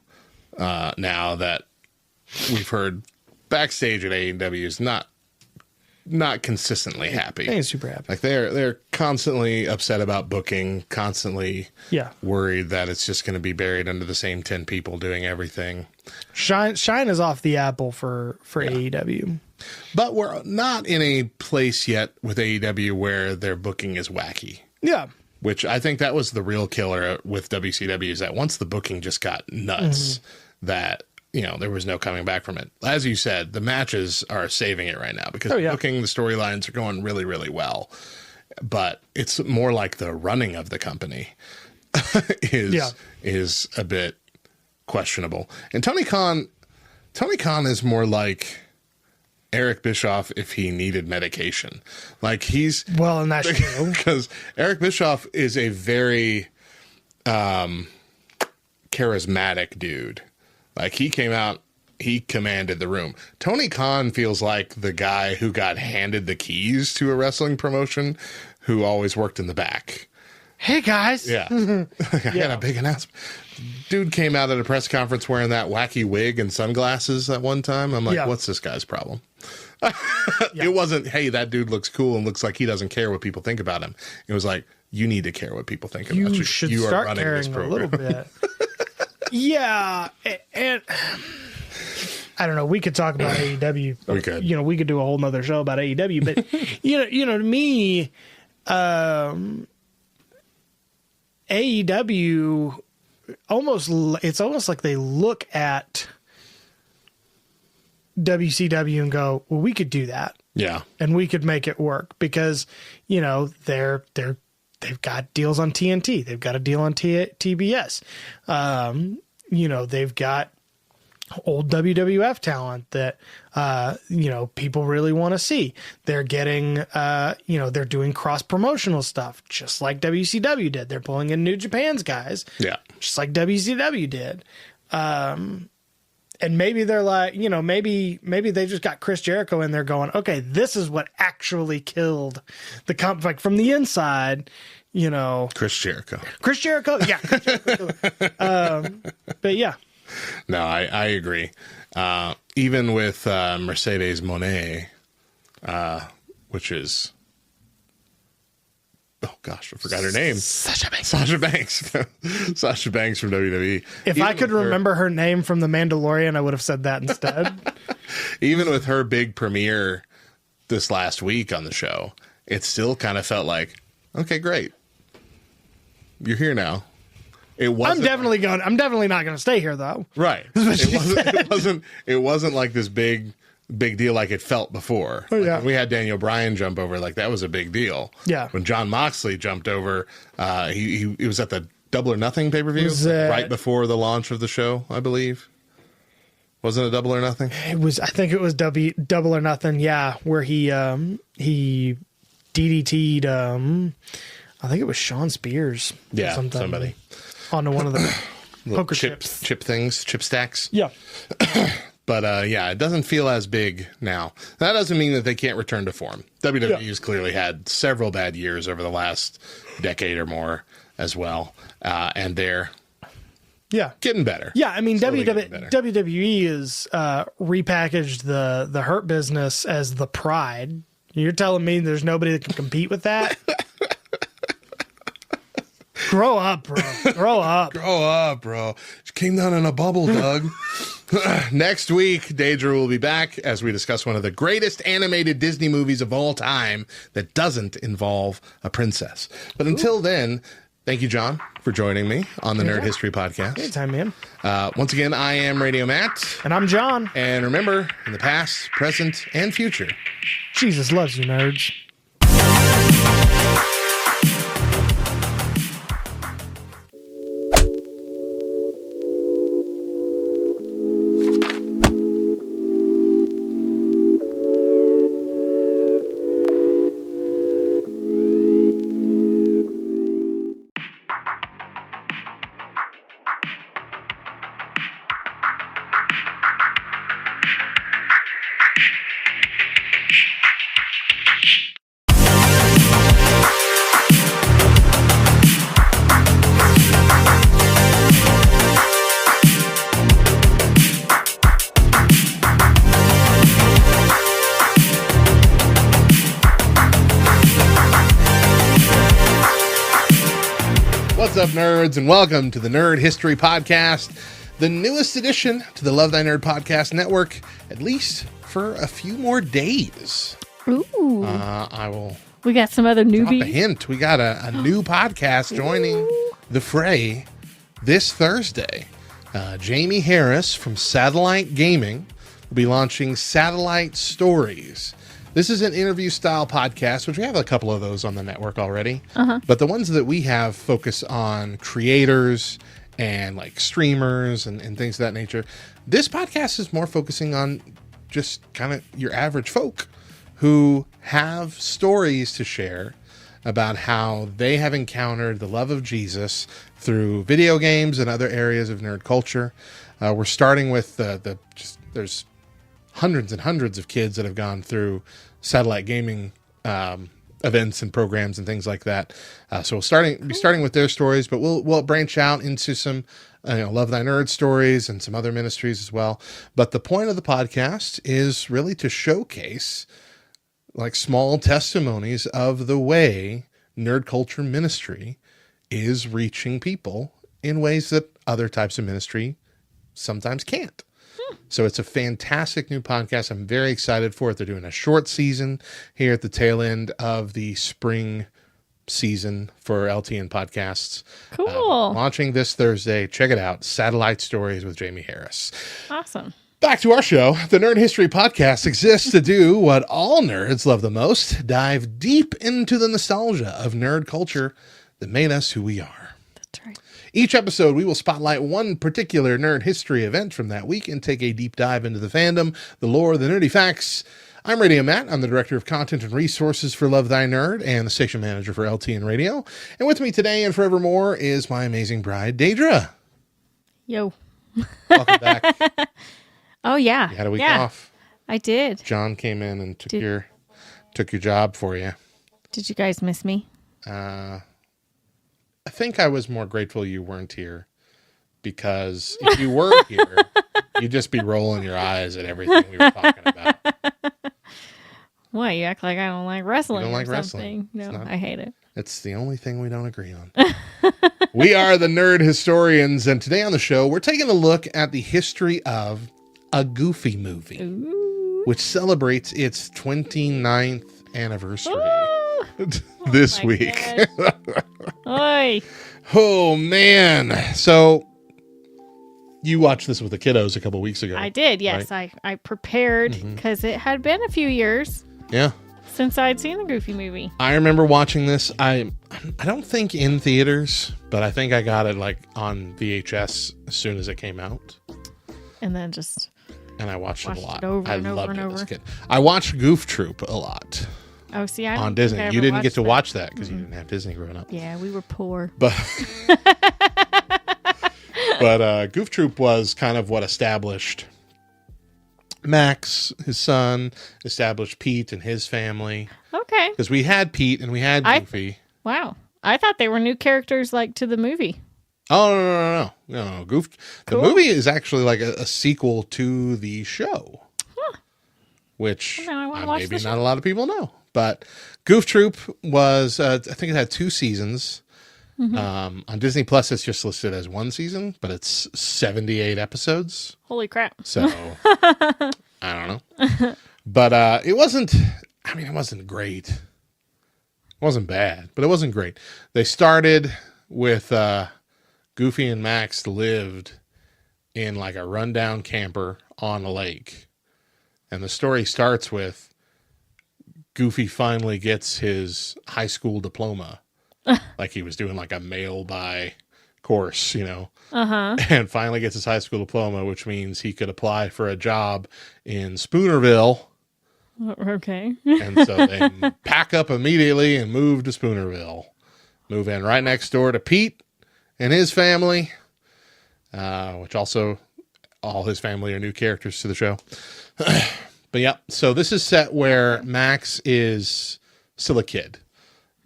now that we've heard backstage at AEW is not consistently happy. I ain't super happy. Like they're constantly upset about booking, constantly worried that it's just going to be buried under the same 10 people doing everything. Shine is off the apple for AEW. But we're not in a place yet with AEW where their booking is wacky. Yeah. Which I think that was the real killer with WCW, is that once the booking just got nuts, that there was no coming back from it. As you said, the matches are saving it right now because booking, the storylines are going really, really well. But it's more like the running of the company is a bit questionable. And Tony Khan is more like Eric Bischoff if he needed medication. Like and that's true. Because Eric Bischoff is a very charismatic dude. Like, he came out, he commanded the room. Tony Khan feels like the guy who got handed the keys to a wrestling promotion, who always worked in the back. Hey, guys. Yeah. I got a big announcement. Dude came out at a press conference wearing that wacky wig and sunglasses at one time. I'm like, what's this guy's problem? It wasn't, hey, that dude looks cool and looks like he doesn't care what people think about him. It was like, you need to care what people think about you. You should start caring a little bit. Yeah, and I don't know. We could talk about AEW. We could. We could do a whole nother show about AEW. But to me, AEW it's almost like they look at WCW and go, well, we could do that. Yeah, and we could make it work because they've got deals on TNT. They've got a deal on TBS. They've got old WWF talent that, people really want to see. They're getting, they're doing cross-promotional stuff, just like WCW did. They're pulling in New Japan's guys, just like WCW did. And maybe they're like, maybe they just got Chris Jericho in there going, okay, this is what actually killed the comp, like from the inside, Chris Jericho. Yeah. Chris Jericho. But yeah. No, I agree. Even with Mercedes Moné, which is, oh gosh, I forgot her name. Sasha Banks. Sasha Banks from WWE. If I could remember her name from The Mandalorian, I would have said that instead. Even with her big premiere this last week on the show, it still kind of felt like, okay, great. You're here now. I'm definitely not going to stay here though. Right. It wasn't like this big deal like it felt before. Oh, yeah. When we had Daniel Bryan jump over, like that was a big deal. Yeah. When Jon Moxley jumped over, he was at the Double or Nothing pay-per-view right before the launch of the show, I believe. Wasn't it Double or Nothing? I think it was Double or Nothing. Yeah, where he DDT'd. I think it was Sean Spears. Yeah, somebody onto one of the poker chip things, chip stacks. Yeah. But yeah, it doesn't feel as big now. That doesn't mean that they can't return to form. WWE's clearly had several bad years over the last decade or more as well, and they're getting better. Yeah, I mean WWE is repackaged the Hurt Business as the Pride. You're telling me there's nobody that can compete with that? Grow up, bro. Grow up. Grow up, bro. She came down in a bubble, Doug. Next week, Deidra will be back as we discuss one of the greatest animated Disney movies of all time that doesn't involve a princess. But until then, thank you, John, for joining me on the Nerd History Podcast. Anytime, man. Once again, I am Radio Matt. And I'm John. And remember, in the past, present, and future, Jesus loves you, nerds. What's up, nerds, and welcome to the Nerd History Podcast, the newest addition to the Love Thy Nerd Podcast Network, at least for a few more days. Ooh. We got some other newbies. Drop a hint. We got a new podcast joining the fray this Thursday. Jamie Harris from Satellite Gaming will be launching Satellite Stories. This is an interview-style podcast, which we have a couple of those on the network already. But the ones that we have focus on creators and like streamers and things of that nature. This podcast is more focusing on just kind of your average folk who have stories to share about how they have encountered the love of Jesus through video games and other areas of nerd culture. We're starting with there's hundreds and hundreds of kids that have gone through Satellite Gaming events and programs and things like that. So we'll be starting with their stories, but we'll branch out into some Love Thy Nerd stories and some other ministries as well. But the point of the podcast is really to showcase like small testimonies of the way nerd culture ministry is reaching people in ways that other types of ministry sometimes can't. So it's a fantastic new podcast. I'm very excited for it. They're doing a short season here at the tail end of the spring season for LTN podcasts. Cool. Launching this Thursday. Check it out. Satellite Stories with Jamie Harris. Awesome. Back to our show. The Nerd History Podcast exists to do what all nerds love the most, dive deep into the nostalgia of nerd culture that made us who we are. That's right. Each episode, we will spotlight one particular nerd history event from that week and take a deep dive into the fandom, the lore, the nerdy facts. I'm Radio Matt. I'm the Director of Content and Resources for Love Thy Nerd and the Station Manager for LTN Radio. And with me today and forevermore is my amazing bride, Deidra. Yo. Welcome back. Oh, yeah. You had a week off. I did. John came in and took your job for you. Did you guys miss me? I think I was more grateful you weren't here, because if you were here, you'd just be rolling your eyes at everything we were talking about. What? You act like I don't like wrestling. You don't like wrestling? No, I hate it. It's the only thing we don't agree on. We are the Nerd Historians, and today on the show, we're taking a look at the history of a Goofy movie. Ooh. which celebrates its 29th anniversary Ooh. this my week. Oy. Oh, man. So you watched this with the kiddos a couple weeks ago. I did, yes. Right? I prepared because it had been a few years Yeah. since I'd seen the Goofy movie. I remember watching this. I don't think in theaters, but I think I got it like on VHS as soon as it came out. And then just... And I watched it a lot. it over I and over loved and it as a over. kid. I watched Goof Troop a lot Oh, see, I on don't Disney. think I You ever didn't get to watched watch that because you didn't have Disney growing up. Yeah, we were poor. But Goof Troop was kind of what established Max, his son, established Pete and his family. Okay. Because we had Pete and we had Goofy. Wow. I thought they were new characters like to the movie. Oh, no. Goof. Cool. The movie is actually like a sequel to the show. Which Well, now I wanna watch maybe the not show. a lot of people know. But Goof Troop was, I think it had 2 seasons. On Disney Plus, it's just listed as 1 season, but it's 78 episodes. Holy crap. So, I don't know. But it wasn't great. It wasn't bad, but it wasn't great. They started with Goofy and Max lived in like a rundown camper on a lake. And the story starts with Goofy finally gets his high school diploma. Like he was doing like a mail by course, and finally gets his high school diploma, which means he could apply for a job in Spoonerville. Okay. And so they pack up immediately and move to Spoonerville. Move in right next door to Pete and his family, which also all his family are new characters to the show. But yeah, so this is set where Max is still a kid.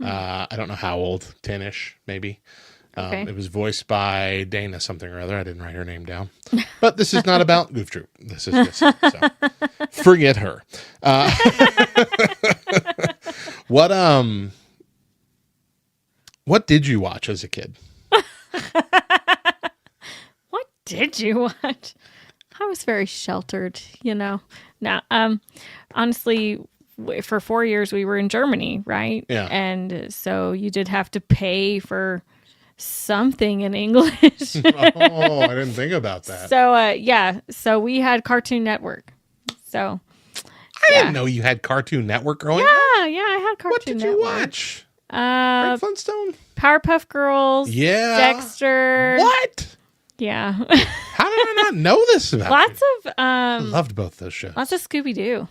I don't know how old, 10-ish, maybe. Okay. It was voiced by Dana something or other. I didn't write her name down. But this is not about Goof Troop. This is just so forget her. What did you watch as a kid? What did you watch? I was very sheltered, Now, honestly, for 4 years we were in Germany, right? Yeah. And so you did have to pay for something in English. Oh, I didn't think about that. So so we had Cartoon Network. So I didn't know you had Cartoon Network growing up. yeah, I had Cartoon What did Network. you watch? Fred Flintstone? Powerpuff Girls. Yeah. Dexter. What? Yeah. How did I not know this about Lots you? of I loved both those shows. lots of Scooby Doo.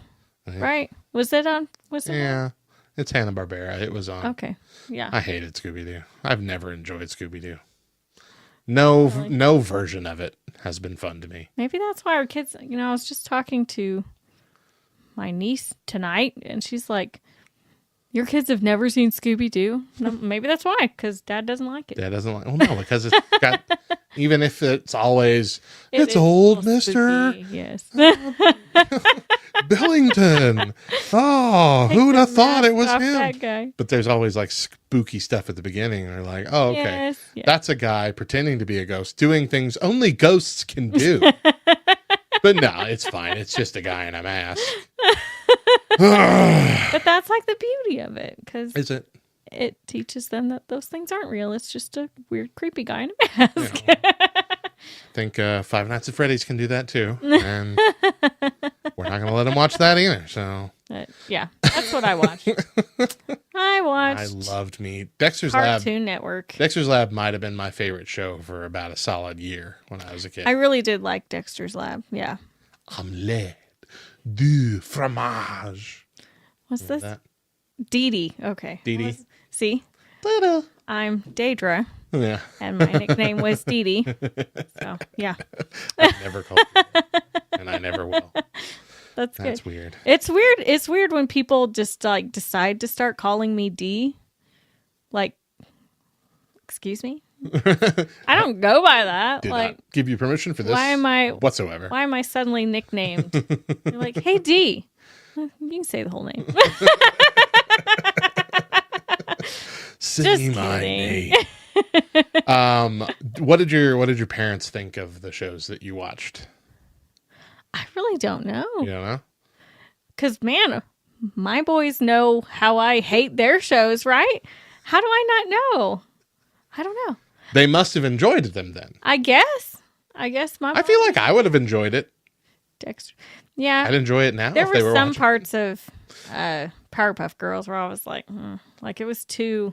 Right? Was it on? Yeah. It's Hanna-Barbera. It was on. Okay. Yeah. I hated Scooby-Doo. I've never enjoyed Scooby-Doo. No version of it has been fun to me. Maybe that's why our kids, I was just talking to my niece tonight and she's like, your kids have never seen Scooby-Doo? No, maybe that's why, because Dad doesn't like it. Dad doesn't like. Well, no, because it's got. Even if it's always, It it's is old, a little Mister spooky, Yes. Billington. Oh, who would have thought it was Off him? that guy. But there's always like spooky stuff at the beginning. They're like, oh, okay, Yes, yeah. that's a guy pretending to be a ghost, doing things only ghosts can do. But no, it's fine. It's just a guy in a mask. But that's like the beauty of it, because Is it? it teaches them that those things aren't real. It's just a weird, creepy guy in a mask. I think Five Nights at Freddy's can do that too. And we're not going to let them watch that either. So Yeah, that's what I watched. I I watched loved me. Dexter's Lab. Cartoon Network. Dexter's Lab might have been my favorite show for about a solid year when I was a kid. I really did like Dexter's Lab. Yeah. Omelette du fromage. What's this? That? Dee Dee. Okay. Dee Dee. See, Ta-da. I'm Deidra, Yeah, and my nickname was Dee Dee. So, yeah. I've never called you that, and I never will. That's That's good. weird. It's weird. It's weird when people just like decide to start calling me D. Like, excuse me? I don't go by that. Did like, not give you permission for this why am I whatsoever. Why am I suddenly nicknamed? You're like, hey D. You can say the whole name. Say Just my kidding. name. What did your parents think of the shows that you watched? I really don't know. You don't know? because, man, my boys know how I hate their shows, right? How do I not know? I don't know. They must have enjoyed them then. I guess I feel like I would have enjoyed it. Dexter. Yeah. I'd enjoy it now. There if they were were some watching. parts of Powerpuff Girls where I was like it was too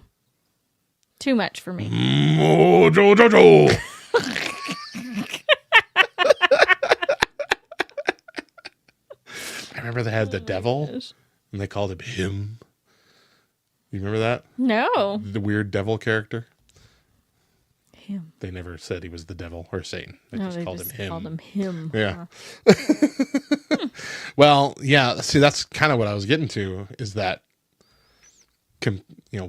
much for me. Oh, Joe. I remember they had the devil, and they called him. You remember that? No. The weird devil character? Him. They never said he was the devil or Satan. They No, just they called just him him. called him him. Yeah. Well, yeah. See, that's kind of what I was getting to, is that,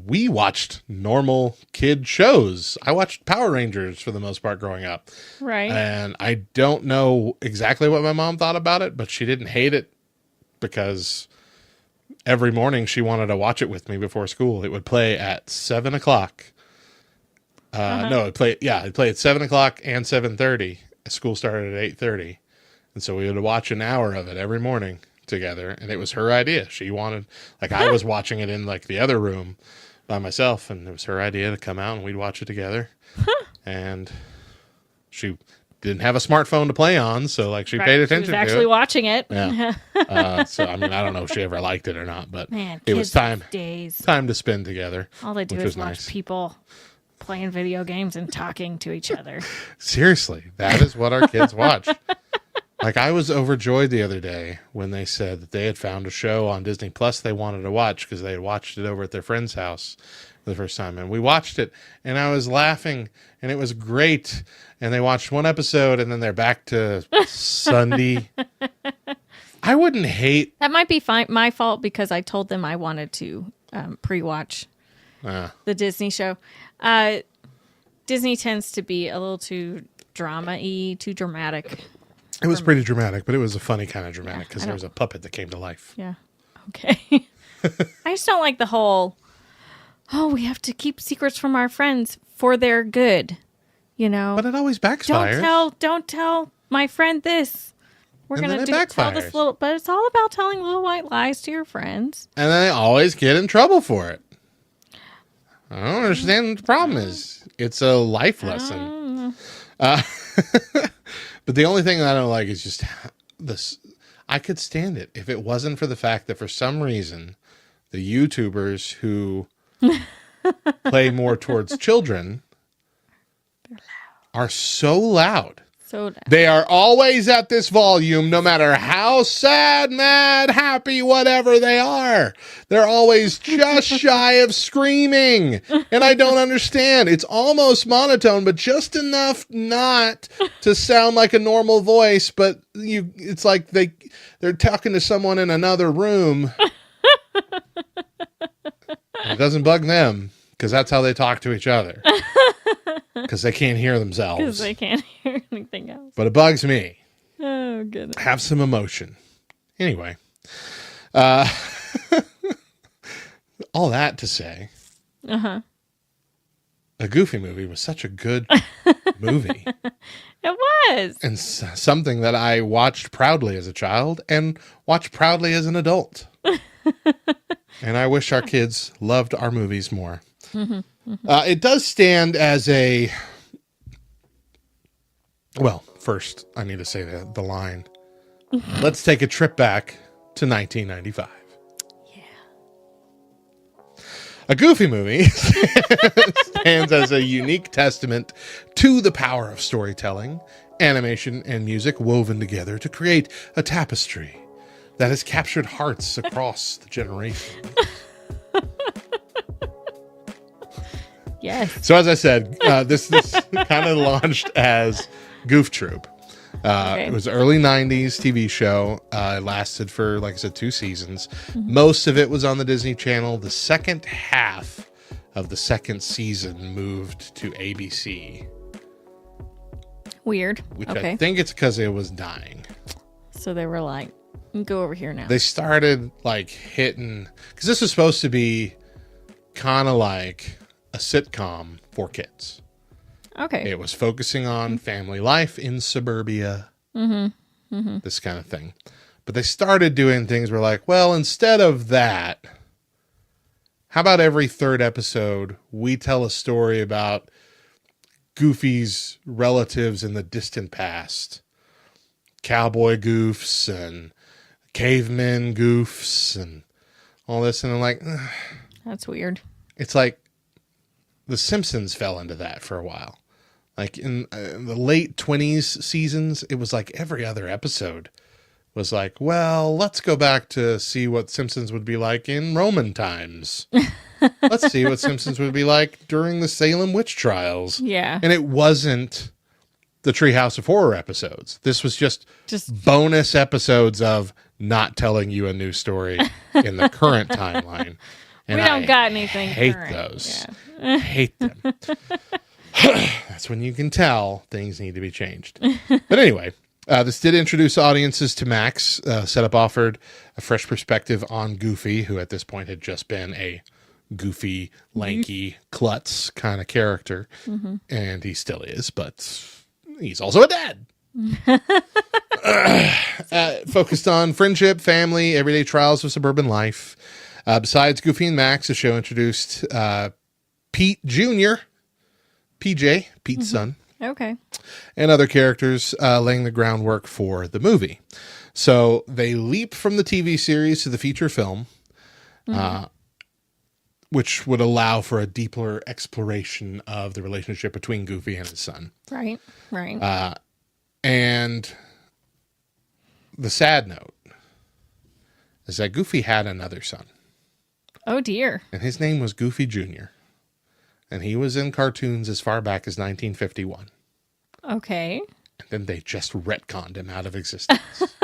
we watched normal kid shows. I watched Power Rangers for the most part growing up. Right. And I don't know exactly what my mom thought about it, but she didn't hate it because every morning she wanted to watch it with me before school. It would play at 7 o'clock. No, it'd play at 7 o'clock and 7:30. School started at 8:30. And so we would watch an hour of it every morning together. And it was her idea. She wanted, I was watching it in the other room by myself, and it was her idea to come out and we'd watch it together. And she didn't have a smartphone to play on, so she paid attention She was actually to it. watching it. Yeah. So I don't know if she ever liked it or not, but Man, it was kids these days. time to spend together. All they do which is was watch nice. people playing video games and talking to each other. Seriously, that is what our kids watch. I was overjoyed the other day when they said that they had found a show on Disney Plus they wanted to watch because they had watched it over at their friend's house for the first time. And we watched it, and I was laughing, and it was great. And they watched one episode, and then they're back to Sunday. I wouldn't hate... That might be my fault because I told them I wanted to pre-watch the Disney show. Disney tends to be a little too drama-y, too dramatic. It was pretty dramatic, but it was a funny kind of dramatic because there was a puppet that came to life. Yeah. Okay. I just don't like the whole, we have to keep secrets from our friends for their good. But it always backfires. Don't tell my friend this. We're And going then to it tell this backfires. but it's all about telling little white lies to your friends. And then they always get in trouble for it. I don't understand what the problem is. It's a life lesson. But the only thing that I don't like is just this. I could stand it if it wasn't for the fact that for some reason the YouTubers who play more towards children are so loud. So They are always at this volume, no matter how sad, mad, happy, whatever they are. They're always just shy of screaming. And I don't understand. It's almost monotone, but just enough not to sound like a normal voice. But it's like they're talking to someone in another room. It doesn't bug them because that's how they talk to each other. Because they can't hear themselves. because they can't hear anything else. But it bugs me. Oh, goodness. Have some emotion. Anyway. All that to say. Uh-huh. A Goofy movie was such a good movie. It was. And something that I watched proudly as a child and watched proudly as an adult. And I wish our kids loved our movies more. It does stand as a... Well, first, I need to say the line. Let's take a trip back to 1995. Yeah. A Goofy movie stands as a unique testament to the power of storytelling, animation, and music woven together to create a tapestry that has captured hearts across the generation. Yes. So as I said, this kind of launched as Goof Troop. Okay. It was an early 90s TV show. It lasted for, like I said, 2 seasons. Most of it was on the Disney Channel. The second half of the second season moved to ABC. Weird. Which Okay. I think it's because it was dying. So they were like, go over here now. They started hitting... Because this was supposed to be kind of like a sitcom for kids. Okay. It was focusing on family life in suburbia, this kind of thing. But they started doing things where like, well, instead of that, how about every third episode, we tell a story about Goofy's relatives in the distant past. Cowboy goofs and cavemen goofs and all this. And I'm like, ugh. That's weird. It's like The Simpsons fell into that for a while. Like in the late 20s seasons, it was like every other episode was like, well, let's go back to see what Simpsons would be like in Roman times. Let's see what Simpsons would be like during the Salem witch trials. Yeah. And it wasn't the Treehouse of Horror episodes. This was just bonus episodes of not telling you a new story in the current timeline. And we don't got anything. Hate current. those. Yeah. I hate them. That's when you can tell things need to be changed. But anyway, this did introduce audiences to Max. Setup offered a fresh perspective on Goofy, who at this point had just been a goofy, lanky, klutz kind of character. Mm-hmm. And he still is, but he's also a dad. Focused on friendship, family, everyday trials of suburban life. Besides Goofy and Max, the show introduced Pete Jr., PJ, Pete's son. Okay. And other characters laying the groundwork for the movie. So they leap from the TV series to the feature film, which would allow for a deeper exploration of the relationship between Goofy and his son. Right, right. And the sad note is that Goofy had another son. Oh, dear. And his name was Goofy Jr., and he was in cartoons as far back as 1951. Okay. And then they just retconned him out of existence.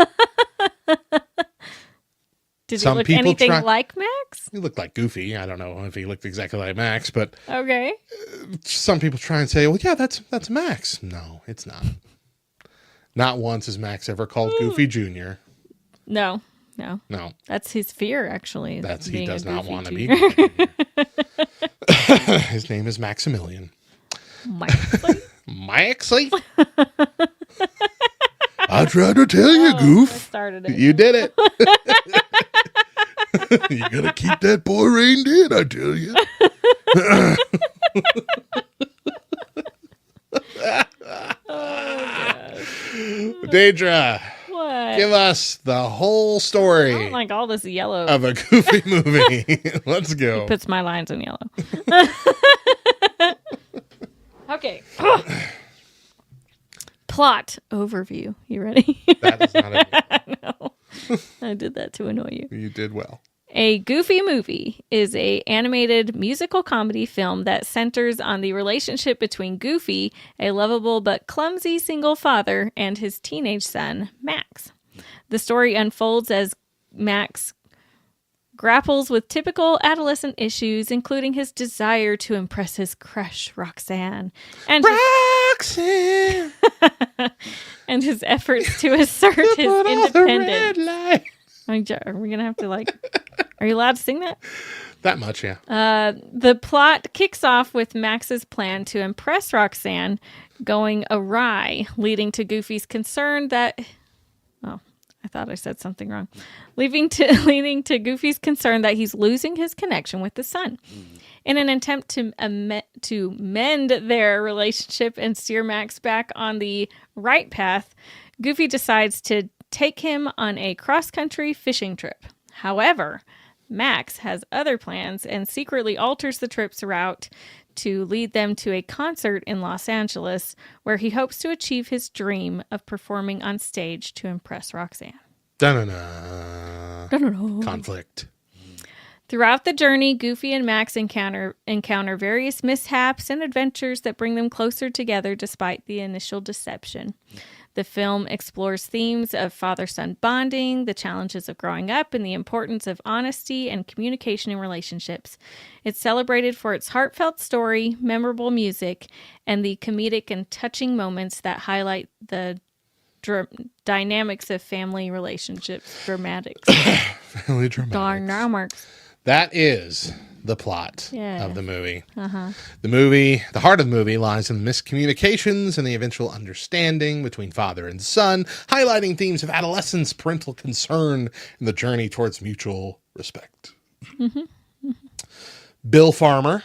Did he look anything like Max? He looked like Goofy. I don't know if he looked exactly like Max, but okay. Some people try and say, well, yeah, that's Max. No, it's not. Not once has Max ever called Goofy Jr. No. That's his fear, actually. He does not want to be Goofy Jr. His name is Maximilian. Maxley? I tried to tell you, Goof. I started it. You did it. You gotta keep that boy reined in, I tell you. Deidra, what? give us the whole story. I don't like all this yellow of a Goofy movie. Let's go. He puts my lines in yellow. Okay. Plot overview. You ready? That is not a No. I did that to annoy you. You did well. A Goofy Movie is a animated musical comedy film that centers on the relationship between Goofy, a lovable but clumsy single father, and his teenage son, Max. The story unfolds as Max grapples with typical adolescent issues, including his desire to impress his crush, Roxanne, and and his efforts to assert his independence. Are we gonna have to are you allowed to sing that? That much, yeah. The plot kicks off with Max's plan to impress Roxanne going awry, leading to Goofy's concern that... Oh, I thought I said something wrong. Leading to Goofy's concern that he's losing his connection with the son. In an attempt to mend their relationship and steer Max back on the right path, Goofy decides to take him on a cross-country fishing trip. However, Max has other plans and secretly alters the trip's route to lead them to a concert in Los Angeles, where he hopes to achieve his dream of performing on stage to impress Roxanne. Da-na-na. Da-na-na. Conflict. Throughout the journey, Goofy and Max encounter various mishaps and adventures that bring them closer together despite the initial deception. The film explores themes of father-son bonding, the challenges of growing up, and the importance of honesty and communication in relationships. It's celebrated for its heartfelt story, memorable music, and the comedic and touching moments that highlight the dynamics of family relationships. Dramatics. Family dramatics. Dynamics. That is the plot of the movie. The heart of the movie lies in miscommunications and the eventual understanding between father and son, highlighting themes of adolescence, parental concern, and the journey towards mutual respect. Bill Farmer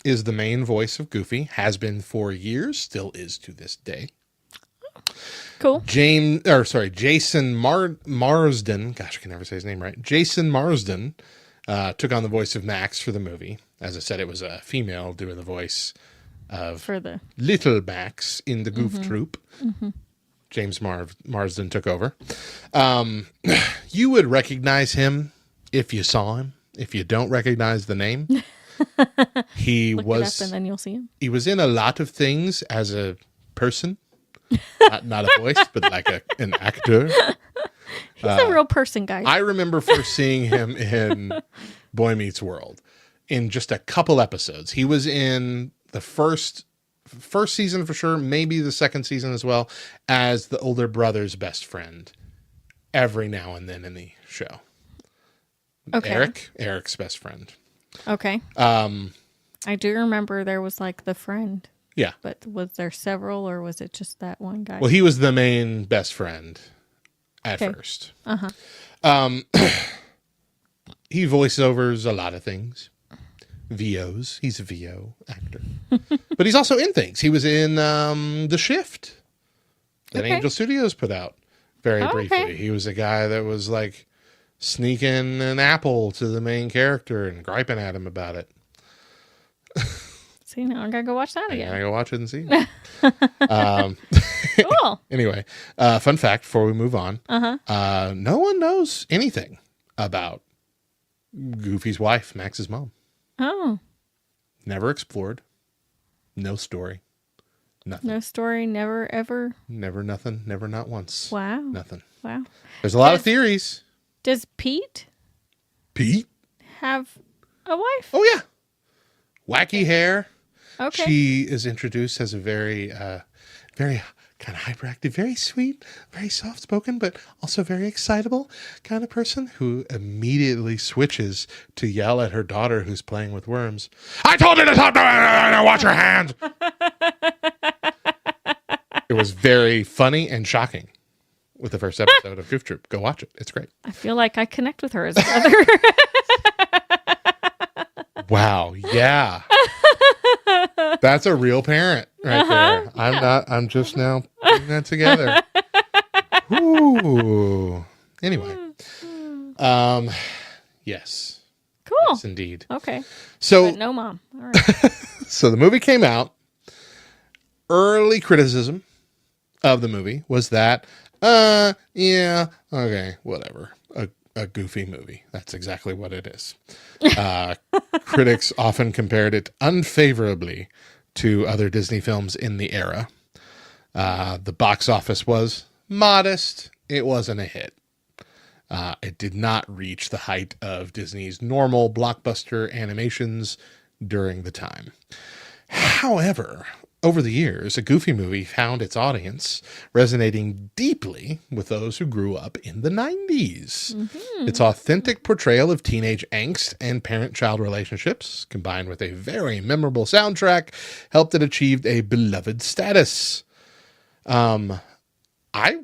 is the main voice of Goofy, has been for years, still is to this day. Cool. Jason Marsden. Gosh, I can never say his name right. Jason Marsden took on the voice of Max for the movie. As I said, it was a female doing the voice of Little Max in the Goof Troop. James Marsden took over. You would recognize him if you saw him. If you don't recognize the name, Look it up and then you'll see him. He was in a lot of things as a person. Not a voice, but like an actor. He's a real person, guys. I remember first seeing him in Boy Meets World in just a couple episodes. He was in the first season for sure, maybe the second season as well, as the older brother's best friend every now and then in the show. Okay. Eric's best friend. Okay. I do remember there was like the friend. Yeah. But was there several or was it just that one guy? Well, he was the main best friend at first. He voiceovers a lot of things. VOs. He's a VO actor. But he's also in things. He was in The Shift that Angel Studios put out very briefly. He was a guy that was like sneaking an apple to the main character and griping at him about it. See, now I gotta go watch that again. I gotta go watch it and see. Cool. Anyway, fun fact before we move on. No one knows anything about Goofy's wife, Max's mom. Oh. Never explored. No story. Nothing. No story, never, ever? Never nothing. Never not once. Wow. Nothing. Wow. There's a lot of theories. Does Pete have a wife? Oh, yeah. Wacky hair. Okay. She is introduced as a very kind of hyperactive, very sweet, very soft-spoken, but also very excitable kind of person who immediately switches to yell at her daughter who's playing with worms. I told you to stop! Watch your hands! It was very funny and shocking with the first episode of Goof Troop. Go watch it. It's great. I feel like I connect with her as a mother. Wow. Yeah. That's a real parent right there. I'm just now putting that together. Ooh. Anyway. Yes. Cool. Yes, indeed. Okay. So But no mom. All right. So the movie came out. Early criticism of the movie was that, yeah, okay, whatever. A goofy movie. That's exactly what it is. Critics often compared it unfavorably to other Disney films in the era. The box office was modest. It wasn't a hit. It did not reach the height of Disney's normal blockbuster animations during the time. However, over the years, a Goofy movie found its audience resonating deeply with those who grew up in the 90s. Its authentic portrayal of teenage angst and parent-child relationships, combined with a very memorable soundtrack, helped it achieve a beloved status. I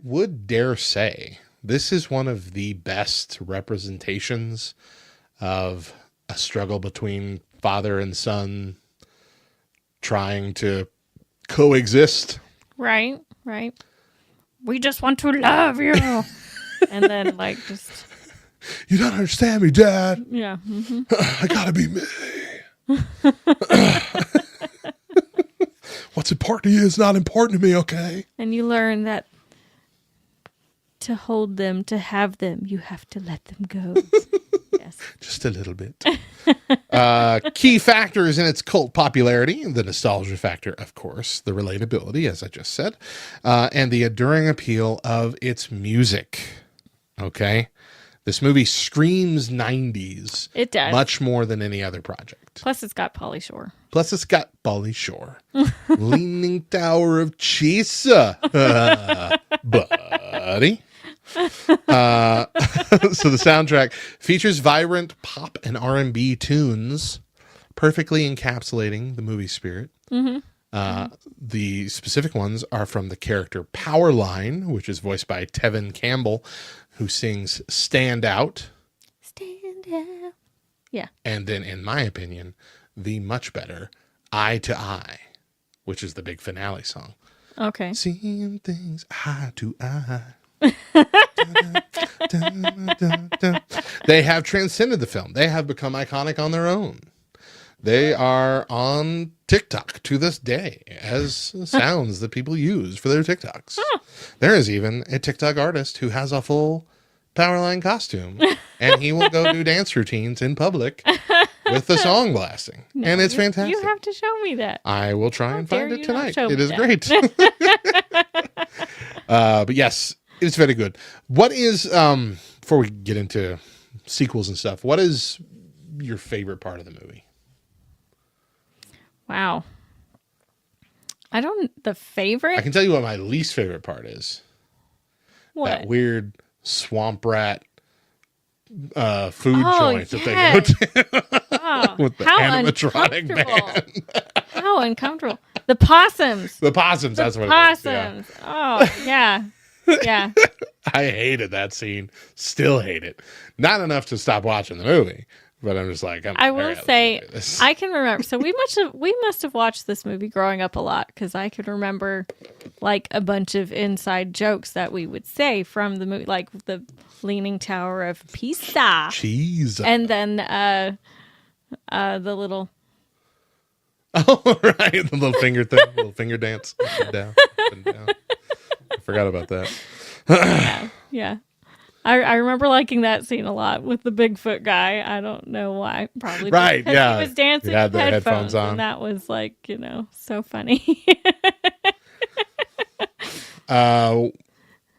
would dare say this is one of the best representations of a struggle between father and son trying to coexist. Right. We just want to love you. And then like just... You don't understand me, Dad. Yeah. I gotta be me. What's important to you is not important to me, okay? And you learn that to hold them, to have them, you have to let them go. Yes. Just a little bit. Key factors in its cult popularity, the nostalgia factor, of course, the relatability, as I just said, and the enduring appeal of its music. Okay? This movie screams 90s. It does. Much more than any other project. Plus it's got Pauly Shore. Pauly Shore. Leaning Tower of Cheesa. Buddy. So the soundtrack features vibrant pop and R&B tunes perfectly encapsulating the movie spirit. Mm-hmm. The specific ones are from the character Powerline, which is voiced by Tevin Campbell, who sings Stand Out. Stand out. Yeah. And then, in my opinion, the much better Eye to Eye, which is the big finale song. Okay. Seeing things eye to eye. Dun, dun, dun, dun. They have transcended the film. They have become iconic on their own. They are on TikTok to this day as sounds that people use for their TikToks. Huh. There is even a TikTok artist who has a full Powerline costume, and he will go do dance routines in public with the song blasting. No, and it's fantastic. You have to show me that. I will try and find it tonight. It is that. great. But yes, it's very good. What is, before we get into sequels and stuff, what is your favorite part of the movie? Wow. The favorite? I can tell you what my least favorite part is. What? That weird swamp rat food joint that they go to Oh, with the how animatronic uncomfortable. band. How uncomfortable. The possums. The possums, that's what it is. Possums. Oh, yeah. Yeah. I hated that scene. Still hate it. Not enough to stop watching the movie, but I'm just like, I will say, I can remember. So we must have watched this movie growing up a lot, because I could remember like a bunch of inside jokes that we would say from the movie, like the Leaning Tower of Pisa, cheese, and then the little. Oh, right, the little finger thing, little finger dance, up and down, up and down. I forgot about that. Yeah. I remember liking that scene a lot with the Bigfoot guy. I don't know why. Probably right, because yeah. he was dancing He had with the headphones on. and that was like, so funny.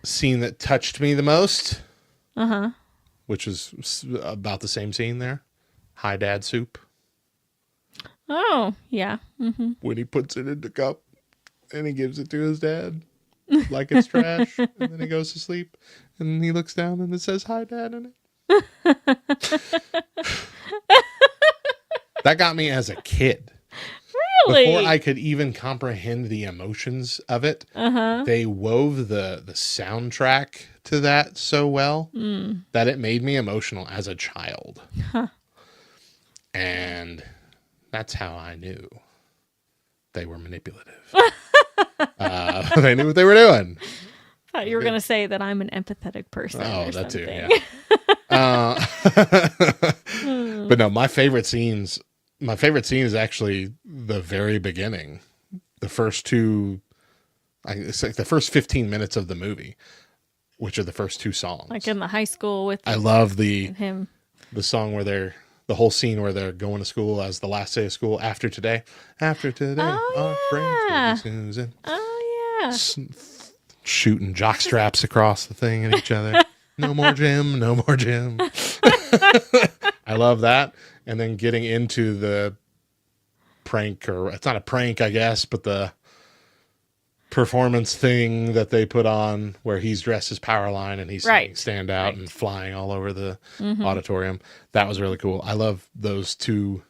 Scene that touched me the most, Uh-huh. which was about the same scene there. Hi, Dad soup. Oh, yeah. Mm-hmm. When he puts it in the cup and he gives it to his dad like it's trash, and then he goes to sleep and he looks down and it says "Hi, Dad" in it. That got me as a kid. Really? Before I could even comprehend the emotions of it, they wove the soundtrack to that so well that it made me emotional as a child. Huh. And that's how I knew they were manipulative. They knew what they were doing. Thought you were going to say that I'm an empathetic person. Oh, or that too, something. yeah. But no, my favorite scene is actually the very beginning. The first two, it's like the first 15 minutes of the movie, which are the first two songs. Like in the high school with I love him. the song where the whole scene where they're going to school as the last day of school after today. After today, our brains will be Susan. Oh, yeah. Shooting jock straps across the thing at each other. No more Jim, no more Jim. I love that. And then getting into the prank, or it's not a prank, I guess, but the performance thing that they put on where he's dressed as Powerline and he's singing Stand Out and flying all over the auditorium. That was really cool. I love those two.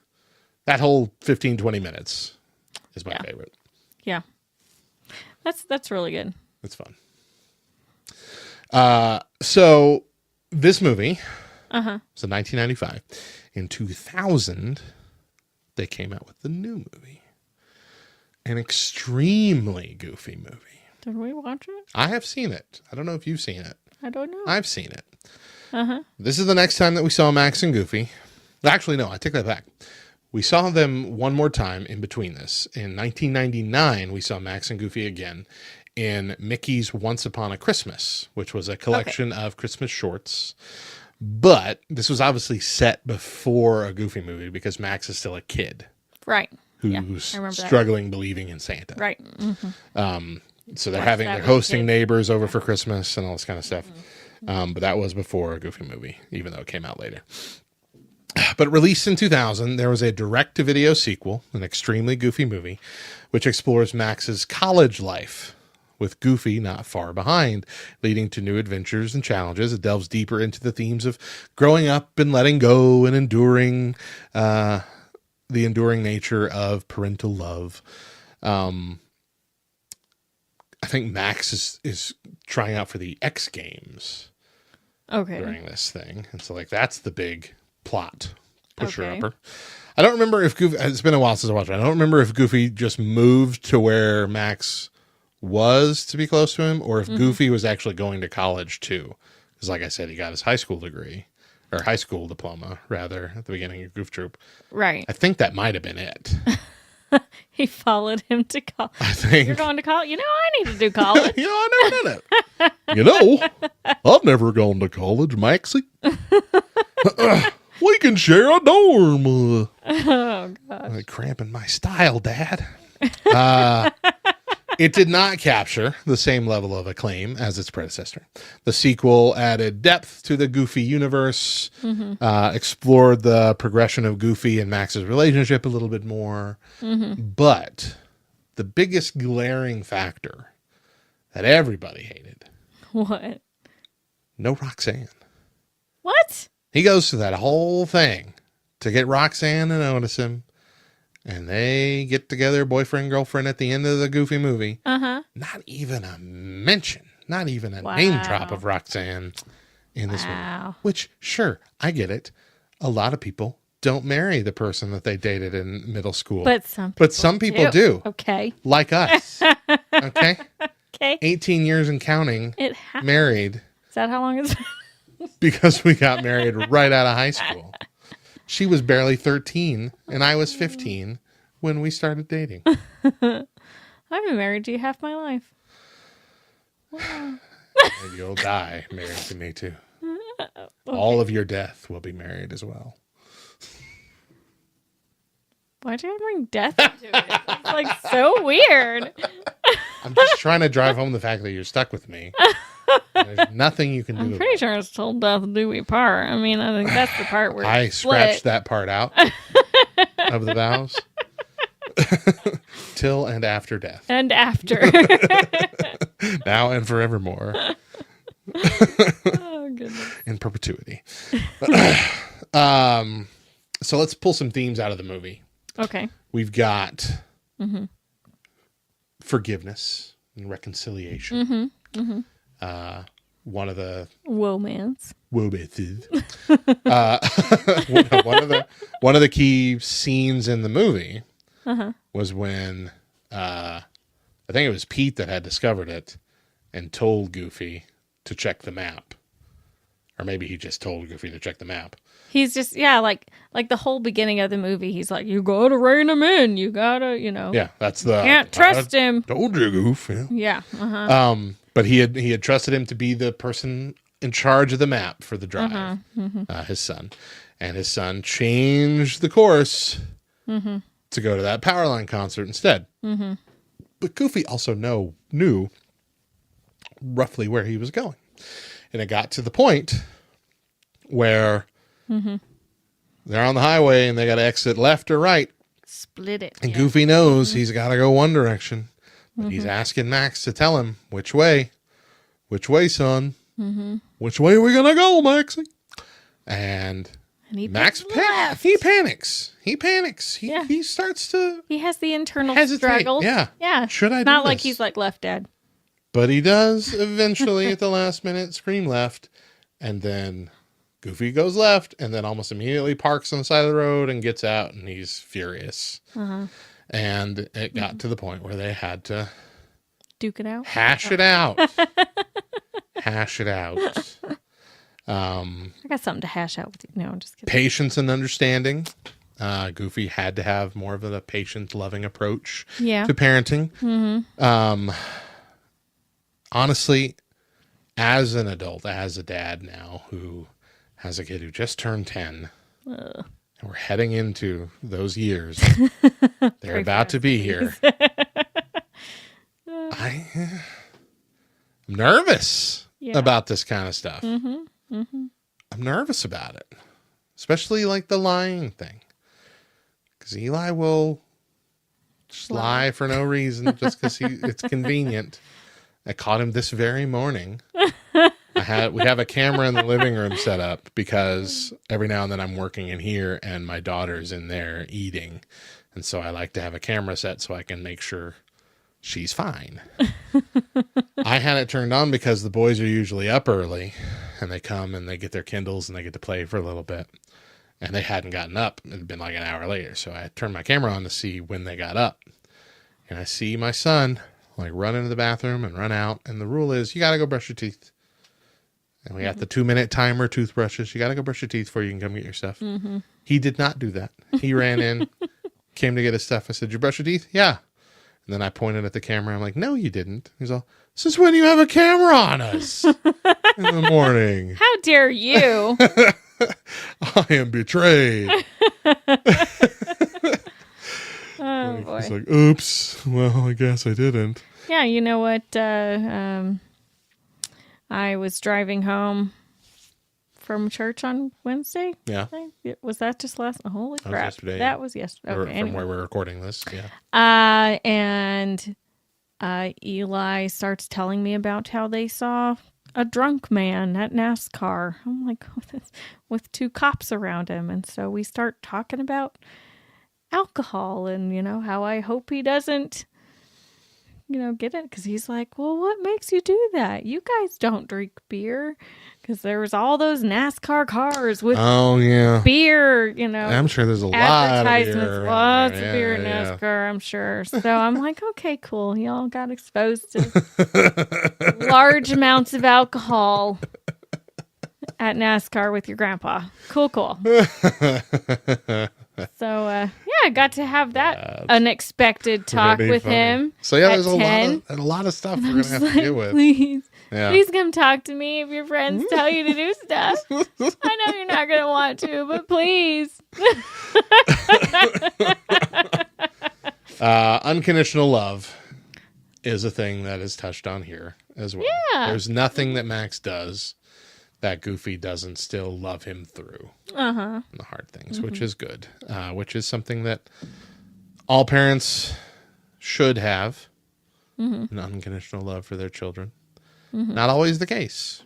That whole 15, 20 minutes is my favorite. Yeah. That's really good. It's fun. So this movie was in 1995. In 2000, they came out with the new movie. An extremely goofy movie. Did we watch it? I have seen it. I don't know if you've seen it. I don't know. I've seen it. This is the next time that we saw Max and Goofy. Actually, no, I take that back. We saw them one more time in between this. In 1999, we saw Max and Goofy again in Mickey's Once Upon a Christmas, which was a collection of Christmas shorts. But this was obviously set before a Goofy movie because Max is still a kid. Right. Who's struggling believing in Santa. Right. Mm-hmm. So they're hosting neighbors over for Christmas and all this kind of stuff. But that was before a Goofy movie, even though it came out later. But released in 2000, there was a direct-to-video sequel, an extremely goofy movie, which explores Max's college life, with Goofy not far behind, leading to new adventures and challenges. It delves deeper into the themes of growing up and letting go and enduring, the enduring nature of parental love. I think Max is trying out for the X Games during this thing. And so, like, that's the big plot pusher-upper. I don't remember if Goofy... It's been a while since I watched it. I don't remember if Goofy just moved to where Max was to be close to him, or if Goofy was actually going to college, too. Because, like I said, he got his high school degree, or high school diploma, rather, at the beginning of Goof Troop. Right. I think that might have been it. He followed him to college. I think. You're going to college? You know, I need to do college. I never done it. You know, I've never gone to college, Maxie. We can share a dorm. Oh, gosh. Cramping my style, Dad. It did not capture the same level of acclaim as its predecessor. The sequel added depth to the Goofy universe, explored the progression of Goofy and Max's relationship a little bit more. But the biggest glaring factor that everybody hated. What? No Roxanne. What? He goes through that whole thing to get Roxanne to notice him. And they get together, boyfriend, girlfriend, at the end of the Goofy movie. Not even a mention, not even a name drop of Roxanne in this movie. Which, sure, I get it. A lot of people don't marry the person that they dated in middle school. But some people do. Okay. Like us. Okay? Okay. 18 years and counting, married. Is that how long it's been? Because we got married right out of high school. She was barely 13, and I was 15 when we started dating. I've been married to you half my life. Wow. And you'll die married to me, too. Okay. All of your death will be married as well. Why'd you bring death into it? It's like so weird. I'm just trying to drive home the fact that you're stuck with me. There's nothing you can do. I'm pretty sure it's till death do we part. I mean, I think that's the part where I scratched that part out of the vows. Till and after death. And after. Now and forevermore. Oh, goodness. In perpetuity. So let's pull some themes out of the movie. Okay. We've got forgiveness and reconciliation. One of the romance. One of the key scenes in the movie was when I think it was Pete that had discovered it and told Goofy to check the map, or maybe he just told Goofy to check the map. He's just like the whole beginning of the movie. He's like, you gotta rein him in. You gotta, Yeah, that's the can't trust him. Told you, Goof. Yeah. But he had trusted him to be the person in charge of the map for the drive. His son, and his son changed the course to go to that Powerline concert instead. But Goofy also knew roughly where he was going, and it got to the point where they're on the highway and they got to exit left or right. Split it. And Goofy knows he's got to go one direction. But he's asking Max to tell him which way. Which way, son? Which way are we going to go, Maxie? And Max he panics. He starts to... He has the internal hesitate. struggle. Yeah. Should I do Not this? like he's like left, Dad. But he does eventually at the last minute scream left. And then Goofy goes left and then almost immediately parks on the side of the road and gets out, and he's furious. And it got to the point where they had to duke it out, hash it out. Hash it out. I got something to hash out with you. No, I'm just kidding. Patience and understanding. Goofy had to have more of a patient, loving approach to parenting. Honestly, as an adult, as a dad now who has a kid who just turned 10, and we're heading into those years. They're about to be here. I'm nervous about this kind of stuff. I'm nervous about it. Especially like the lying thing. Because Eli will just lie for no reason just because it's convenient. I caught him this very morning We have a camera in the living room set up because every now and then I'm working in here and my daughter's in there eating. And so I like to have a camera set so I can make sure she's fine. I had it turned on because the boys are usually up early and they come and they get their Kindles and they get to play for a little bit. And they hadn't gotten up. It had been like an hour later. So I turned my camera on to see when they got up. And I see my son like run into the bathroom and run out. And the rule is you got to go brush your teeth. And we got the 2-minute timer toothbrushes. You got to go brush your teeth before you can come get your stuff. Mm-hmm. He did not do that. He ran in, came to get his stuff. I said, "Did you brush your teeth?" "Yeah." And then I pointed at the camera. I'm like, "No, you didn't." He's all, "Since when do you have a camera on us in the morning?" How dare you? I am betrayed. Oh, boy. It's like, oops. Well, I guess I didn't. Yeah, you know what? I was driving home from church on Wednesday. Yeah. Was that just last? Holy That crap. was yesterday. That was yesterday. Okay, From anyway. where we're recording this. Yeah. And Eli starts telling me about how they saw a drunk man at NASCAR. I'm like, with 2 cops around him. And so we start talking about alcohol and, how I hope he doesn't, get it. Because he's like, "Well, what makes you do that? You guys don't drink beer." Because there was all those NASCAR cars with beer, I'm sure there's a lot of advertisements. beer. Lots of beer in NASCAR, I'm sure. So I'm like, okay, cool. Y'all got exposed to large amounts of alcohol at NASCAR with your grandpa. Cool. So, I got to have that unexpected talk with him. So, there's a lot of stuff we're going to have to deal with. Please come talk to me if your friends tell you to do stuff. I know you're not going to want to, but please. Unconditional love is a thing that is touched on here as well. Yeah. There's nothing that Max does that Goofy doesn't still love him through. The hard things, which is good. Which is something that all parents should have. An unconditional love for their children. Not always the case,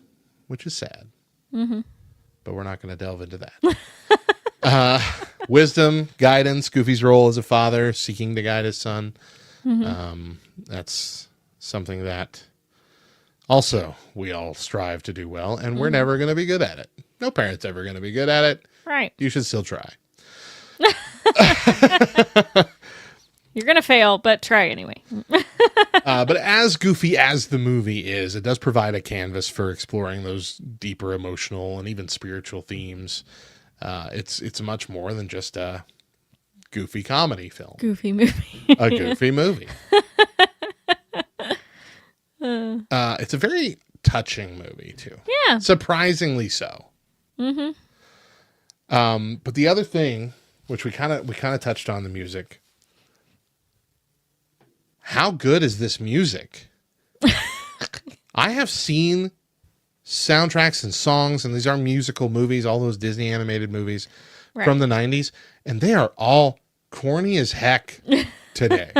which is sad. But we're not going to delve into that. Wisdom, guidance, Goofy's role as a father, seeking to guide his son. That's something that also we all strive to do well, and we're never going to be good at it. No parent's ever going to be good at it. Right. You should still try. You're going to fail, but try anyway. But as goofy as the movie is, it does provide a canvas for exploring those deeper emotional and even spiritual themes. It's much more than just a goofy comedy film. Goofy movie. A goofy movie. It's a very touching movie, too. Yeah. Surprisingly so. But the other thing, which we kind of touched on, the music. How good is this music? I have seen soundtracks and songs, and these are musical movies, all those Disney animated movies from the 90s, and they are all corny as heck today.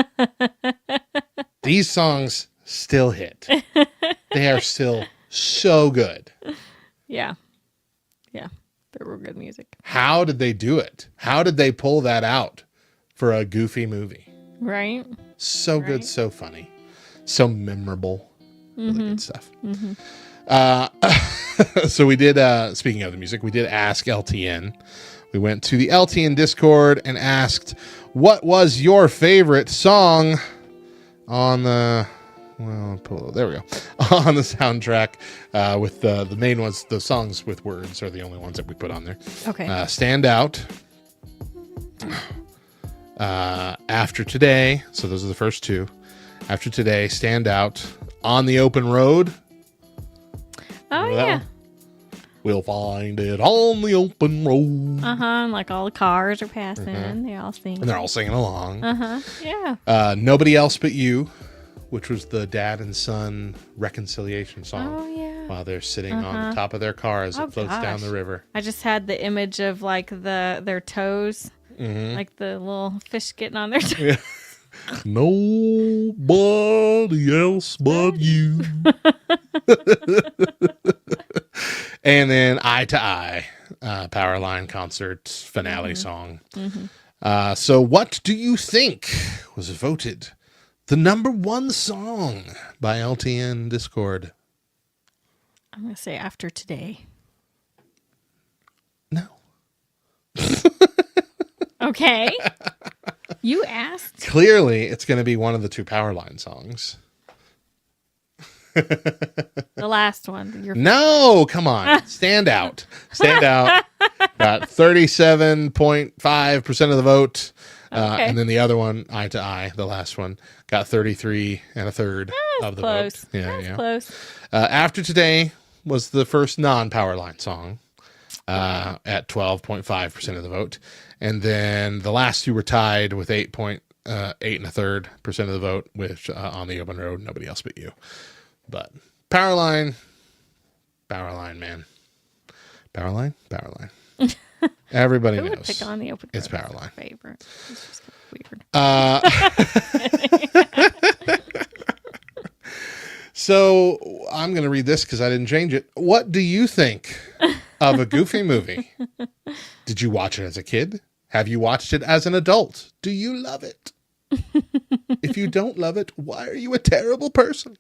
These songs still hit. They are still so good. Yeah. They were good music. How did they do it? How did they pull that out for a goofy movie? Right. So good, so funny, so memorable. Really good stuff. So we did, speaking of the music, we did ask LTN. We went to the LTN Discord and asked, what was your favorite song on the, there we go, on the soundtrack, with the main ones, the songs with words are the only ones that we put on there. Okay. Stand Out. After Today, so those are the first 2. After Today, Stand Out, On the Open Road. Oh, yeah. We'll find it on the open road. And like all the cars are passing. They all sing. And they're all singing along. Yeah. Nobody Else But You, which was the dad and son reconciliation song. Oh, yeah. While they're sitting on the top of their car as it floats down the river. I just had the image of like their toes. Like the little fish getting on their toes. Yeah. Nobody else but you. And then Eye to Eye, Powerline concert finale song. So what do you think was voted the number one song by LTN Discord? I'm going to say After Today. No. Okay. You asked. Clearly, it's going to be one of the two Powerline songs. The last one. No, come on. Stand out. Stand out. Got 37.5% of the vote. Okay. And then the other one, Eye to Eye, the last one, got 33 and a third of the close. vote. Yeah, That's close. After Today was the first non-Powerline song at 12.5% of the vote. And then the last two were tied with 8 and a third percent of the vote, which on the open road, nobody else but you. But Powerline, man. Powerline. Everybody Who knows. would pick on the open road? It's Powerline. Favorite. It's just weird. So I'm going to read this because I didn't change it. What do you think of a Goofy movie? Did you watch it as a kid? Have you watched it as an adult? Do you love it? If you don't love it, why are you a terrible person?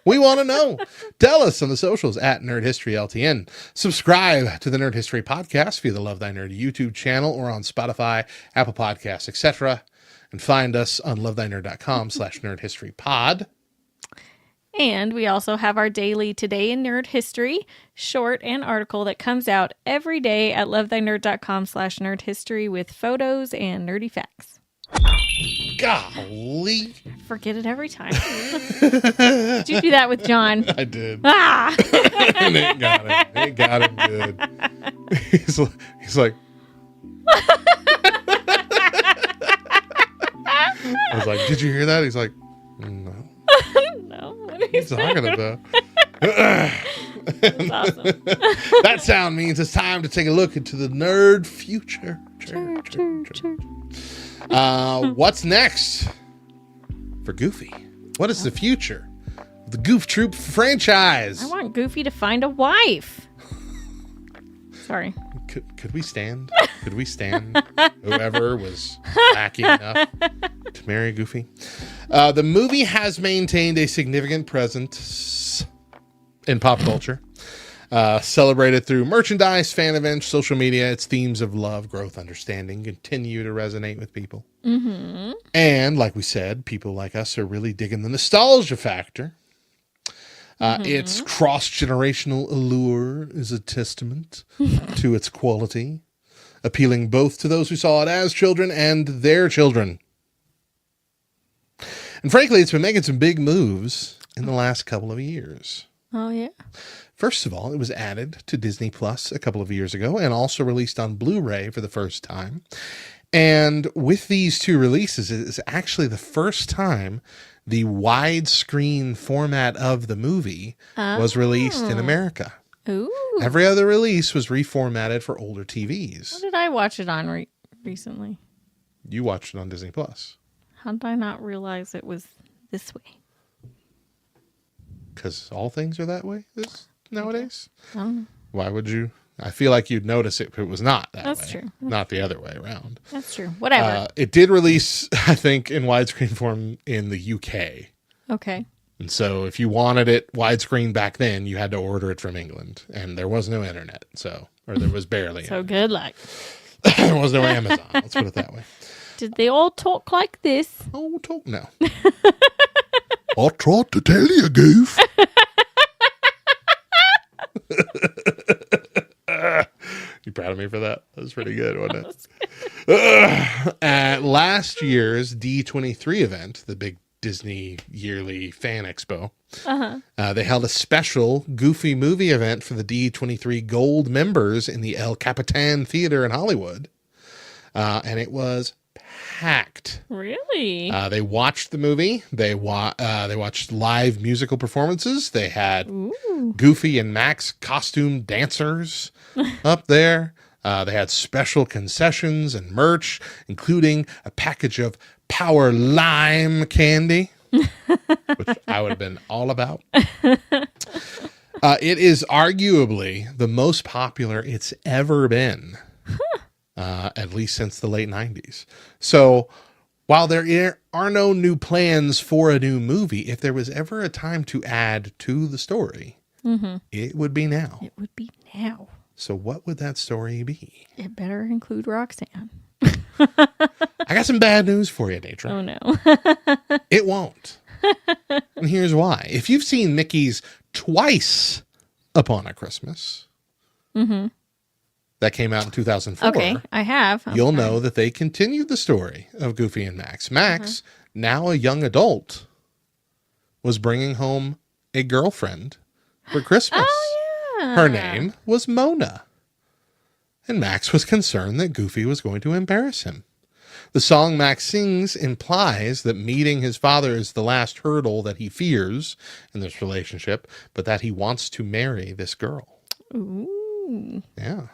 We want to know. Tell us on the socials at Nerd History LTN. Subscribe to the Nerd History Podcast via the Love Thy Nerd YouTube channel or on Spotify, Apple Podcasts, etc. And find us on lovethynerd.com/nerdhistorypod. And we also have our daily Today in Nerd History short and article that comes out every day at lovethynerd.com/nerdhistory with photos and nerdy facts. Golly. Forget it every time. Did you do that with John? I did. Ah! And it got him. It got him good. He's like, I was like, did you hear that? He's like, no. No. What are you Talking about? That's awesome. That sound means it's time to take a look into the nerd future. What's next for Goofy? What is the future of the Goof Troop franchise? I want Goofy to find a wife. Sorry. Could we stand? Could we stand whoever was wacky enough to marry Goofy? The movie has maintained a significant presence in pop culture. Celebrated through merchandise, fan events, social media. Its themes of love, growth, understanding continue to resonate with people. Mm-hmm. And like we said, people like us are really digging the nostalgia factor. Its cross-generational allure is a testament to its quality, appealing both to those who saw it as children and their children. And frankly, it's been making some big moves in the last couple of years. Oh, yeah. First of all, it was added to Disney Plus a couple of years ago and also released on Blu-ray for the first time. And with these two releases, it is actually the first time the widescreen format of the movie was released in America. Ooh. Every other release was reformatted for older TVs. What did I watch it on recently? You watched it on Disney Plus. How did I not realize it was this way? Because all things are that way nowadays. I don't know. Why would you? I feel like you'd notice it if it was not that way. That's true. Not the other way around. That's true. Whatever. It did release, I think, in widescreen form in the UK. Okay. And so if you wanted it widescreen back then, you had to order it from England. And there was no internet. Or there was barely So internet. good luck. There was no Amazon. Let's put it that way. Did they all talk like this? Oh, no. I tried to tell you, Goof. You proud of me for that? That was pretty good, wasn't it? At last year's D23 event, the big Disney yearly fan expo, they held a special Goofy movie event for the D23 Gold members in the El Capitan Theater in Hollywood. And it was packed. Really? They watched the movie. They watched live musical performances. They had Goofy and Max costume dancers up there. They had special concessions and merch, including a package of Power Lime candy, which I would have been all about. It is arguably the most popular it's ever been, at least since the late 90s. So while there are no new plans for a new movie, if there was ever a time to add to the story, it would be now. It would be now. So what would that story be? It better include Roxanne. I got some bad news for you, Deidra. Oh, no. It won't. And here's why. If you've seen Mickey's Twice Upon a Christmas, that came out in 2004. Okay, I have. You'll know that they continued the story of Goofy and Max. Max, now a young adult, was bringing home a girlfriend for Christmas. Oh, yeah. Her name was Mona. And Max was concerned that Goofy was going to embarrass him. The song Max sings implies that meeting his father is the last hurdle that he fears in this relationship, but that he wants to marry this girl. Ooh. Yeah.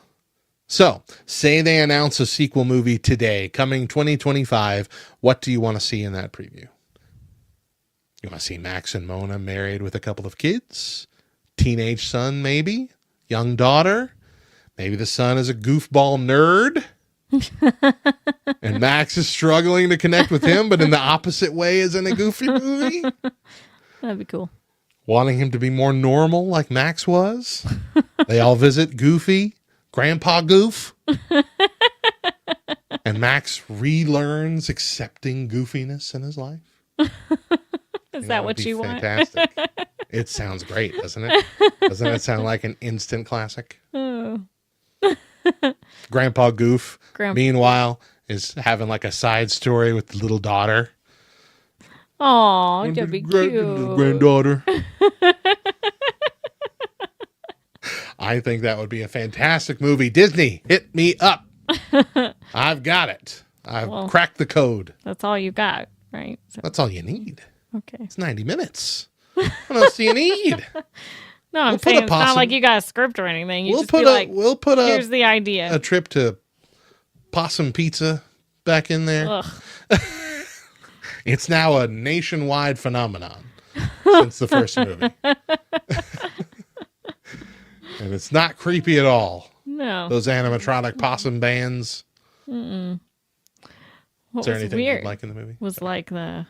So, say they announce a sequel movie today, coming 2025. What do you want to see in that preview? You want to see Max and Mona married with a couple of kids? Teenage son, maybe? Young daughter? Maybe the son is a goofball nerd? And Max is struggling to connect with him, but in the opposite way as in a Goofy movie? That'd be cool. Wanting him to be more normal like Max was? They all visit Goofy, Grandpa Goof. And Max relearns accepting goofiness in his life. Is that what you want? Fantastic. It sounds great, doesn't it? Doesn't it sound like an instant classic? Oh. Grandpa Goof, meanwhile, is having like a side story with the little daughter. Aw, that'd be cute. Granddaughter. I think that would be a fantastic movie. Disney, hit me up. I've got it. I've cracked the code. That's all you got, right? So, that's all you need. Okay. It's 90 minutes. What else do you need? No, I'm saying it's not like you got a script or anything. You we'll put here's the idea. A trip to Possum Pizza back in there. It's now a nationwide phenomenon since the first movie. And it's not creepy at all. No. Those animatronic possum bands. Mm-mm. Is there anything you like in the movie? Was like the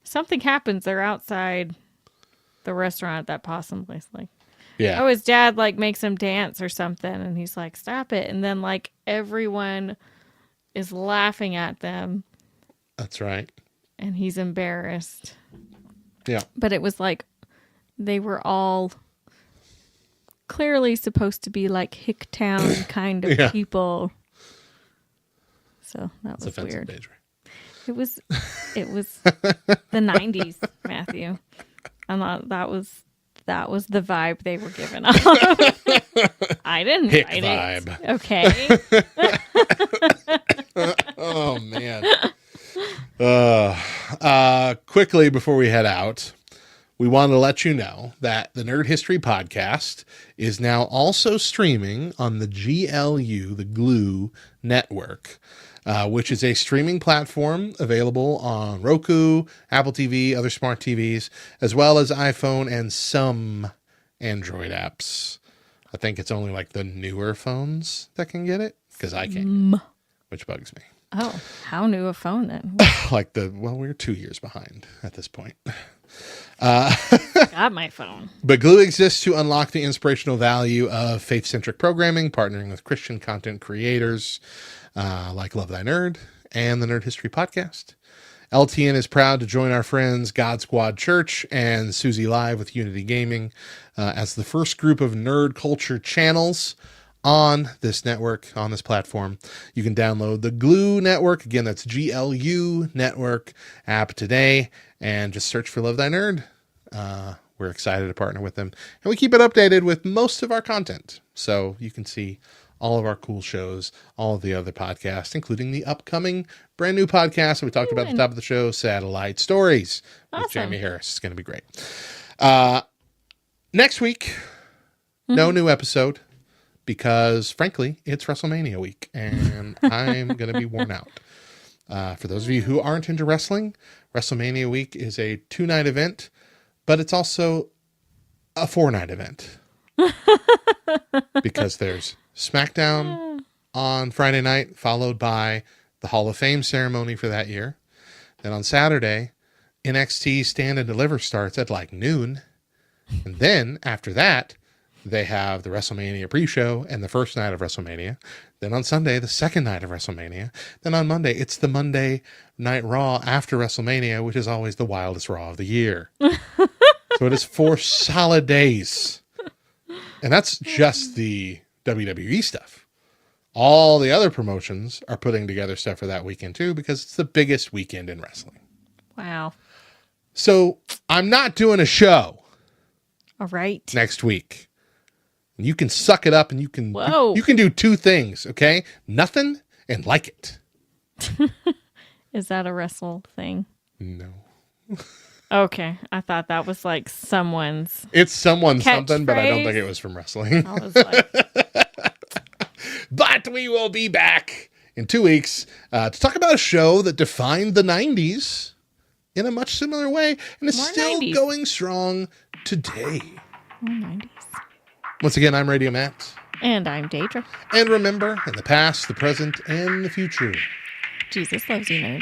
something happens. They're outside the restaurant at that possum place. Like, yeah. Oh, his dad like makes him dance or something, and he's like, "Stop it!" And then like everyone is laughing at them. That's right. And he's embarrassed. Yeah. But it was like they were all clearly supposed to be like Hicktown kind of people. So that was weird. Deidra. It was the 90s, Matthew. And that was the vibe they were giving off. I didn't Hick write vibe. It. Okay. Oh man. Quickly before we head out, we want to let you know that the Nerd History Podcast is now also streaming on the GLU, the Glue Network, which is a streaming platform available on Roku, Apple TV, other smart TVs, as well as iPhone and some Android apps. I think it's only like the newer phones that can get it, because I can't, which bugs me. Oh, how new a phone then? We're 2 years behind at this point. Got my phone. But Glue exists to unlock the inspirational value of faith-centric programming, partnering with Christian content creators like Love Thy Nerd and the Nerd History Podcast. LTN is proud to join our friends God Squad Church and Susie Live with Unity Gaming as the first group of nerd culture channels on this network, on this platform. You can download the Glue Network. Again, that's GLU Network app today, and just search for Love Thy Nerd. We're excited to partner with them, and we keep it updated with most of our content. So you can see all of our cool shows, all of the other podcasts, including the upcoming brand new podcast that we talked about at the top of the show, Satellite Stories with Jamie Harris. It's going to be great. Next week, no new episode, because frankly, it's WrestleMania week and I'm going to be worn out. For those of you who aren't into wrestling, WrestleMania week is a 2-night event, but it's also a 4-night event. Because there's SmackDown on Friday night, followed by the Hall of Fame ceremony for that year. Then on Saturday, NXT Stand and Deliver starts at like noon. And then after that, they have the WrestleMania pre-show and the first night of WrestleMania. Then on Sunday, the second night of WrestleMania. Then on Monday, it's the Monday Night Raw after WrestleMania, which is always the wildest Raw of the year. So it is 4 solid days. And that's just the WWE stuff. All the other promotions are putting together stuff for that weekend too, because it's the biggest weekend in wrestling. Wow. So I'm not doing a show. All right. Next week. You can suck it up and you can do 2 things, okay? Nothing and like it. Is that a wrestle thing? No. Okay. I thought that was like someone's. It's someone's something, but I don't think it was from wrestling. I was like... But we will be back in 2 weeks to talk about a show that defined the 90s in a much similar way and is More still 90s. going strong today. More 90s. Once again, I'm Radio Matt. And I'm Deidra. And remember, in the past, the present, and the future, Jesus loves you, nerds.